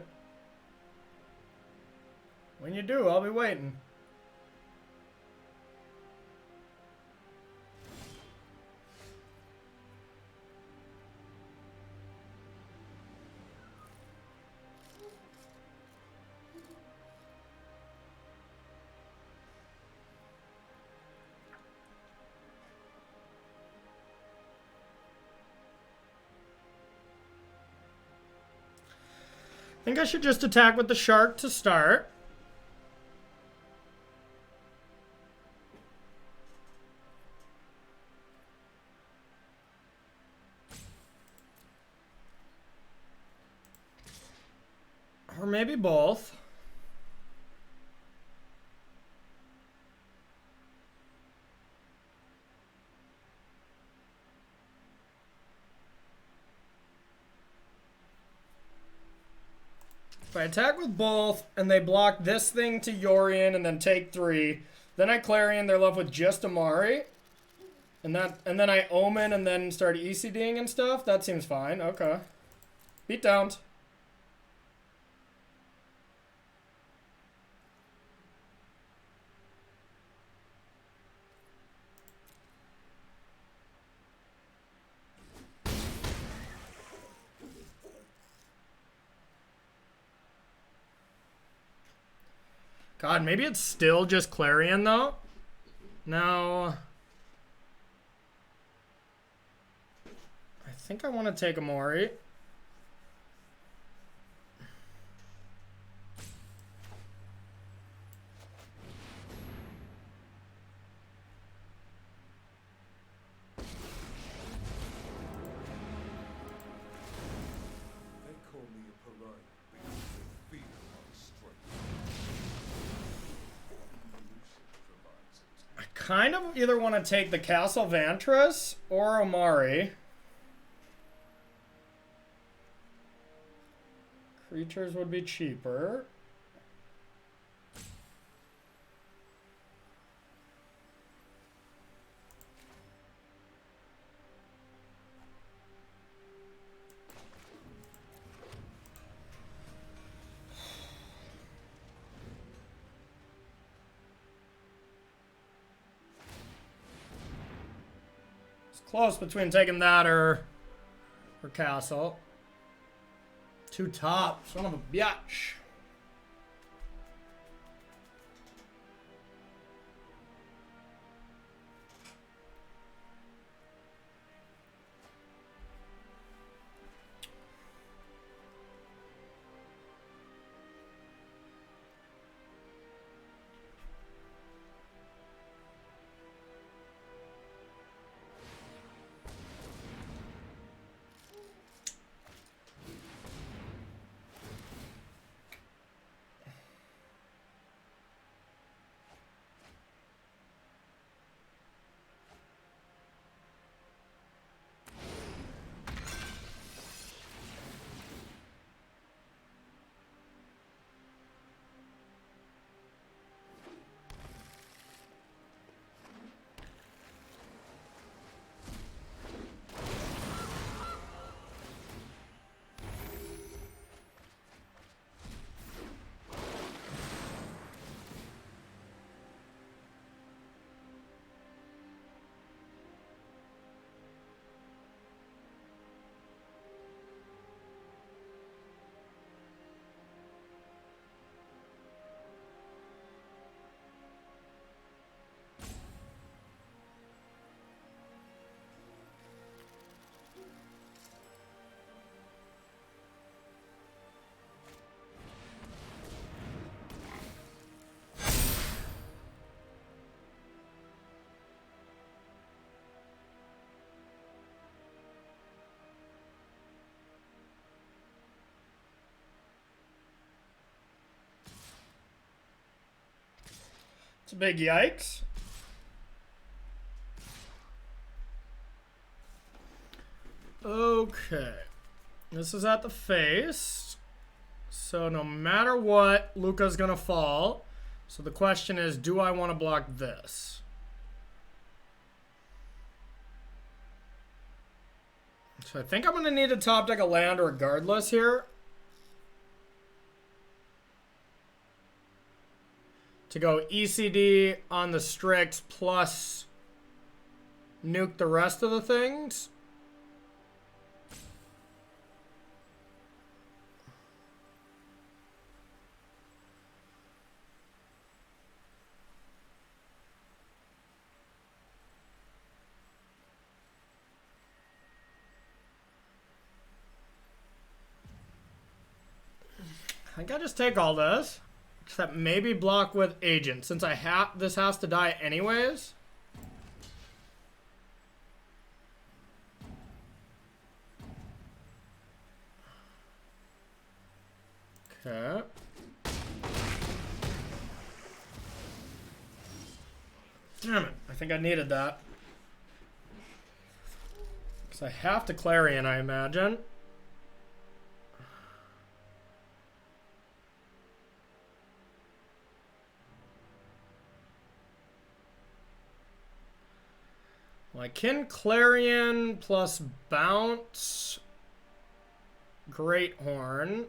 When you do, I'll be waiting. I think I should just attack with the shark to start. Or maybe both. If I attack with both and they block this thing to Yorion and then take 3, then I Clarion, they're left with just Amari. And then I Omen and then start ECDing and stuff. That seems fine. Okay. Beat downs. God, maybe it's still just Clarion, though. No. I think I want to take Amori. They call me a pariah because they fear my strength. Evolution provides it. I kind of either want to take the Castle Vantress or Amari. Creatures would be cheaper. It's close between taking that or Castle. Two top, son of a bitch. It's a big yikes. Okay. This is at the face. So no matter what, Lukka's gonna fall. So the question is, do I want to block this? So I think I'm gonna need to top deck a land regardless here. to go ECD on the Strix plus nuke the rest of the things. I think I just take all this, except maybe block with Agent, since this has to die anyways. Okay. Damn it, I think I needed that. Because I have to Clarion, I imagine. Well, I can Clarion plus bounce Great Horn.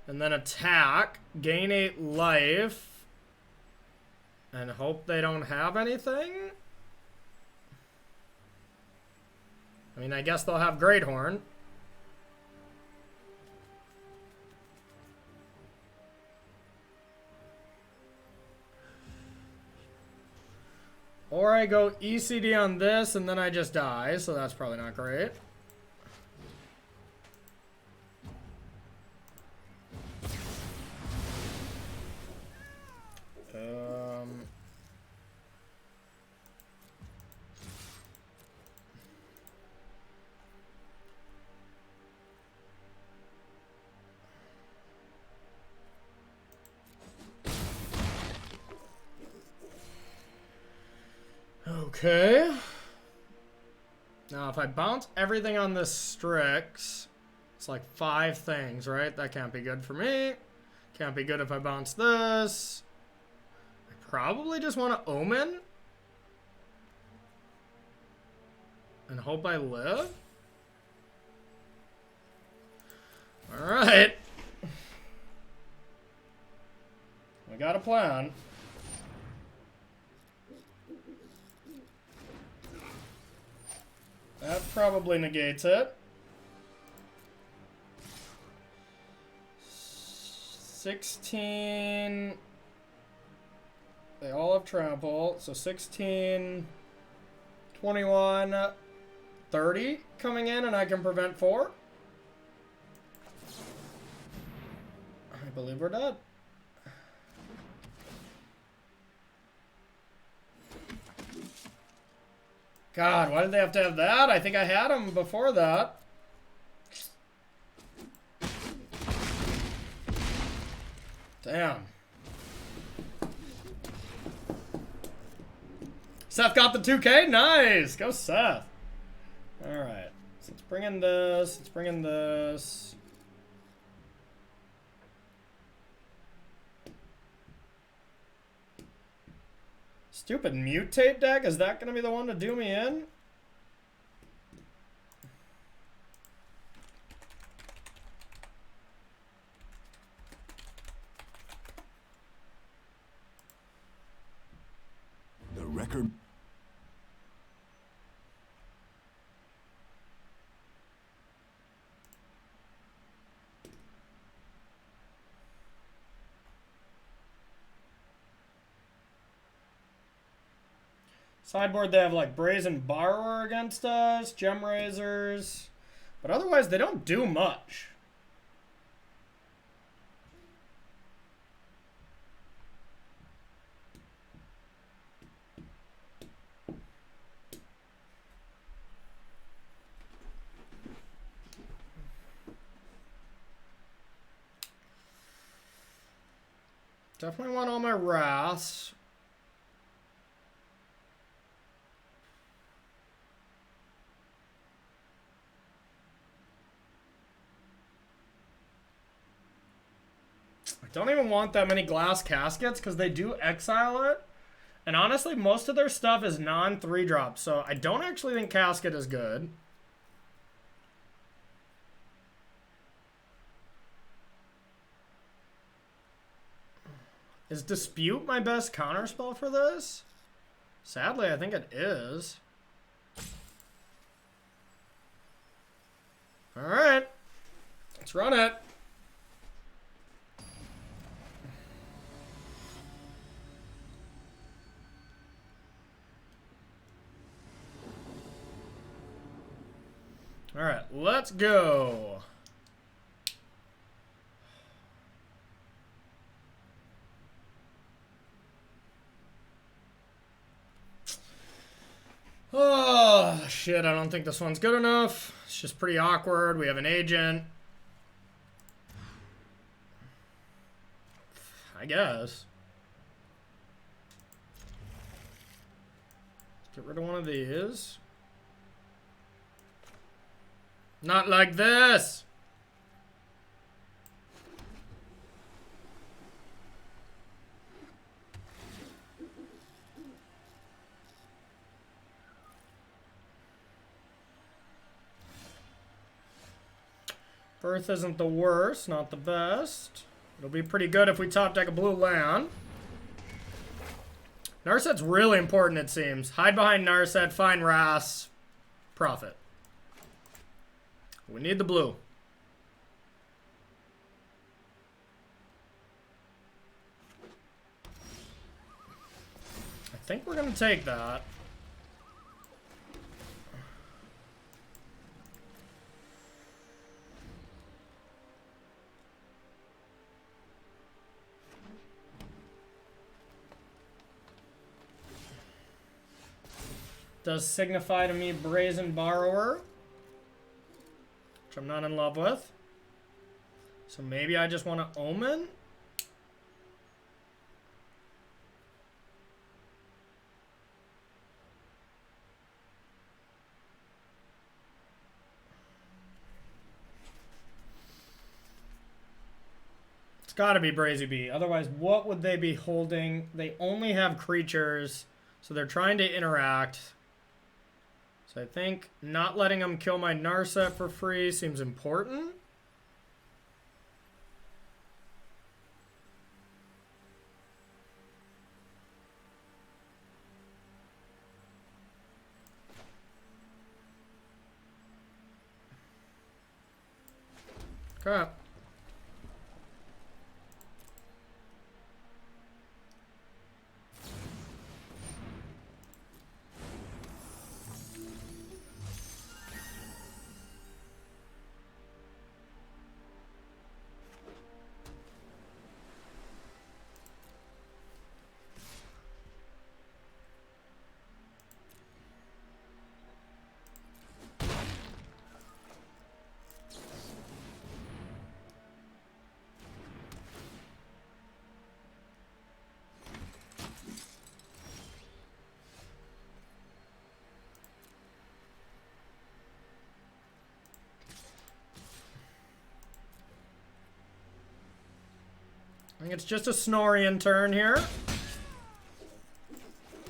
And then attack, gain 8 life, and hope they don't have anything? I mean, I guess they'll have Great Horn. Or I go ECD on this and then I just die, so that's probably not great. Okay. Now, if I bounce everything on this Strix, it's like 5 things, right? That can't be good for me. Can't be good if I bounce this. I probably just want to Omen. And hope I live. Alright. We got a plan. That probably negates it. 16. They all have trample. So 16, 21, 30 coming in, and I can prevent 4. I believe we're dead. God, why did they have to have that? I think I had them before that. Damn. Seth got the 2K? Nice! Go Seth. Alright. So let's bring in this. Let's bring in this. Stupid mutate deck? Is that going to be the one to do me in? The record. Sideboard, they have like Brazen Borrower against us, Gem Razors, but otherwise they don't do much. Definitely want all my wraths. I don't even want that many Glass Caskets because they do exile it. And honestly, most of their stuff is non-3-drop, so I don't actually think Casket is good. Is Dispute my best counterspell for this? Sadly, I think it is. Alright. Let's run it. Alright, let's go. Oh, shit, I don't think this one's good enough. It's just pretty awkward. We have an agent. I guess. Get rid of one of these. Not like this! Birth isn't the worst, not the best. It'll be pretty good if we top deck a blue land. Narset's really important, it seems. Hide behind Narset, find Ras, profit. We need the blue. I think we're going to take that. Does signify to me Brazen Borrower, which I'm not in love with. So maybe I just want to Omen. It's got to be Brazy B. Otherwise, what would they be holding? They only have creatures, so they're trying to interact. So I think not letting them kill my Narset for free seems important. Okay. I think it's just a Snorian turn here.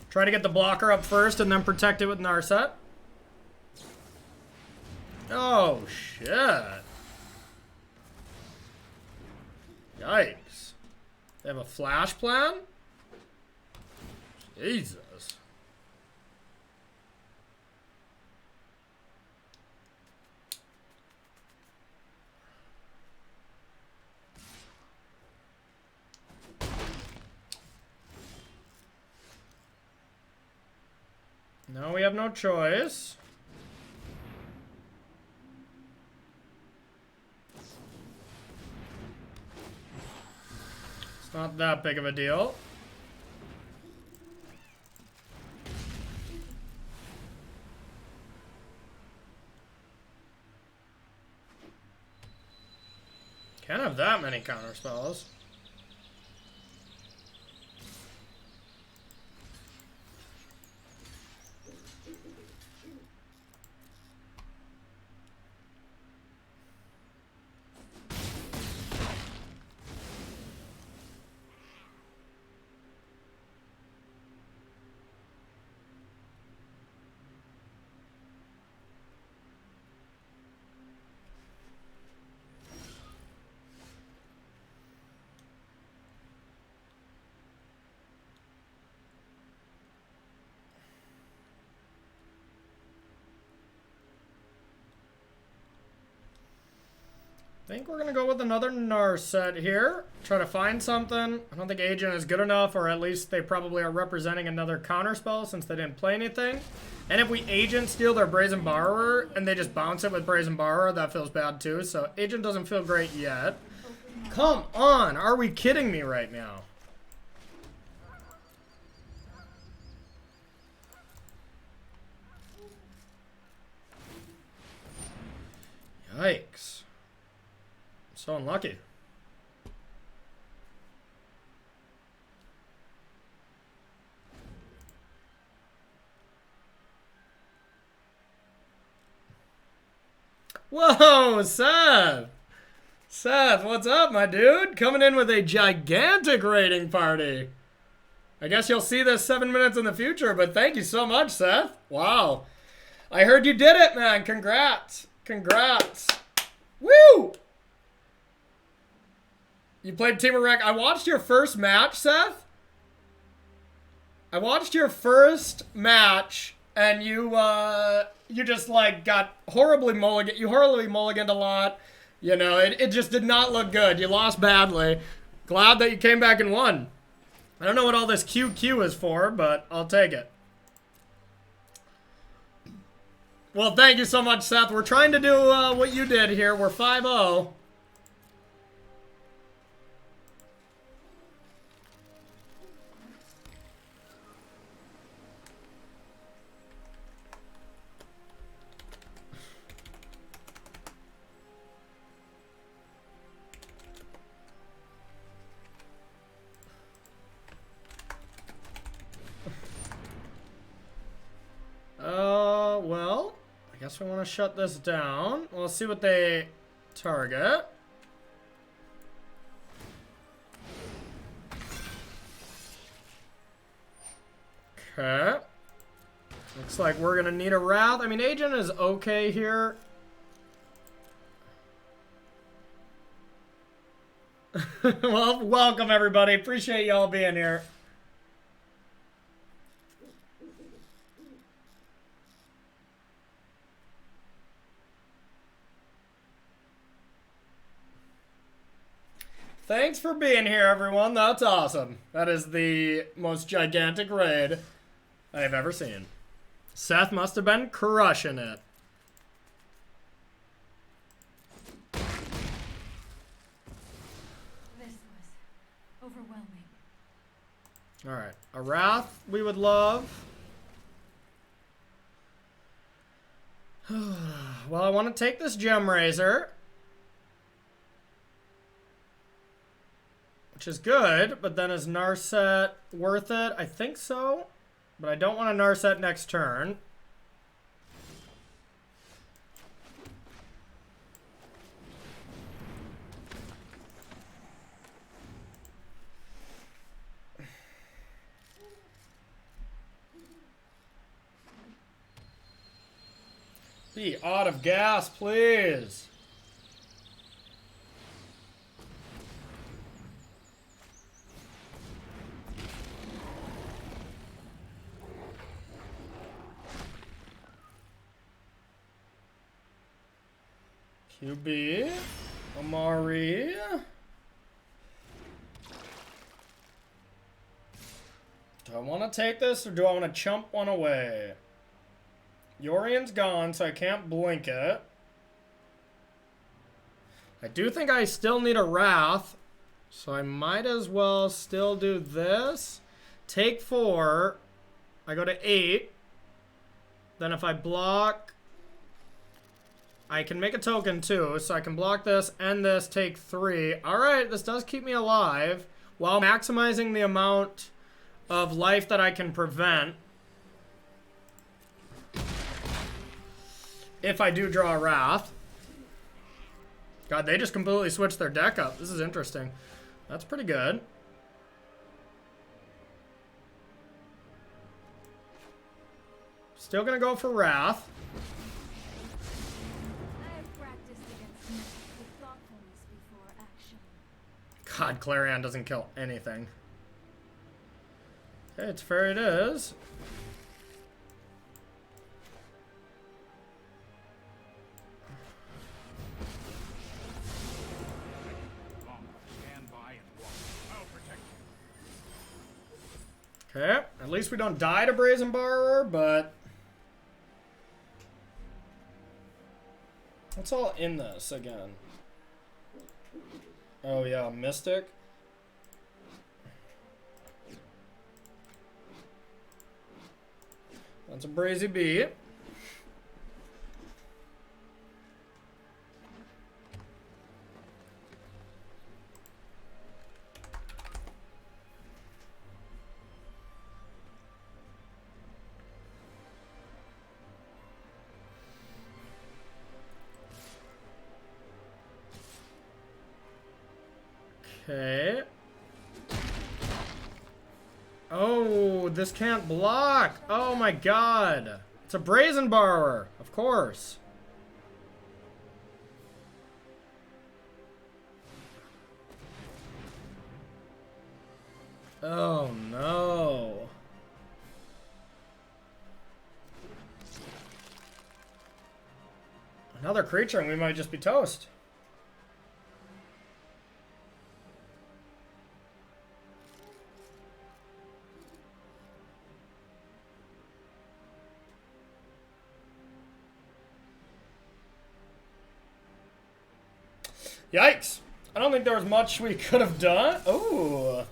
Try to get the blocker up first and then protect it with Narset. Oh, shit. Yikes. They have a flash plan? Jesus. No, we have no choice. It's not that big of a deal. Can't have that many counterspells. I think we're gonna go with another Narset here. Try to find something. I don't think Agent is good enough, or at least they probably are representing another counterspell since they didn't play anything. And if we Agent steal their Brazen Borrower and they just bounce it with Brazen Borrower, that feels bad too. So Agent doesn't feel great yet. Come on, are we kidding me right now? Yikes. So unlucky. Whoa, Seth! Seth, what's up, my dude? Coming in with a gigantic rating party. I guess you'll see this 7 minutes in the future, but thank you so much, Seth. Wow. I heard you did it, man. Congrats. Congrats. Woo! You played Team of Wreck. I watched your first match, Seth. I watched your first match, and you just, like, got horribly mulliganed. You horribly mulliganed a lot. You know, it just did not look good. You lost badly. Glad that you came back and won. I don't know what all this QQ is for, but I'll take it. Well, thank you so much, Seth. We're trying to do what you did here. We're 5-0. Well, I guess we want to shut this down. We'll see what they target. Okay. Looks like we're gonna need a Wrath. I mean, Agent is okay here. Well, welcome everybody. Appreciate y'all being here. Thanks for being here, everyone. That's awesome. That is the most gigantic raid I've ever seen. Seth must have been crushing it. This was overwhelming. Alright. A Wrath we would love. Well, I want to take this Gem Razor, which is good, but then is Narset worth it? I think so, but I don't want a Narset next turn. Be out of gas, please. QB, Amari. Do I want to take this or do I want to chump one away? Yorion's gone, so I can't blink it. I do think I still need a Wrath, so I might as well still do this. Take 4. I go to 8. Then if I block, I can make a token too, so I can block this and this, take 3. Alright, this does keep me alive while maximizing the amount of life that I can prevent if I do draw a Wrath. God, they just completely switched their deck up. This is interesting. That's pretty good. Still gonna go for Wrath. God, Clarion doesn't kill anything. Okay, it's fair it is. At least we don't die to Brazen Borrower, but... What's all in this again? Oh yeah, Mystic. That's a Brazy Bee. Okay. Oh, this can't block. Oh my god. It's a Brazen Borrower, of course. Oh no. Another creature and we might just be toast. Yikes! I don't think there was much we could have done. Ooh.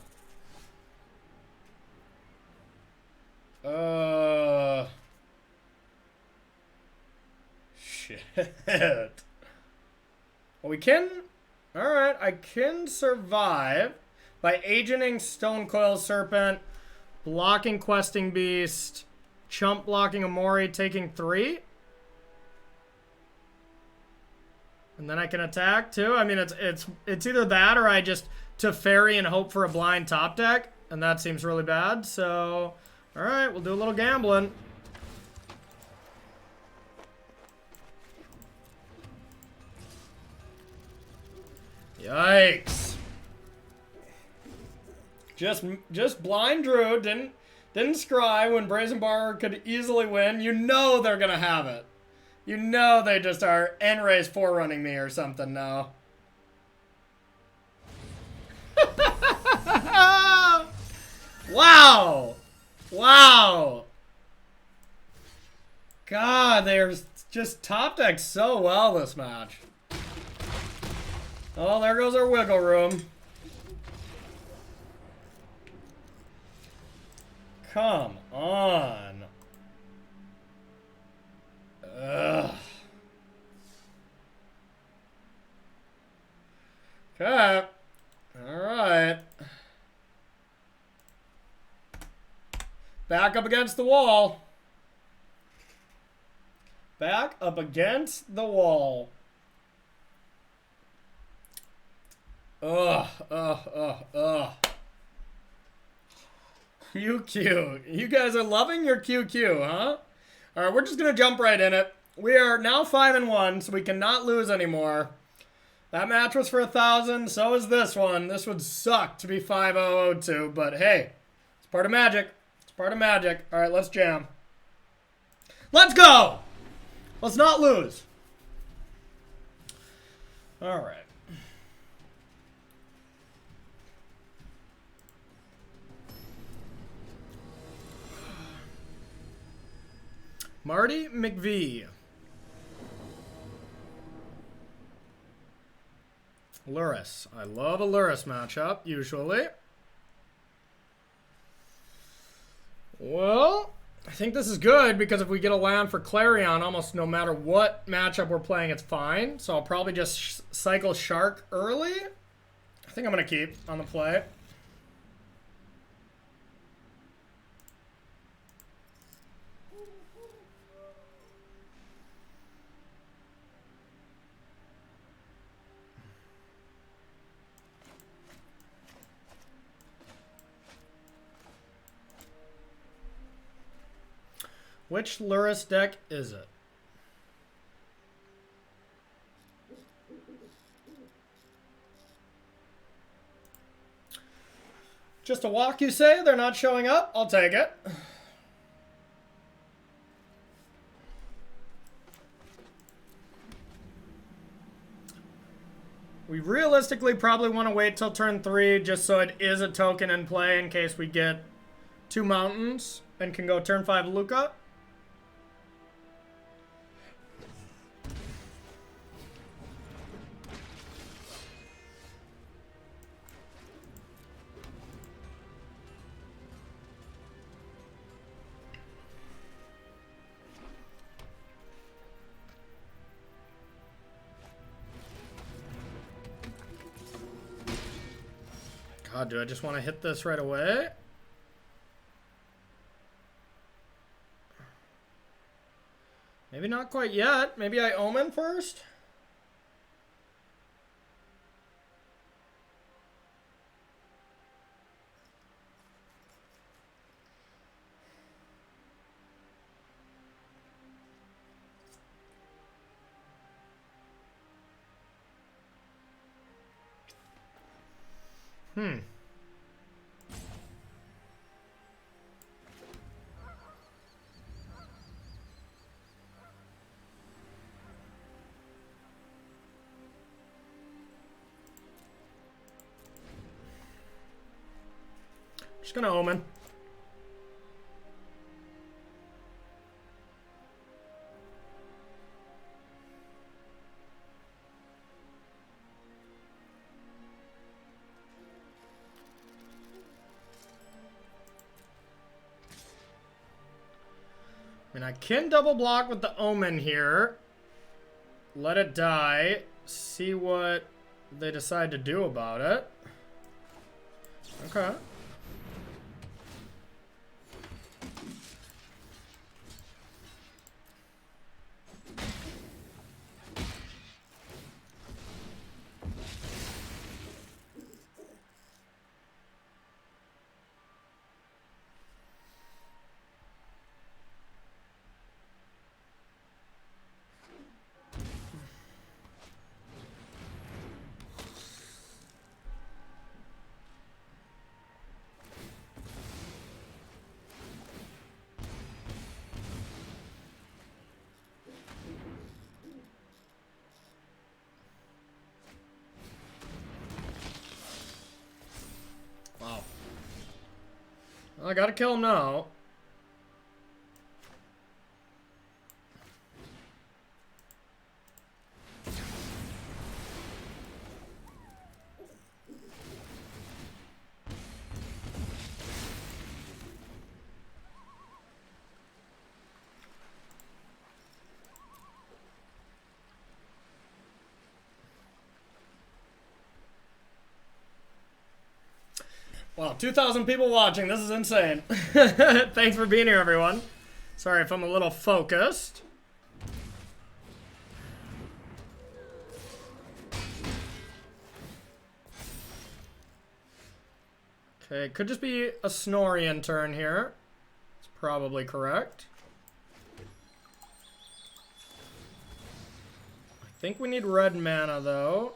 Shit. Well, we can... Alright, I can survive by agenting Stonecoil Serpent, blocking Questing Beast, chump blocking Amori, taking 3. And then I can attack too. I mean, it's either that or I just Teferi and hope for a blind top deck, and that seems really bad. So, all right, we'll do a little gambling. Yikes! Just blind drew. Didn't scry when Brazen Bar could easily win. You know they're gonna have it. You know they just are N-Rays forerunning me or something now. Wow! Wow! God, they're just top decked so well this match. Oh, there goes our wiggle room. Come on. Ugh. Okay. Alright. Back up against the wall. Back up against the wall. Ugh. QQ. You guys are loving your QQ, huh? Alright, we're just gonna jump right in it. We are now 5-1, so we cannot lose anymore. That match was for 1,000, so is this one. This would suck to be 5-0-0-2, but hey, it's part of magic. It's part of magic. Alright, let's jam. Let's go! Let's not lose. Alright. Marty McVie. Luris. I love a Luris matchup, usually. Well, I think this is good because if we get a land for Clarion, almost no matter what matchup we're playing, it's fine. So I'll probably just cycle Shark early. I think I'm going to keep on the play. Which Luris deck is it? Just a walk, you say? They're not showing up? I'll take it. We realistically probably want to wait till turn 3 just so it is a token in play in case we get 2 mountains and can go turn 5 Lukka. God, do I just want to hit this right away? Maybe not quite yet. Maybe I Omen first? Just gonna Omen. I mean, I can double block with the Omen here. Let it die. See what they decide to do about it. Okay. Wow. Well, I gotta kill him now. Wow, 2,000 people watching. This is insane. Thanks for being here, everyone. Sorry if I'm a little focused. Okay, could just be a Snorian turn here. It's probably correct. I think we need red mana, though.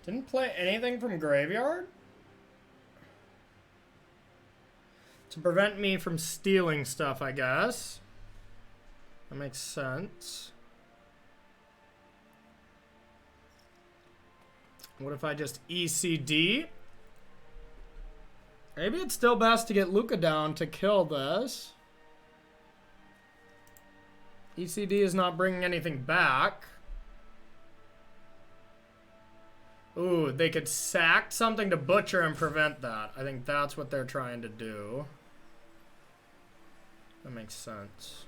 Didn't play anything from graveyard? To prevent me from stealing stuff, I guess. That makes sense. What if I just ECD? Maybe it's still best to get Lukka down to kill this. ECD is not bringing anything back. Ooh, they could sack something to butcher and prevent that. I think that's what they're trying to do. That makes sense.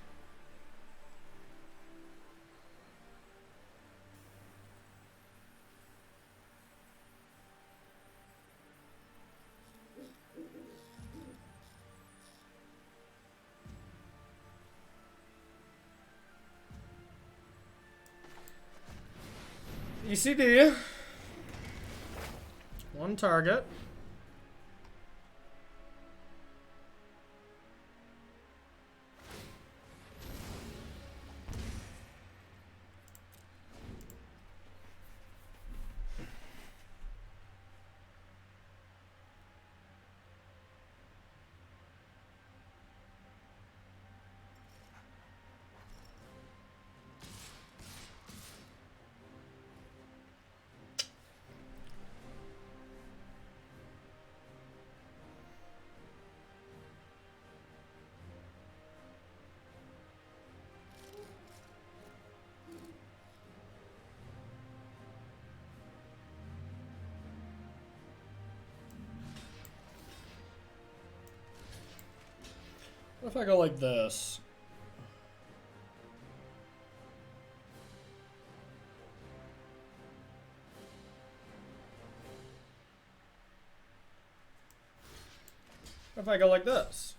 ECD. One target. What if I go like this? What if I go like this?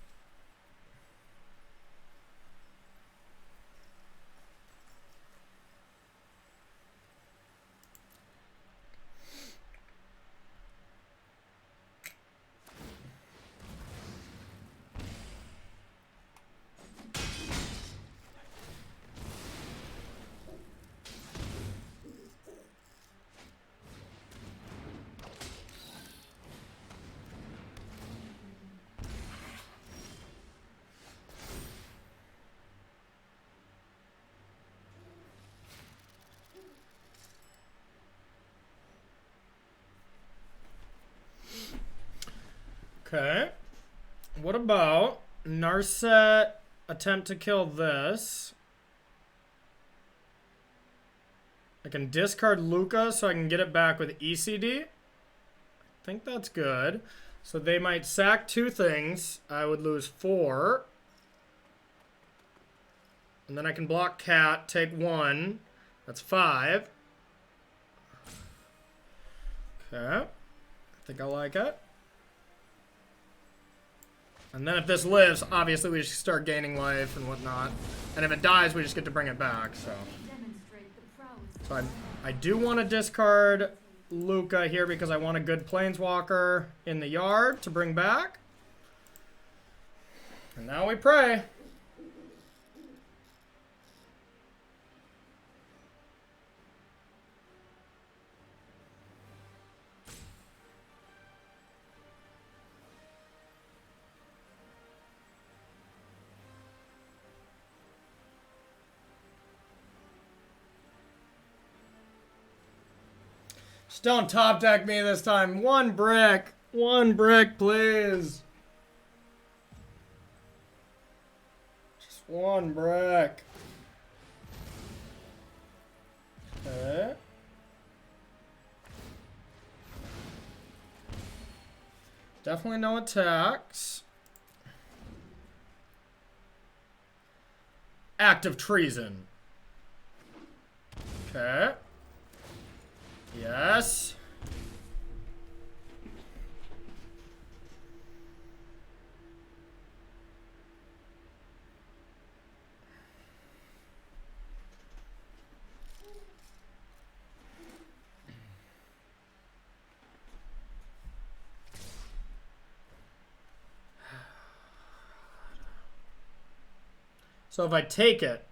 Okay. What about Narset attempt to kill this? I can discard Lukka so I can get it back with ECD. I think that's good. So they might sack 2 things. I would lose 4. And then I can block Cat, take 1. That's 5. Okay. I think I like it. And then if this lives, obviously we just start gaining life and whatnot. And if it dies, we just get to bring it back, so. So I do want to discard Lukka here because I want a good Planeswalker in the yard to bring back. And now we pray. Just don't top deck me this time. 1 brick. 1 brick, please. Just 1 brick. Okay. Definitely no attacks. Act of treason. Okay. Yes. So if I take it,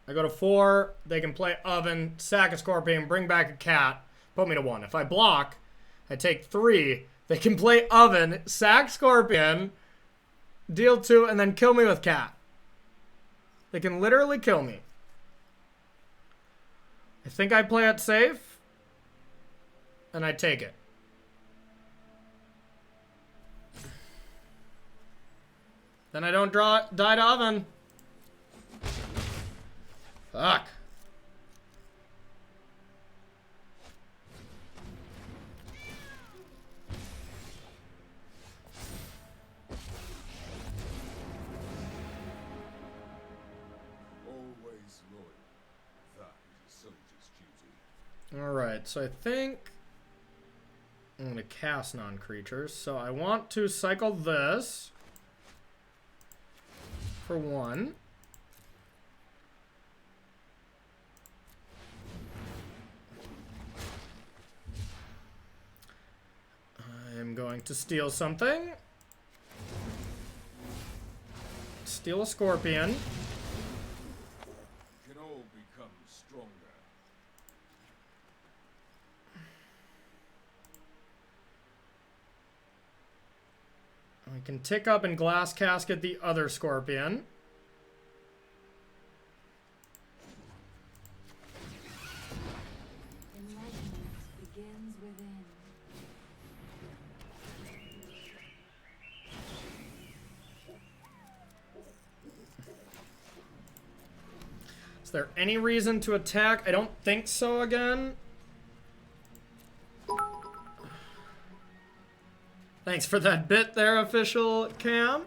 I go to 4, they can play Oven, sack a Scorpion, bring back a Cat, put me to 1. If I block, I take 3, they can play Oven, sack Scorpion, deal 2, and then kill me with Cat. They can literally kill me. I think I play it safe, and I take it. Then I don't die to Oven. Fuck. Alright, so I think I'm going to cast non-creatures. So I want to cycle this for 1. I'm going to steal something. Steal a scorpion. Can all become stronger. We can tick up and Glass Casket the other scorpion. Enlightenment begins within. Is there any reason to attack? I don't think so again. Thanks for that bit there, official Cam.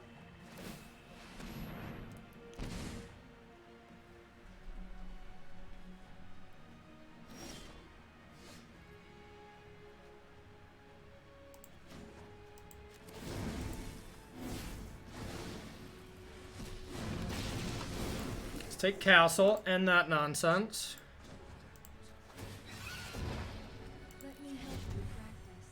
Let's take Castle, end that nonsense. Let me help you practice.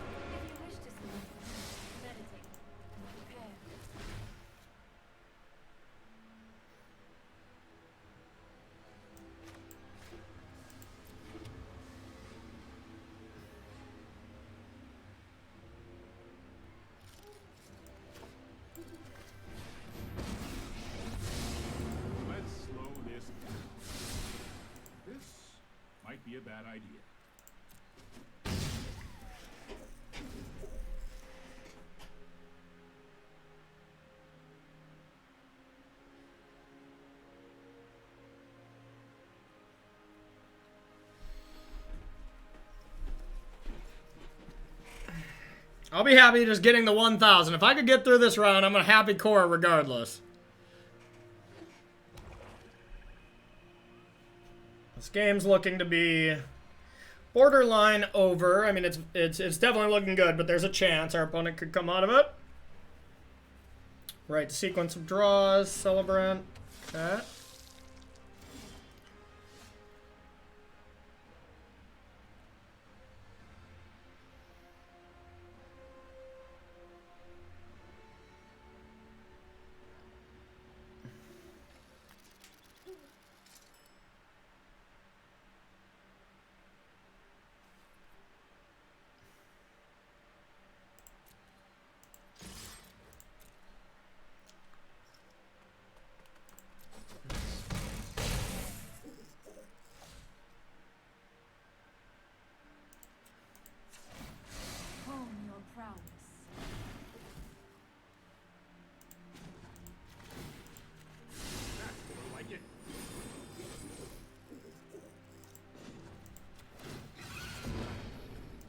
If you wish to sleep, meditate and prepare. Let's slow this down. This might be a bad idea. I'll be happy just getting the 1,000. If I could get through this round, I'm a happy core regardless. This game's looking to be borderline over. I mean, it's definitely looking good, but there's a chance our opponent could come out of it. Right, sequence of draws, Celebrant. Okay. Hone your prowess. That's more like it.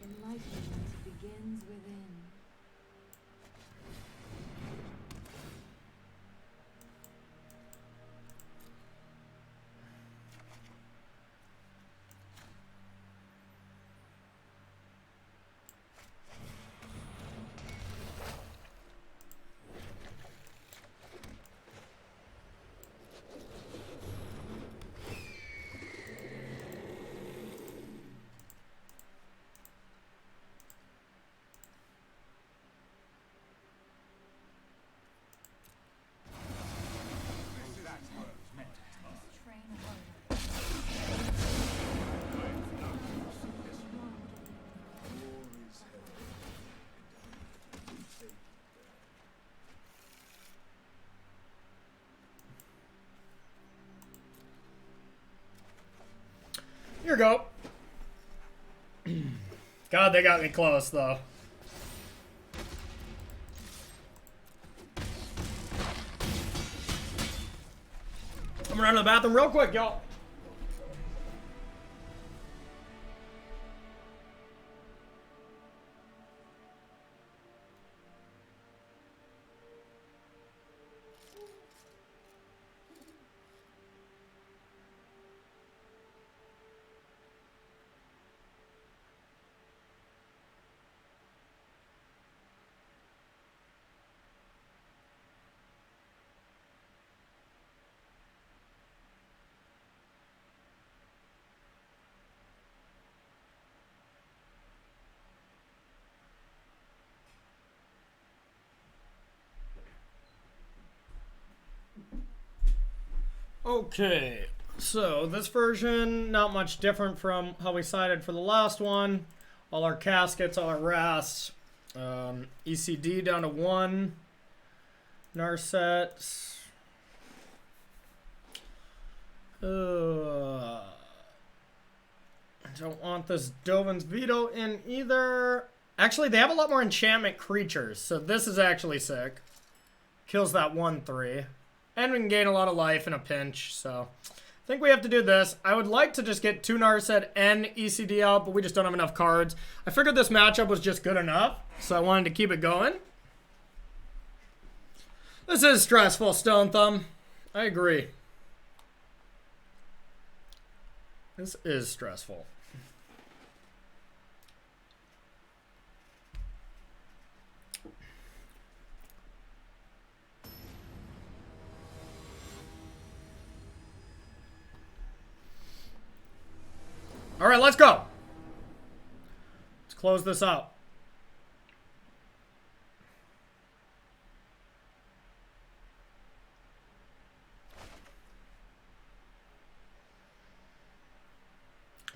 Enlightenment begins within. That's what it was meant to be. Train harder. War is hell, and I will take it. Here we go. God, they got me close, though. I'm gonna run to the bathroom real quick, y'all. Okay, so this version, not much different from how we sided for the last one. All our caskets, all our rasts. ECD down to 1. Narset. I don't want this Dovin's Veto in either. Actually, they have a lot more enchantment creatures, so this is actually sick. Kills that 1/3. And we can gain a lot of life in a pinch, so I think we have to do this. I would like to just get 2 Narset and ECD out, but we just don't have enough cards. I figured this matchup was just good enough, so I wanted to keep it going. This is stressful, Stone Thumb. I agree. This is stressful. All right, let's go. Let's close this out.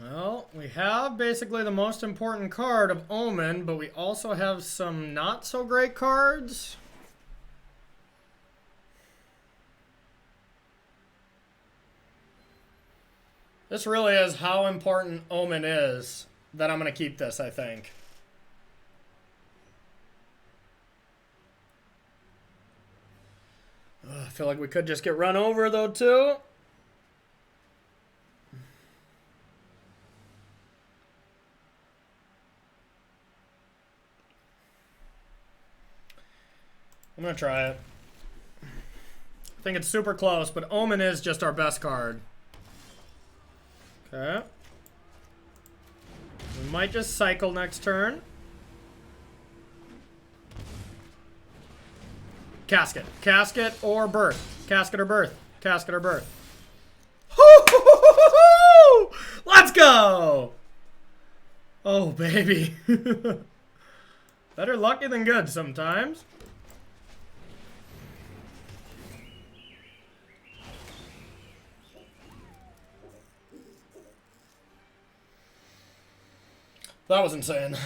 Well, we have basically the most important card of Omen, but we also have some not so great cards. This really is how important Omen is that I'm going to keep this, I think. I feel like we could just get run over, though, too. I'm going to try it. I think it's super close, but Omen is just our best card. Okay. We might just cycle next turn. Casket. Casket or Birth. Casket or Birth. Casket or Birth. Let's go! Oh, baby. Better lucky than good sometimes. That was insane.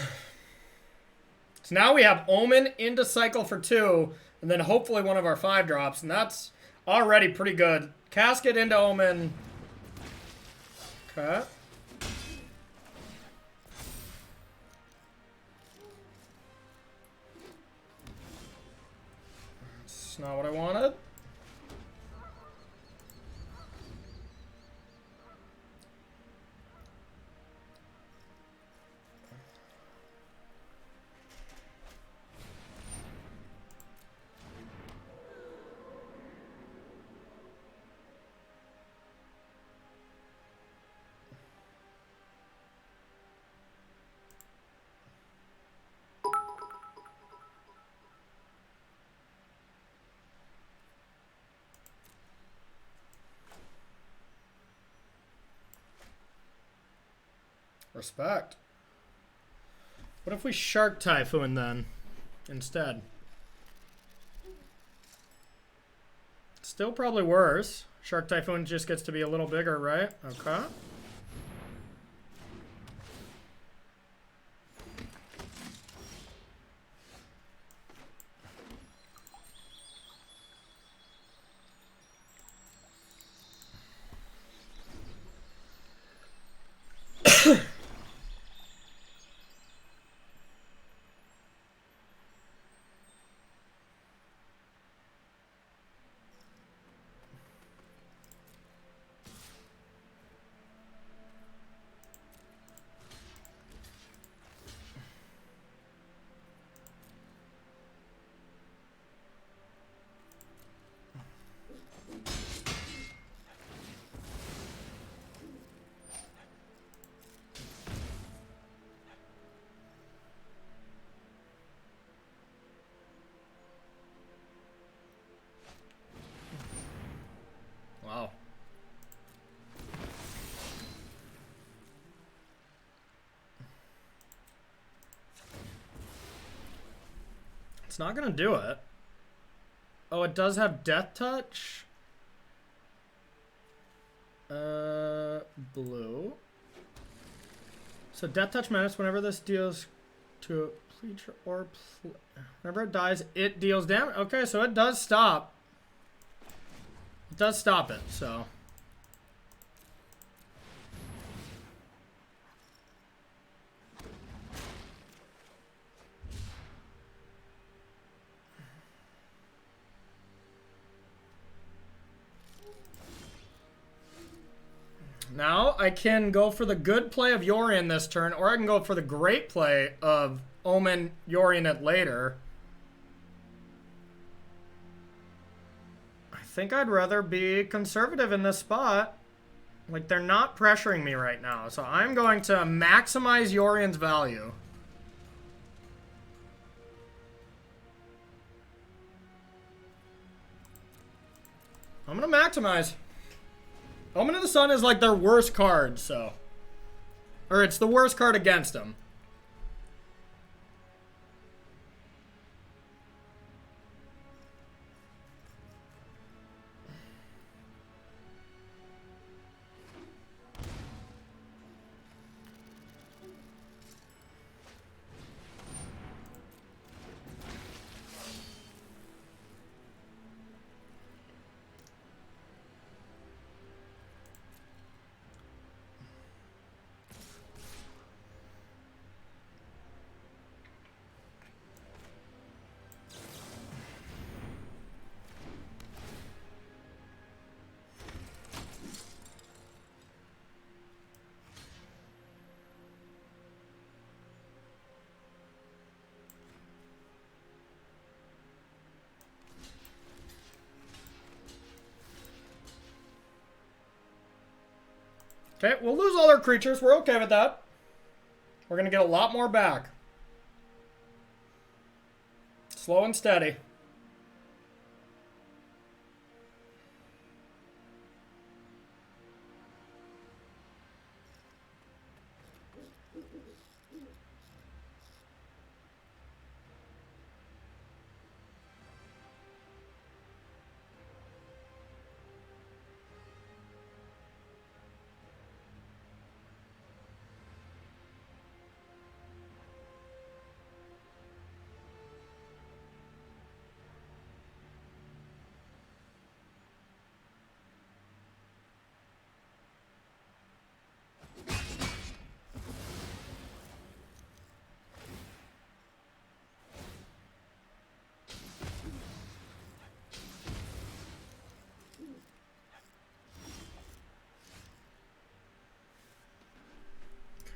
So now we have Omen into cycle for 2, and then hopefully one of our 5 drops, and that's already pretty good. Casket into Omen. Okay. That's not what I wanted. Respect. What if we Shark Typhoon then instead? Still probably worse. Shark Typhoon just gets to be a little bigger, right? Okay. Wow. It's not gonna do it. Oh, it does have Death Touch? Blue. So Death Touch Menace, whenever this deals to a creature or whenever it dies, it deals damage. Okay, so it does stop. It does stop it, so. Now, I can go for the good play of Yorion this turn, or I can go for the great play of Omen, Yorion it later. I think I'd rather be conservative in this spot. Like, they're not pressuring me right now, so I'm going to maximize Yorion's value. I'm going to maximize. Omen of the Sun is like their worst card, so. Or it's the worst card against them. Okay, we'll lose all our creatures. We're okay with that. We're going to get a lot more back. Slow and steady.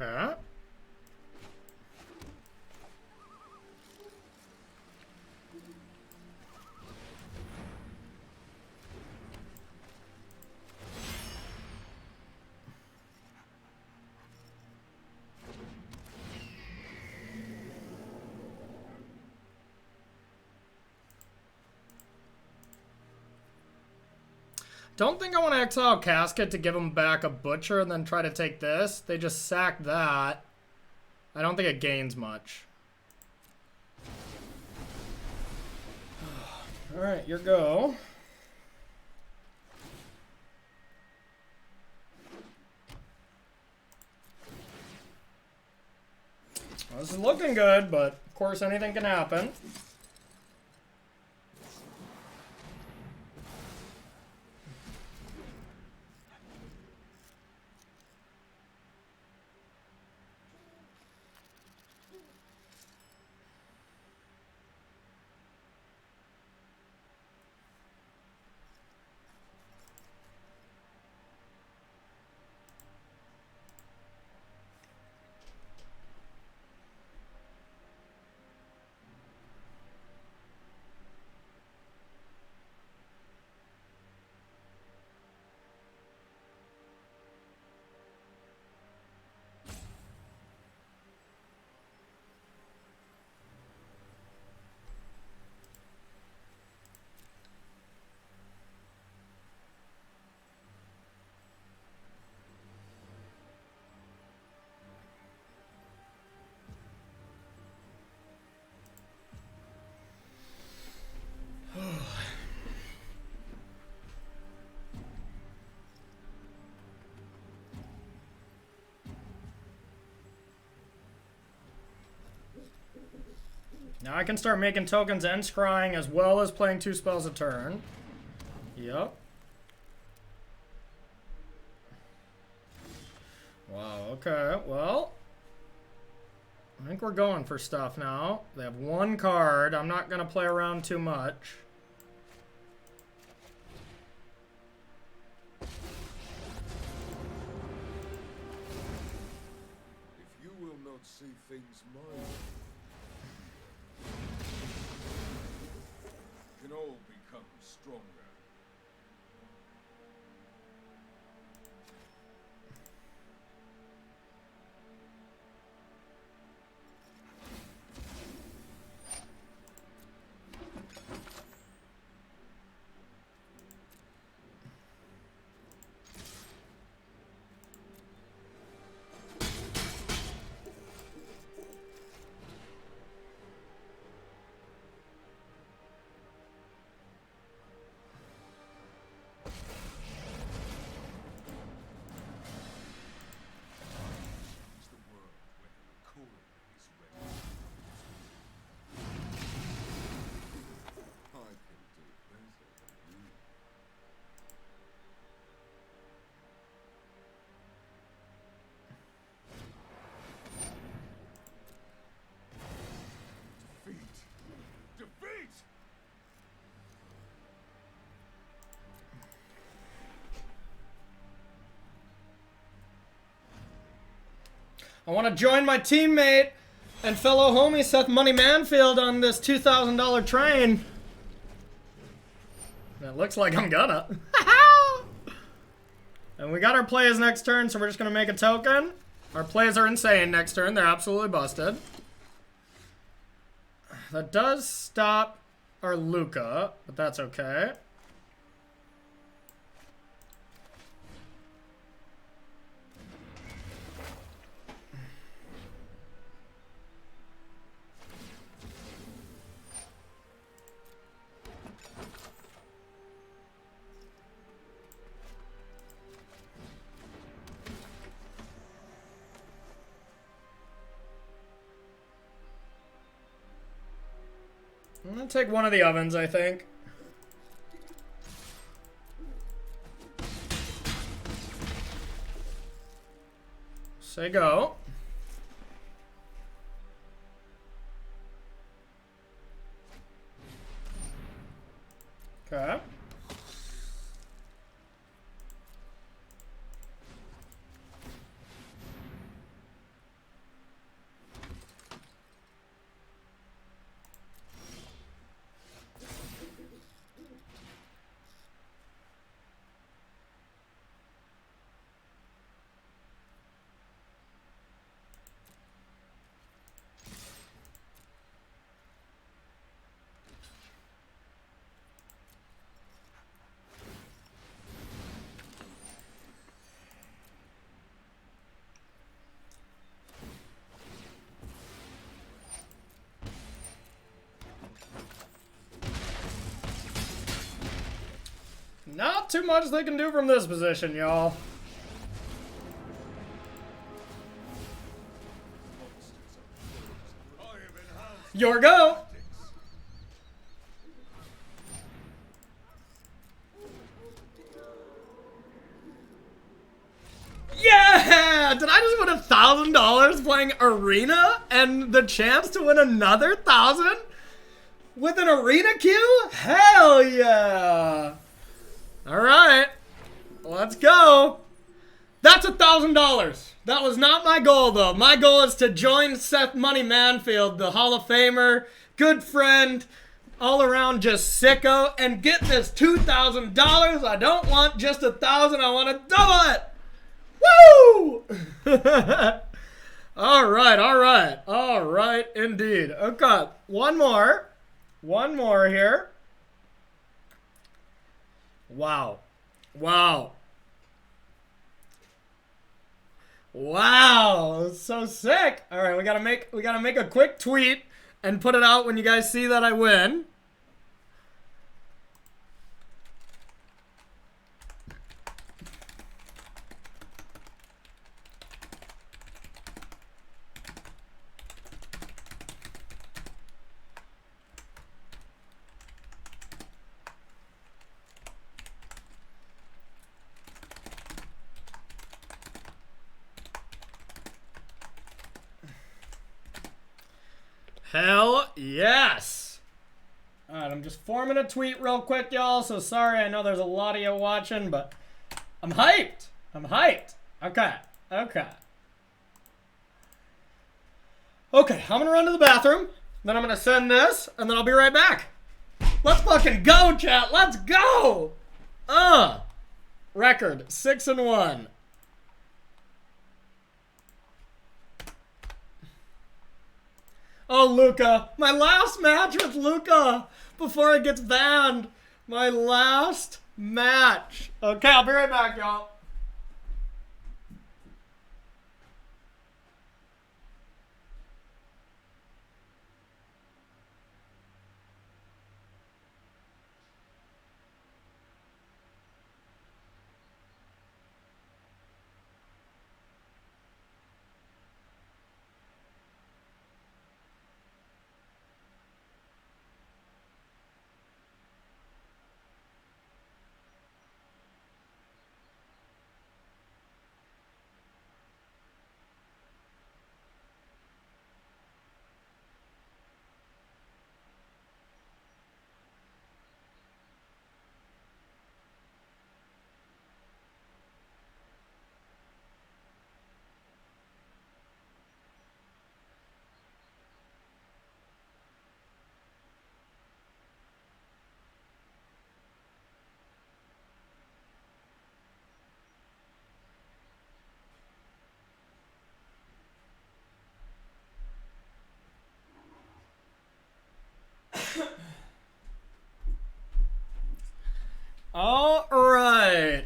Okay. Don't think I want to exile Casket to give him back a Butcher and then try to take this. They just sack that. I don't think it gains much. Alright, your go. Well, this is looking good, but of course anything can happen. Now I can start making tokens and scrying as well as playing 2 spells a turn. Yep. Wow, okay, well. I think we're going for stuff now. They have 1 card. I'm not going to play around too much. If you will not see things my way, we can all become stronger. I want to join my teammate and fellow homie Seth Money Manfield on this $2,000 train. It looks like I'm gonna. And we got our plays next turn, so we're just going to make a token. Our plays are insane next turn. They're absolutely busted. That does stop our Lukka, but that's okay. I'm gonna take one of the ovens, I think. Say go. Okay. Not too much they can do from this position, y'all. Your go! Yeah! Did I just win $1,000 playing Arena and the chance to win another 1,000 with an Arena queue? Hell yeah! All right, let's go. That's $1,000. That was not my goal, though. My goal is to join Seth Money Manfield, the Hall of Famer, good friend, all around just sicko, and get this $2,000. I don't want just 1,000. I want to double it. Woo! All right, indeed. Okay, one more here. Wow. It's so sick. All right, we gotta make a quick tweet and put it out when you guys see that I win. Hell yes. All right, I'm just forming a tweet real quick, y'all. So sorry, I know there's a lot of you watching, but I'm hyped. I'm hyped. Okay. Okay. Okay, I'm gonna run to the bathroom. Then I'm gonna send this, and then I'll be right back. Let's fucking go, chat. Let's go. Record 6-1. Oh, Lukka. My last match with Lukka before it gets banned. My last match. Okay, I'll be right back, y'all.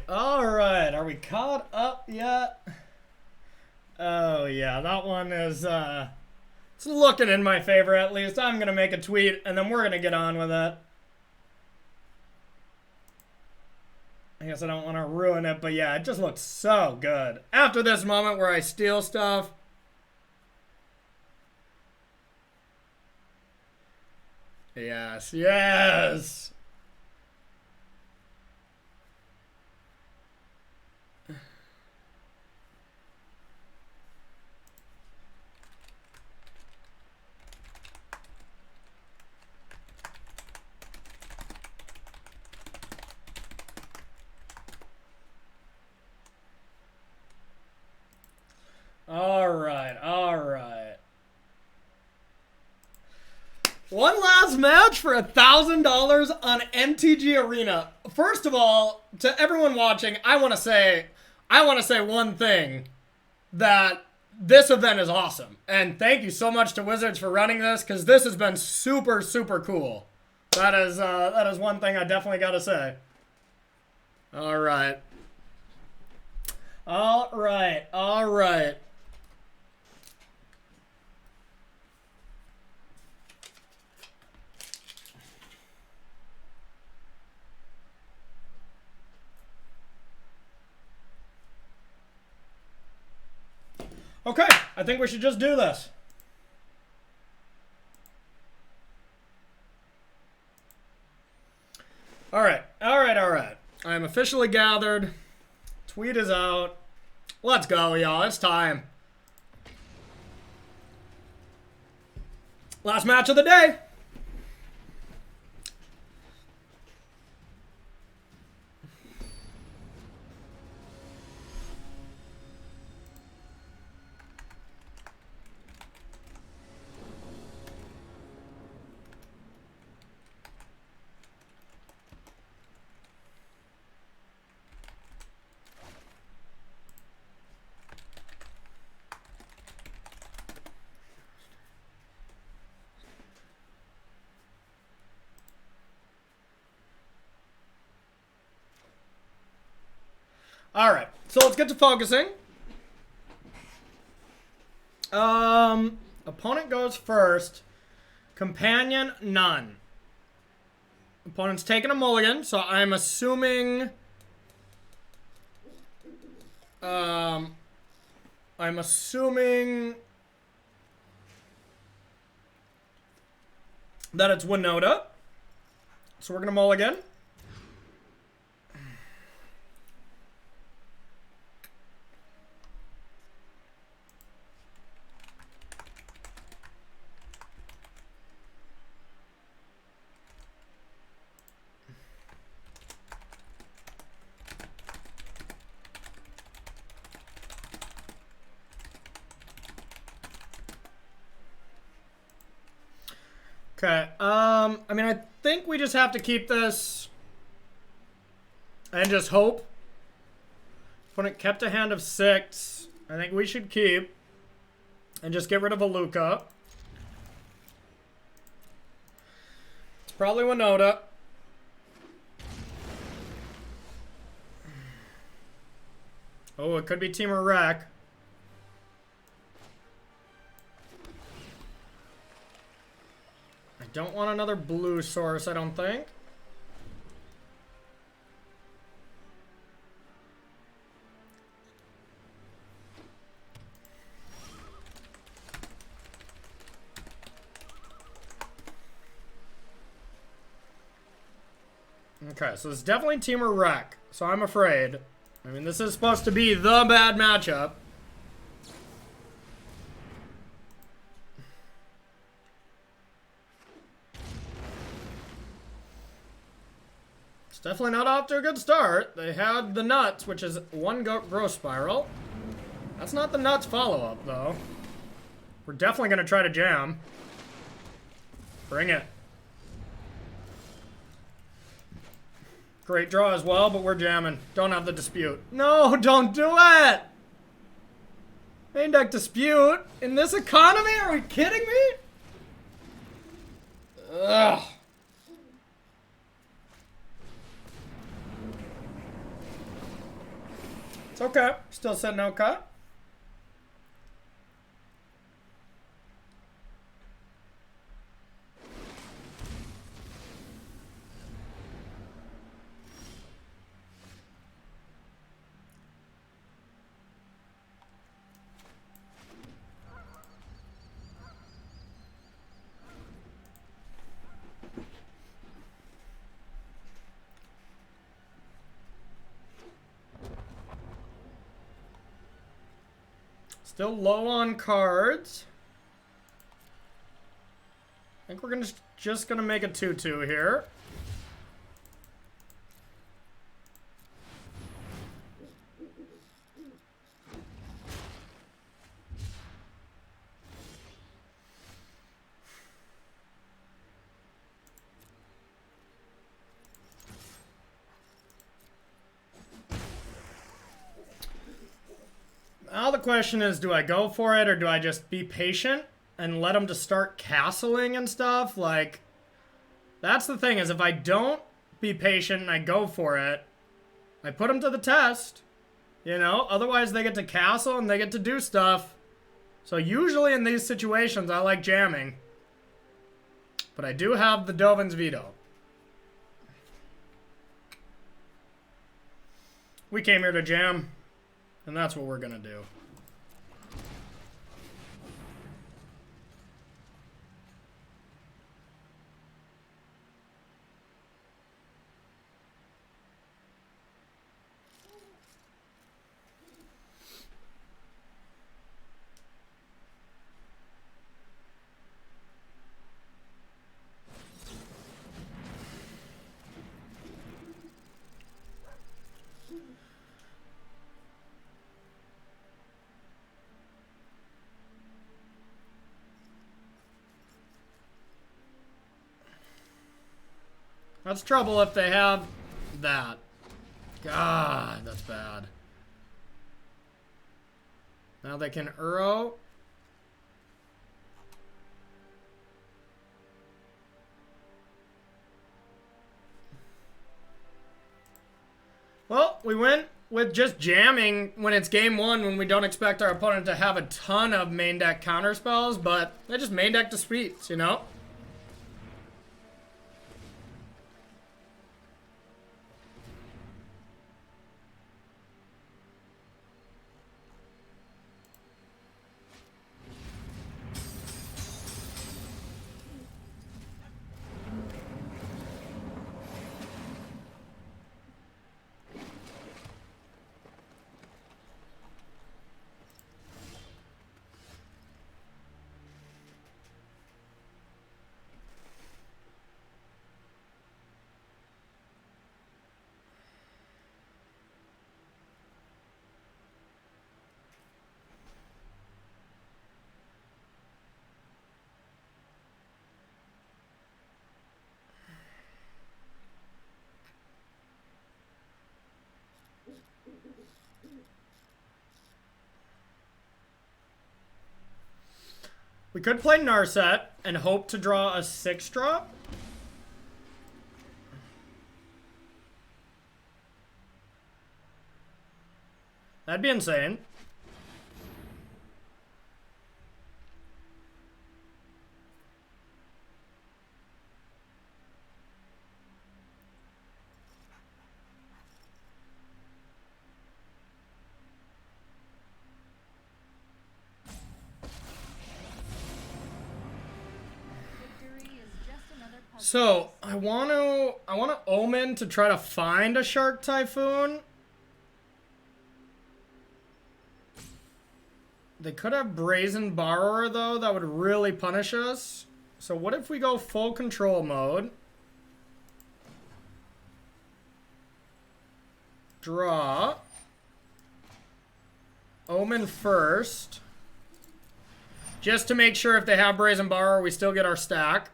All right. Are we caught up yet? Oh yeah, that one is it's looking in my favor at least. I'm gonna make a tweet and then we're gonna get on with it. I guess I don't want to ruin it, but yeah, it just looks so good. After this moment where I steal stuff. Yes, yes. All right. One last match for $1,000 on MTG Arena. First of all, to everyone watching, I want to say one thing, that this event is awesome. And thank you so much to Wizards for running this, because this has been super, super cool. That is one thing I definitely got to say. All right. Okay, I think we should just do this. All right. I am officially gathered. Tweet is out. Let's go, y'all. It's time. Last match of the day. All right, so let's get to focusing. Opponent goes first. Companion, none. Opponent's taking a mulligan, so I'm assuming... that it's Winota. So we're going to mulligan. Okay, I mean, I think we just have to keep this and just hope. Opponent kept a hand of 6. I think we should keep and just get rid of a Lukka. It's probably Winota. Oh, it could be Temur Wreck. I don't want another blue source, I don't think. Okay, so it's definitely Temur Wreck, so I'm afraid. I mean, this is supposed to be the bad matchup. It's definitely not off to a good start. They had the nuts, which is 1 growth spiral. That's not the nuts follow-up, though. We're definitely going to try to jam. Bring it. Great draw as well, but we're jamming. Don't have the dispute. No, don't do it! Main deck dispute? In this economy? Are we kidding me? Ugh. It's okay. Still said no cut. Still low on cards. I think we're just gonna make a 2-2 here. Now the question is, do I go for it or do I just be patient and let them just start castling and stuff? Like, that's the thing, is if I don't be patient and I go for it, I put them to the test, you know? Otherwise they get to castle and they get to do stuff. So usually in these situations I like jamming. But I do have the Dovin's Veto. We came here to jam. And that's what we're gonna do. That's trouble if they have that. God, that's bad. Now they can Uro. Well, we went with just jamming when it's game 1, when we don't expect our opponent to have a ton of main deck counter spells, but they just main deck disputes, you know? We could play Narset and hope to draw a 6-drop. That'd be insane. So I want to Omen to try to find a Shark Typhoon. They could have Brazen Borrower though, that would really punish us. So what if we go full control mode? Draw. Omen first. Just to make sure if they have Brazen Borrower, we still get our stack.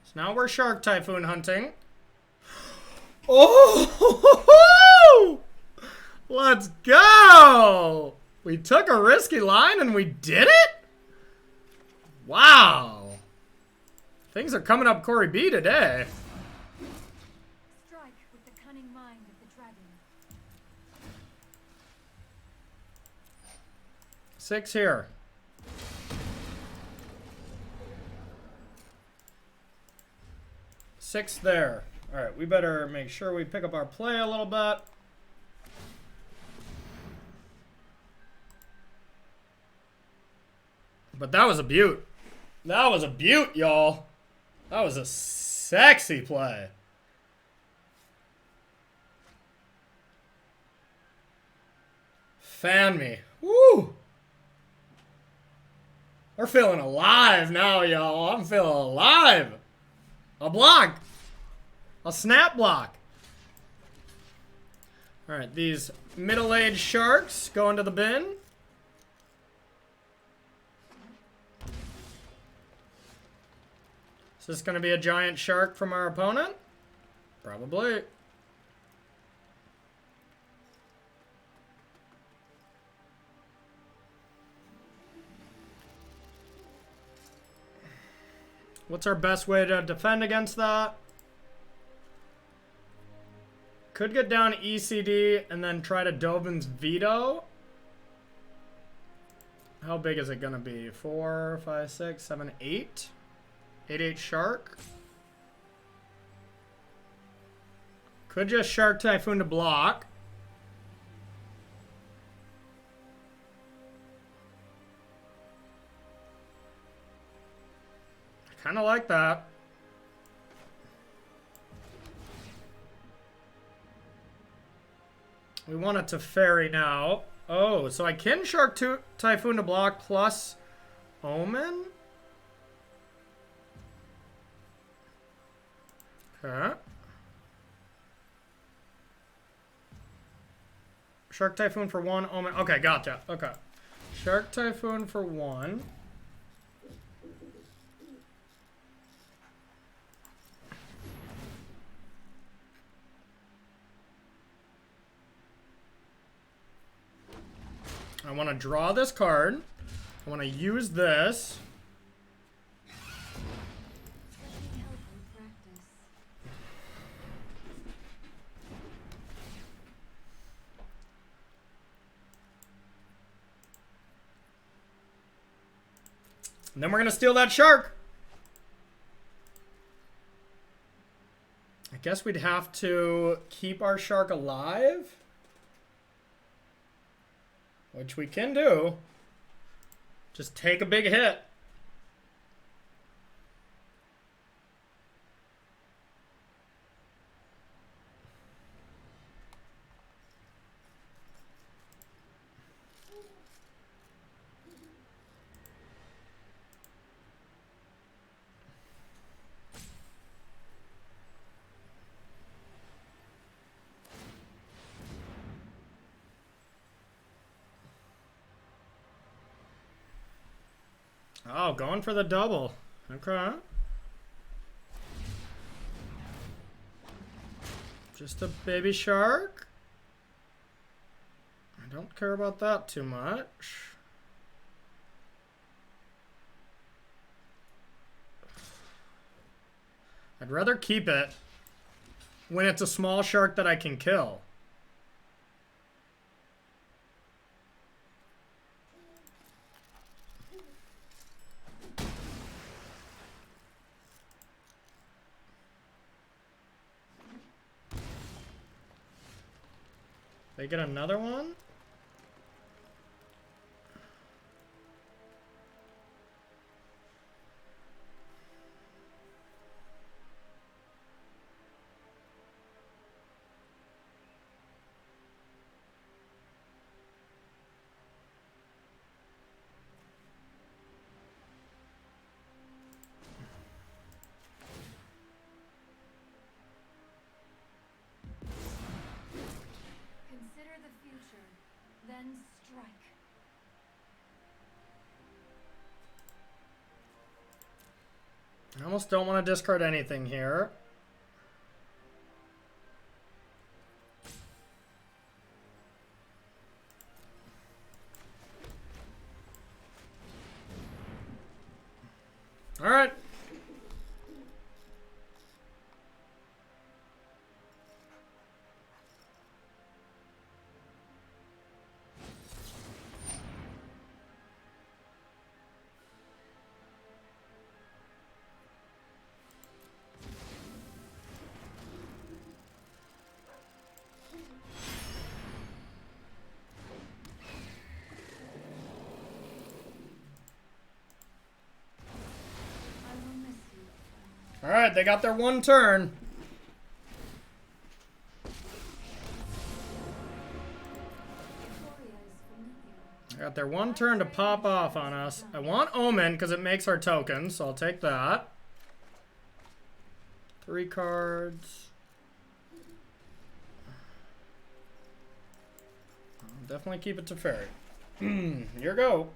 So now we're Shark Typhoon hunting. Oh! Let's go! We took a risky line and we did it? Wow. Things are coming up Corey B today. Strike with the cunning mind of the dragon. 6 here. 6 there. Alright, we better make sure we pick up our play a little bit. But that was a beaut. That was a beaut, y'all. That was a sexy play. Fan me. Woo! We're feeling alive now, y'all. I'm feeling alive. I'll block. I'll snap block. Alright, these middle-aged sharks go into the bin. Is this going to be a giant shark from our opponent? Probably. What's our best way to defend against that? Could get down ECD and then try to Dovin's Veto. How big is it going to be? 4, 5, 6, 7, 8? 8/8 Shark. Could just Shark Typhoon to block. I kind of like that. We want it to Teferi now. Oh, so I can Shark Typhoon to block plus Omen? Okay. Shark Typhoon for 1, Omen. Okay, gotcha. Okay. Shark Typhoon for 1. I want to draw this card. I want to use this. And then we're going to steal that shark. I guess we'd have to keep our shark alive. Which we can do. Just take a big hit. Oh, going for the double. Okay. Just a baby shark. I don't care about that too much. I'd rather keep it when it's a small shark that I can kill. They get another one? Consider the future, then strike. I almost don't want to discard anything here. All right. I will miss you. All right, they got their one turn. Victoria is familiar. They got their one turn to pop off on us. I want Omen because it makes our tokens, so I'll take that. 3 cards. I'll definitely keep it to Teferi. Here go.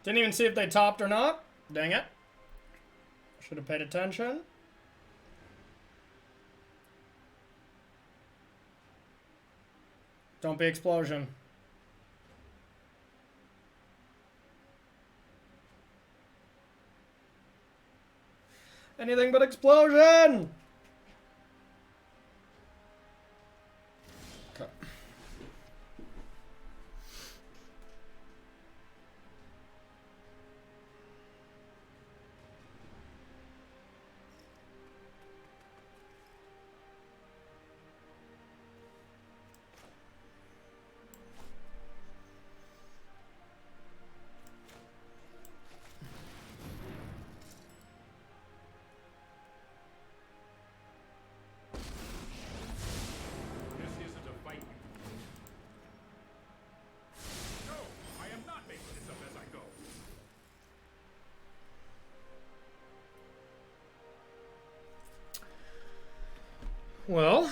Didn't even see if they topped or not. Dang it. Should have paid attention. Don't be explosion. Anything but explosion! Okay. This isn't a fight. No, I am not making this up as I go. Well.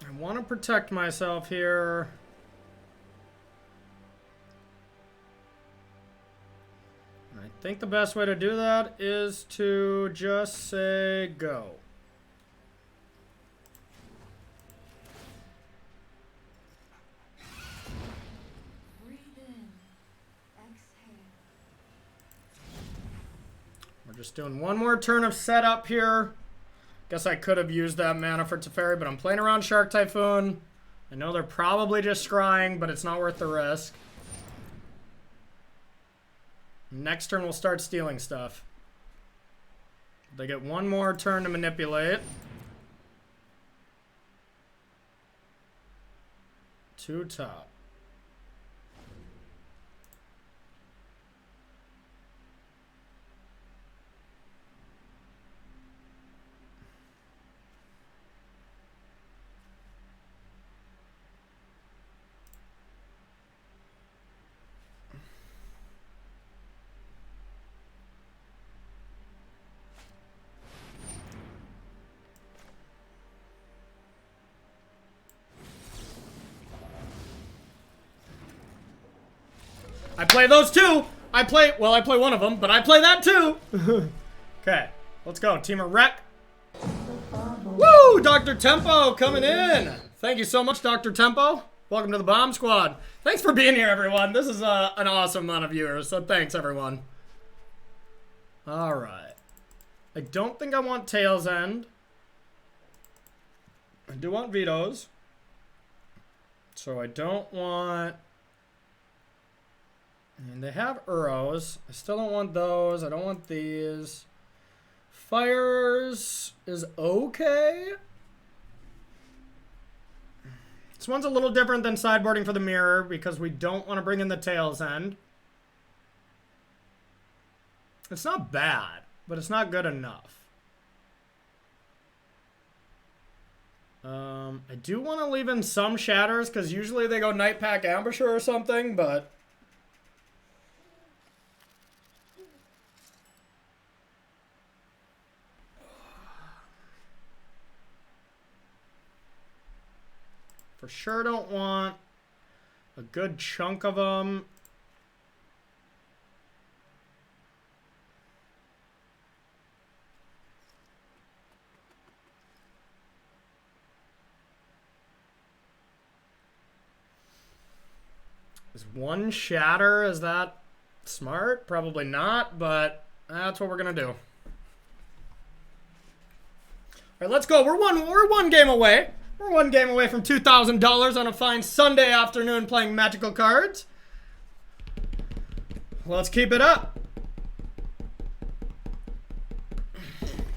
I want to protect myself here. I think the best way to do that is to just say go. Breathe in. Exhale. We're just doing one more turn of setup here. Guess I could have used that mana for Teferi, but I'm playing around Shark Typhoon. I know they're probably just scrying, but it's not worth the risk. Next turn we'll start stealing stuff. They get one more turn to manipulate. 2 top. I play those too. I play one of them, but I play that too. Okay, let's go. Team of Wreck. Woo! Dr. Tempo coming in. Thank you so much, Dr. Tempo. Welcome to the Bomb Squad. Thanks for being here, everyone. This is an awesome amount of viewers, so thanks, everyone. All right. I don't think I want Tail's End. I do want Veto's. So I don't want... And they have Uros. I still don't want those. I don't want these. Fires is okay. This one's a little different than sideboarding for the mirror because we don't want to bring in the Tail's End. It's not bad, but it's not good enough. I do want to leave in some shatters because usually they go Night Pack Ambusher or something, but... For sure don't want a good chunk of them. Is one shatter, is that smart? Probably not, but that's what we're gonna do. All right, let's go. We're one game away. We're one game away from $2,000 on a fine Sunday afternoon playing Magical cards. Let's keep it up.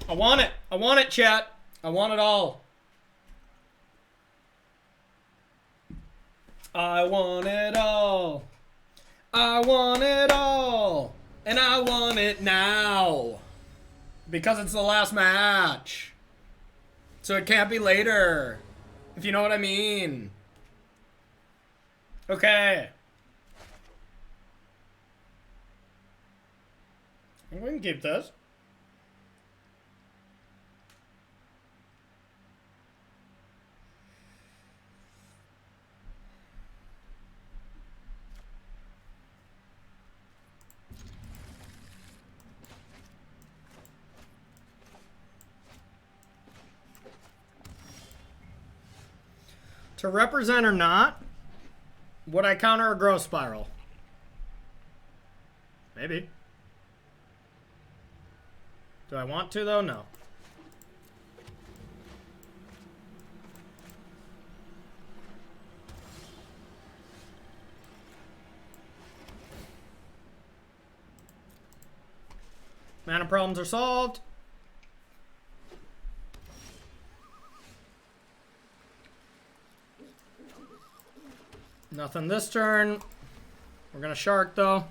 I want it. I want it, chat. I want it all. I want it all. I want it all. And I want it now. Because it's the last match. So it can't be later. If you know what I mean. Okay. I think we can keep this. To represent or not, would I counter a growth spiral? Maybe. Do I want to, though? No. Mana problems are solved. Nothing this turn. We're gonna shark though.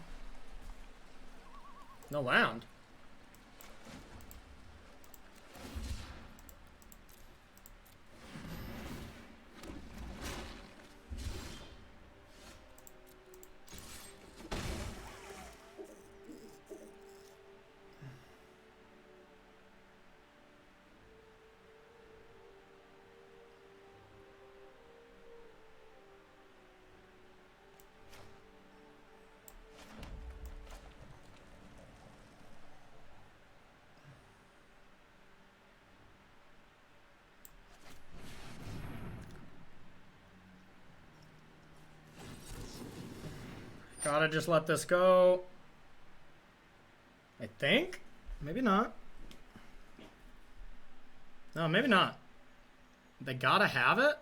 No land. Gotta just let this go. I think. Maybe not. No, maybe not. They gotta have it?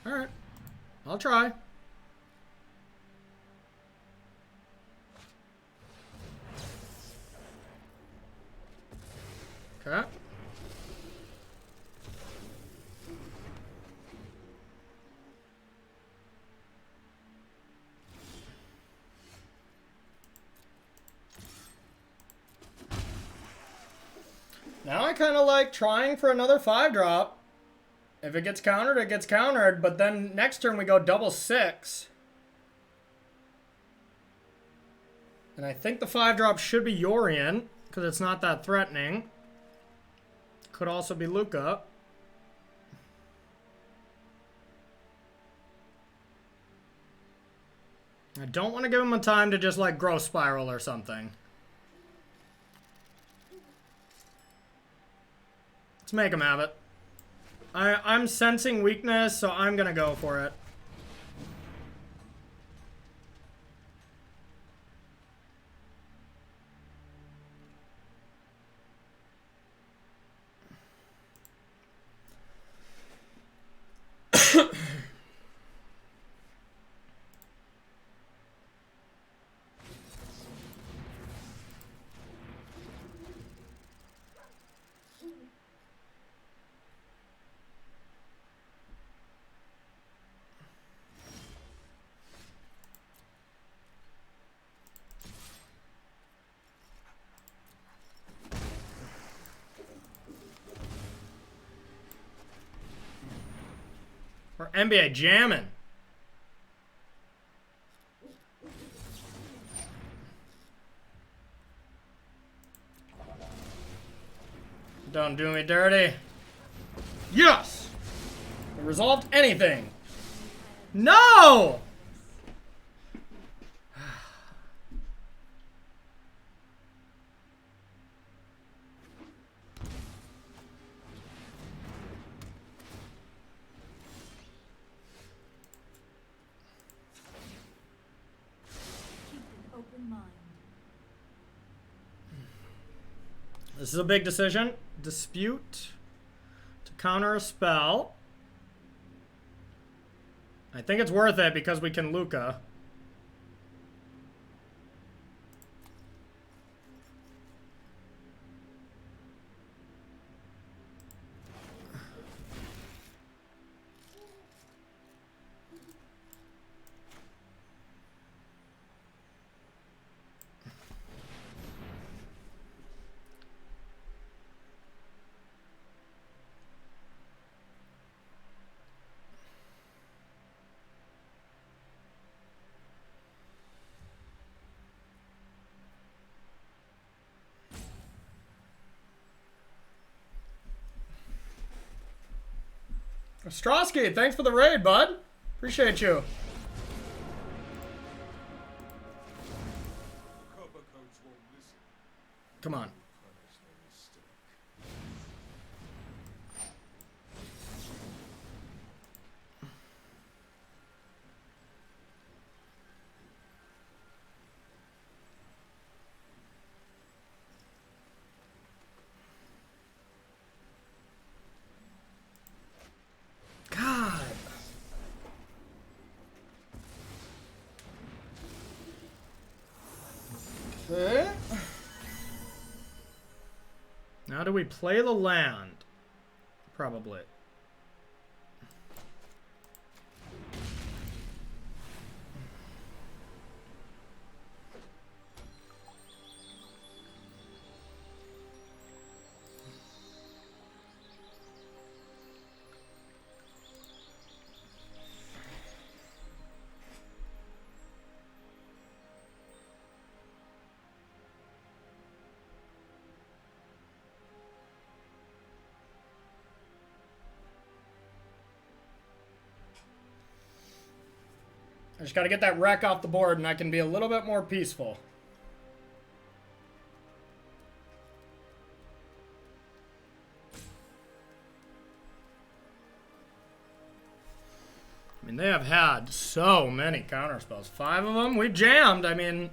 Alright. I'll try. Okay. Now I kind of like trying for another 5-drop. If it gets countered, it gets countered. But then next turn we go double 6. And I think the 5-drop should be Yorion, because it's not that threatening. Could also be Lukka. I don't want to give him a time to just like growth spiral or something. Let's make him have it. I'm sensing weakness, so I'm gonna go for it. Or NBA jamming. Don't do me dirty. Yes! We resolved anything. No! This is a big decision. Dispute to counter a spell. I think it's worth it because we can Lukka. Ostrowski, thanks for the raid, bud. Appreciate you. Coppercoats won't listen. Come on. Punish their mistake. God. Okay. Now do we play the land? Probably. I just gotta get that wreck off the board and I can be a little bit more peaceful. I mean, they have had so many counterspells. 5 of them, we jammed, I mean,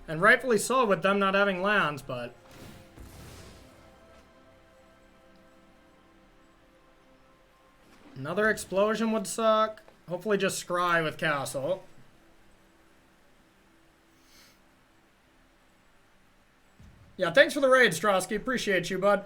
and rightfully so with them not having lands, but... Another explosion would suck. Hopefully just scry with Castle. Yeah, thanks for the raid, Strosky. Appreciate you, bud.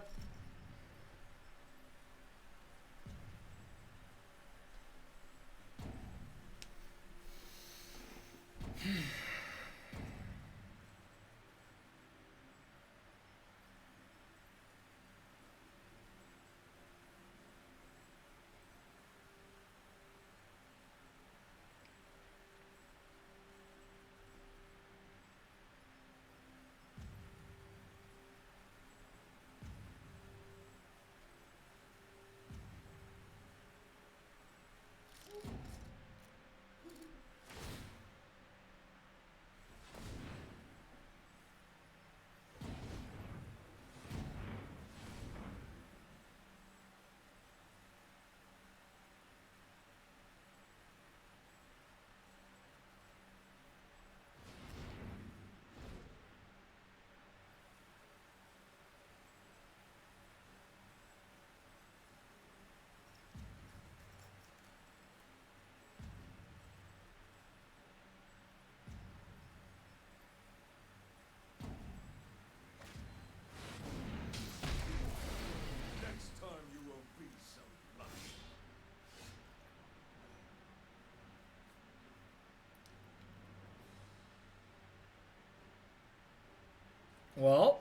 Well,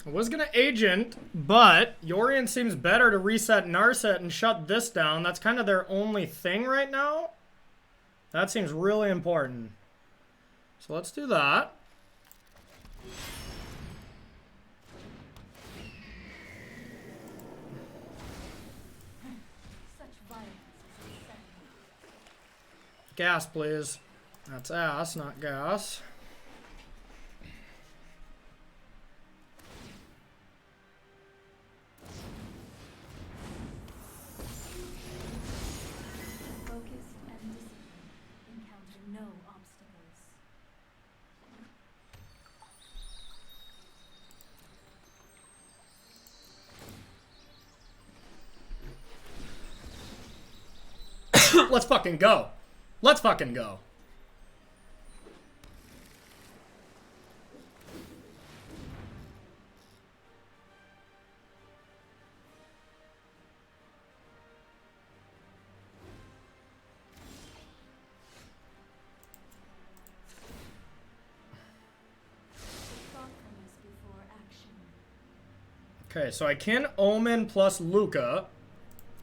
I was going to agent, but Yorion seems better to reset Narset and shut this down. That's kind of their only thing right now. That seems really important. So let's do that. Such violence is unsettling. Gas, please. That's ass, not gas. Focused and disciplined. Encounter no obstacles. Let's fucking go. Let's fucking go. Thoughtfulness before action. Okay, so I can Omen plus Lukka.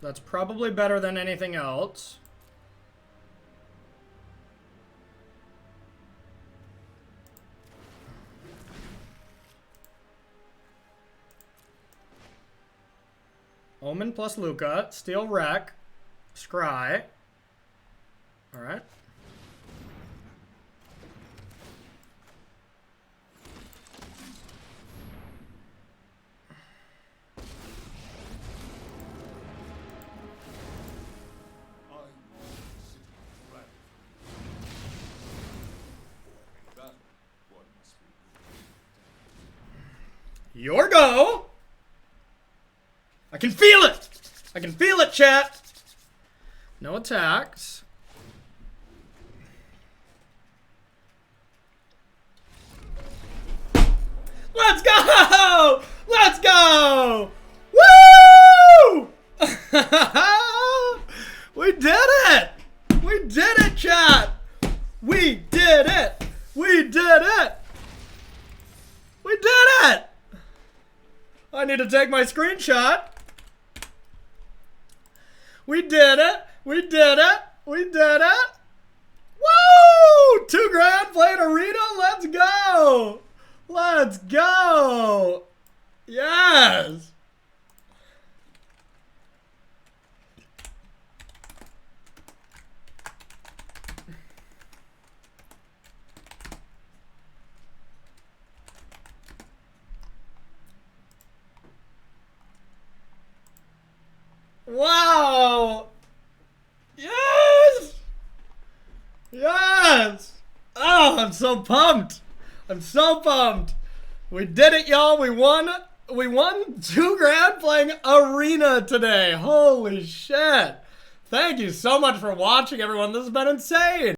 That's probably better than anything else. Omen plus Lukka. Steel Wreck. Scry. Alright. I will sit right. That one must be. Your go! I can feel it! I can feel it, chat! No attacks. Let's go! Let's go! Woo! We did it! We did it, chat! We did it! We did it! We did it! I need to take my screenshot. We did it! We did it! We did it! Woo! 2 grand playing arena. Let's go! Let's go! Yes! Wow! Yes! Yes! Oh, I'm so pumped! I'm so pumped! We did it, y'all! We won 2 grand playing arena today! Holy shit! Thank you so much for watching, everyone. This has been insane!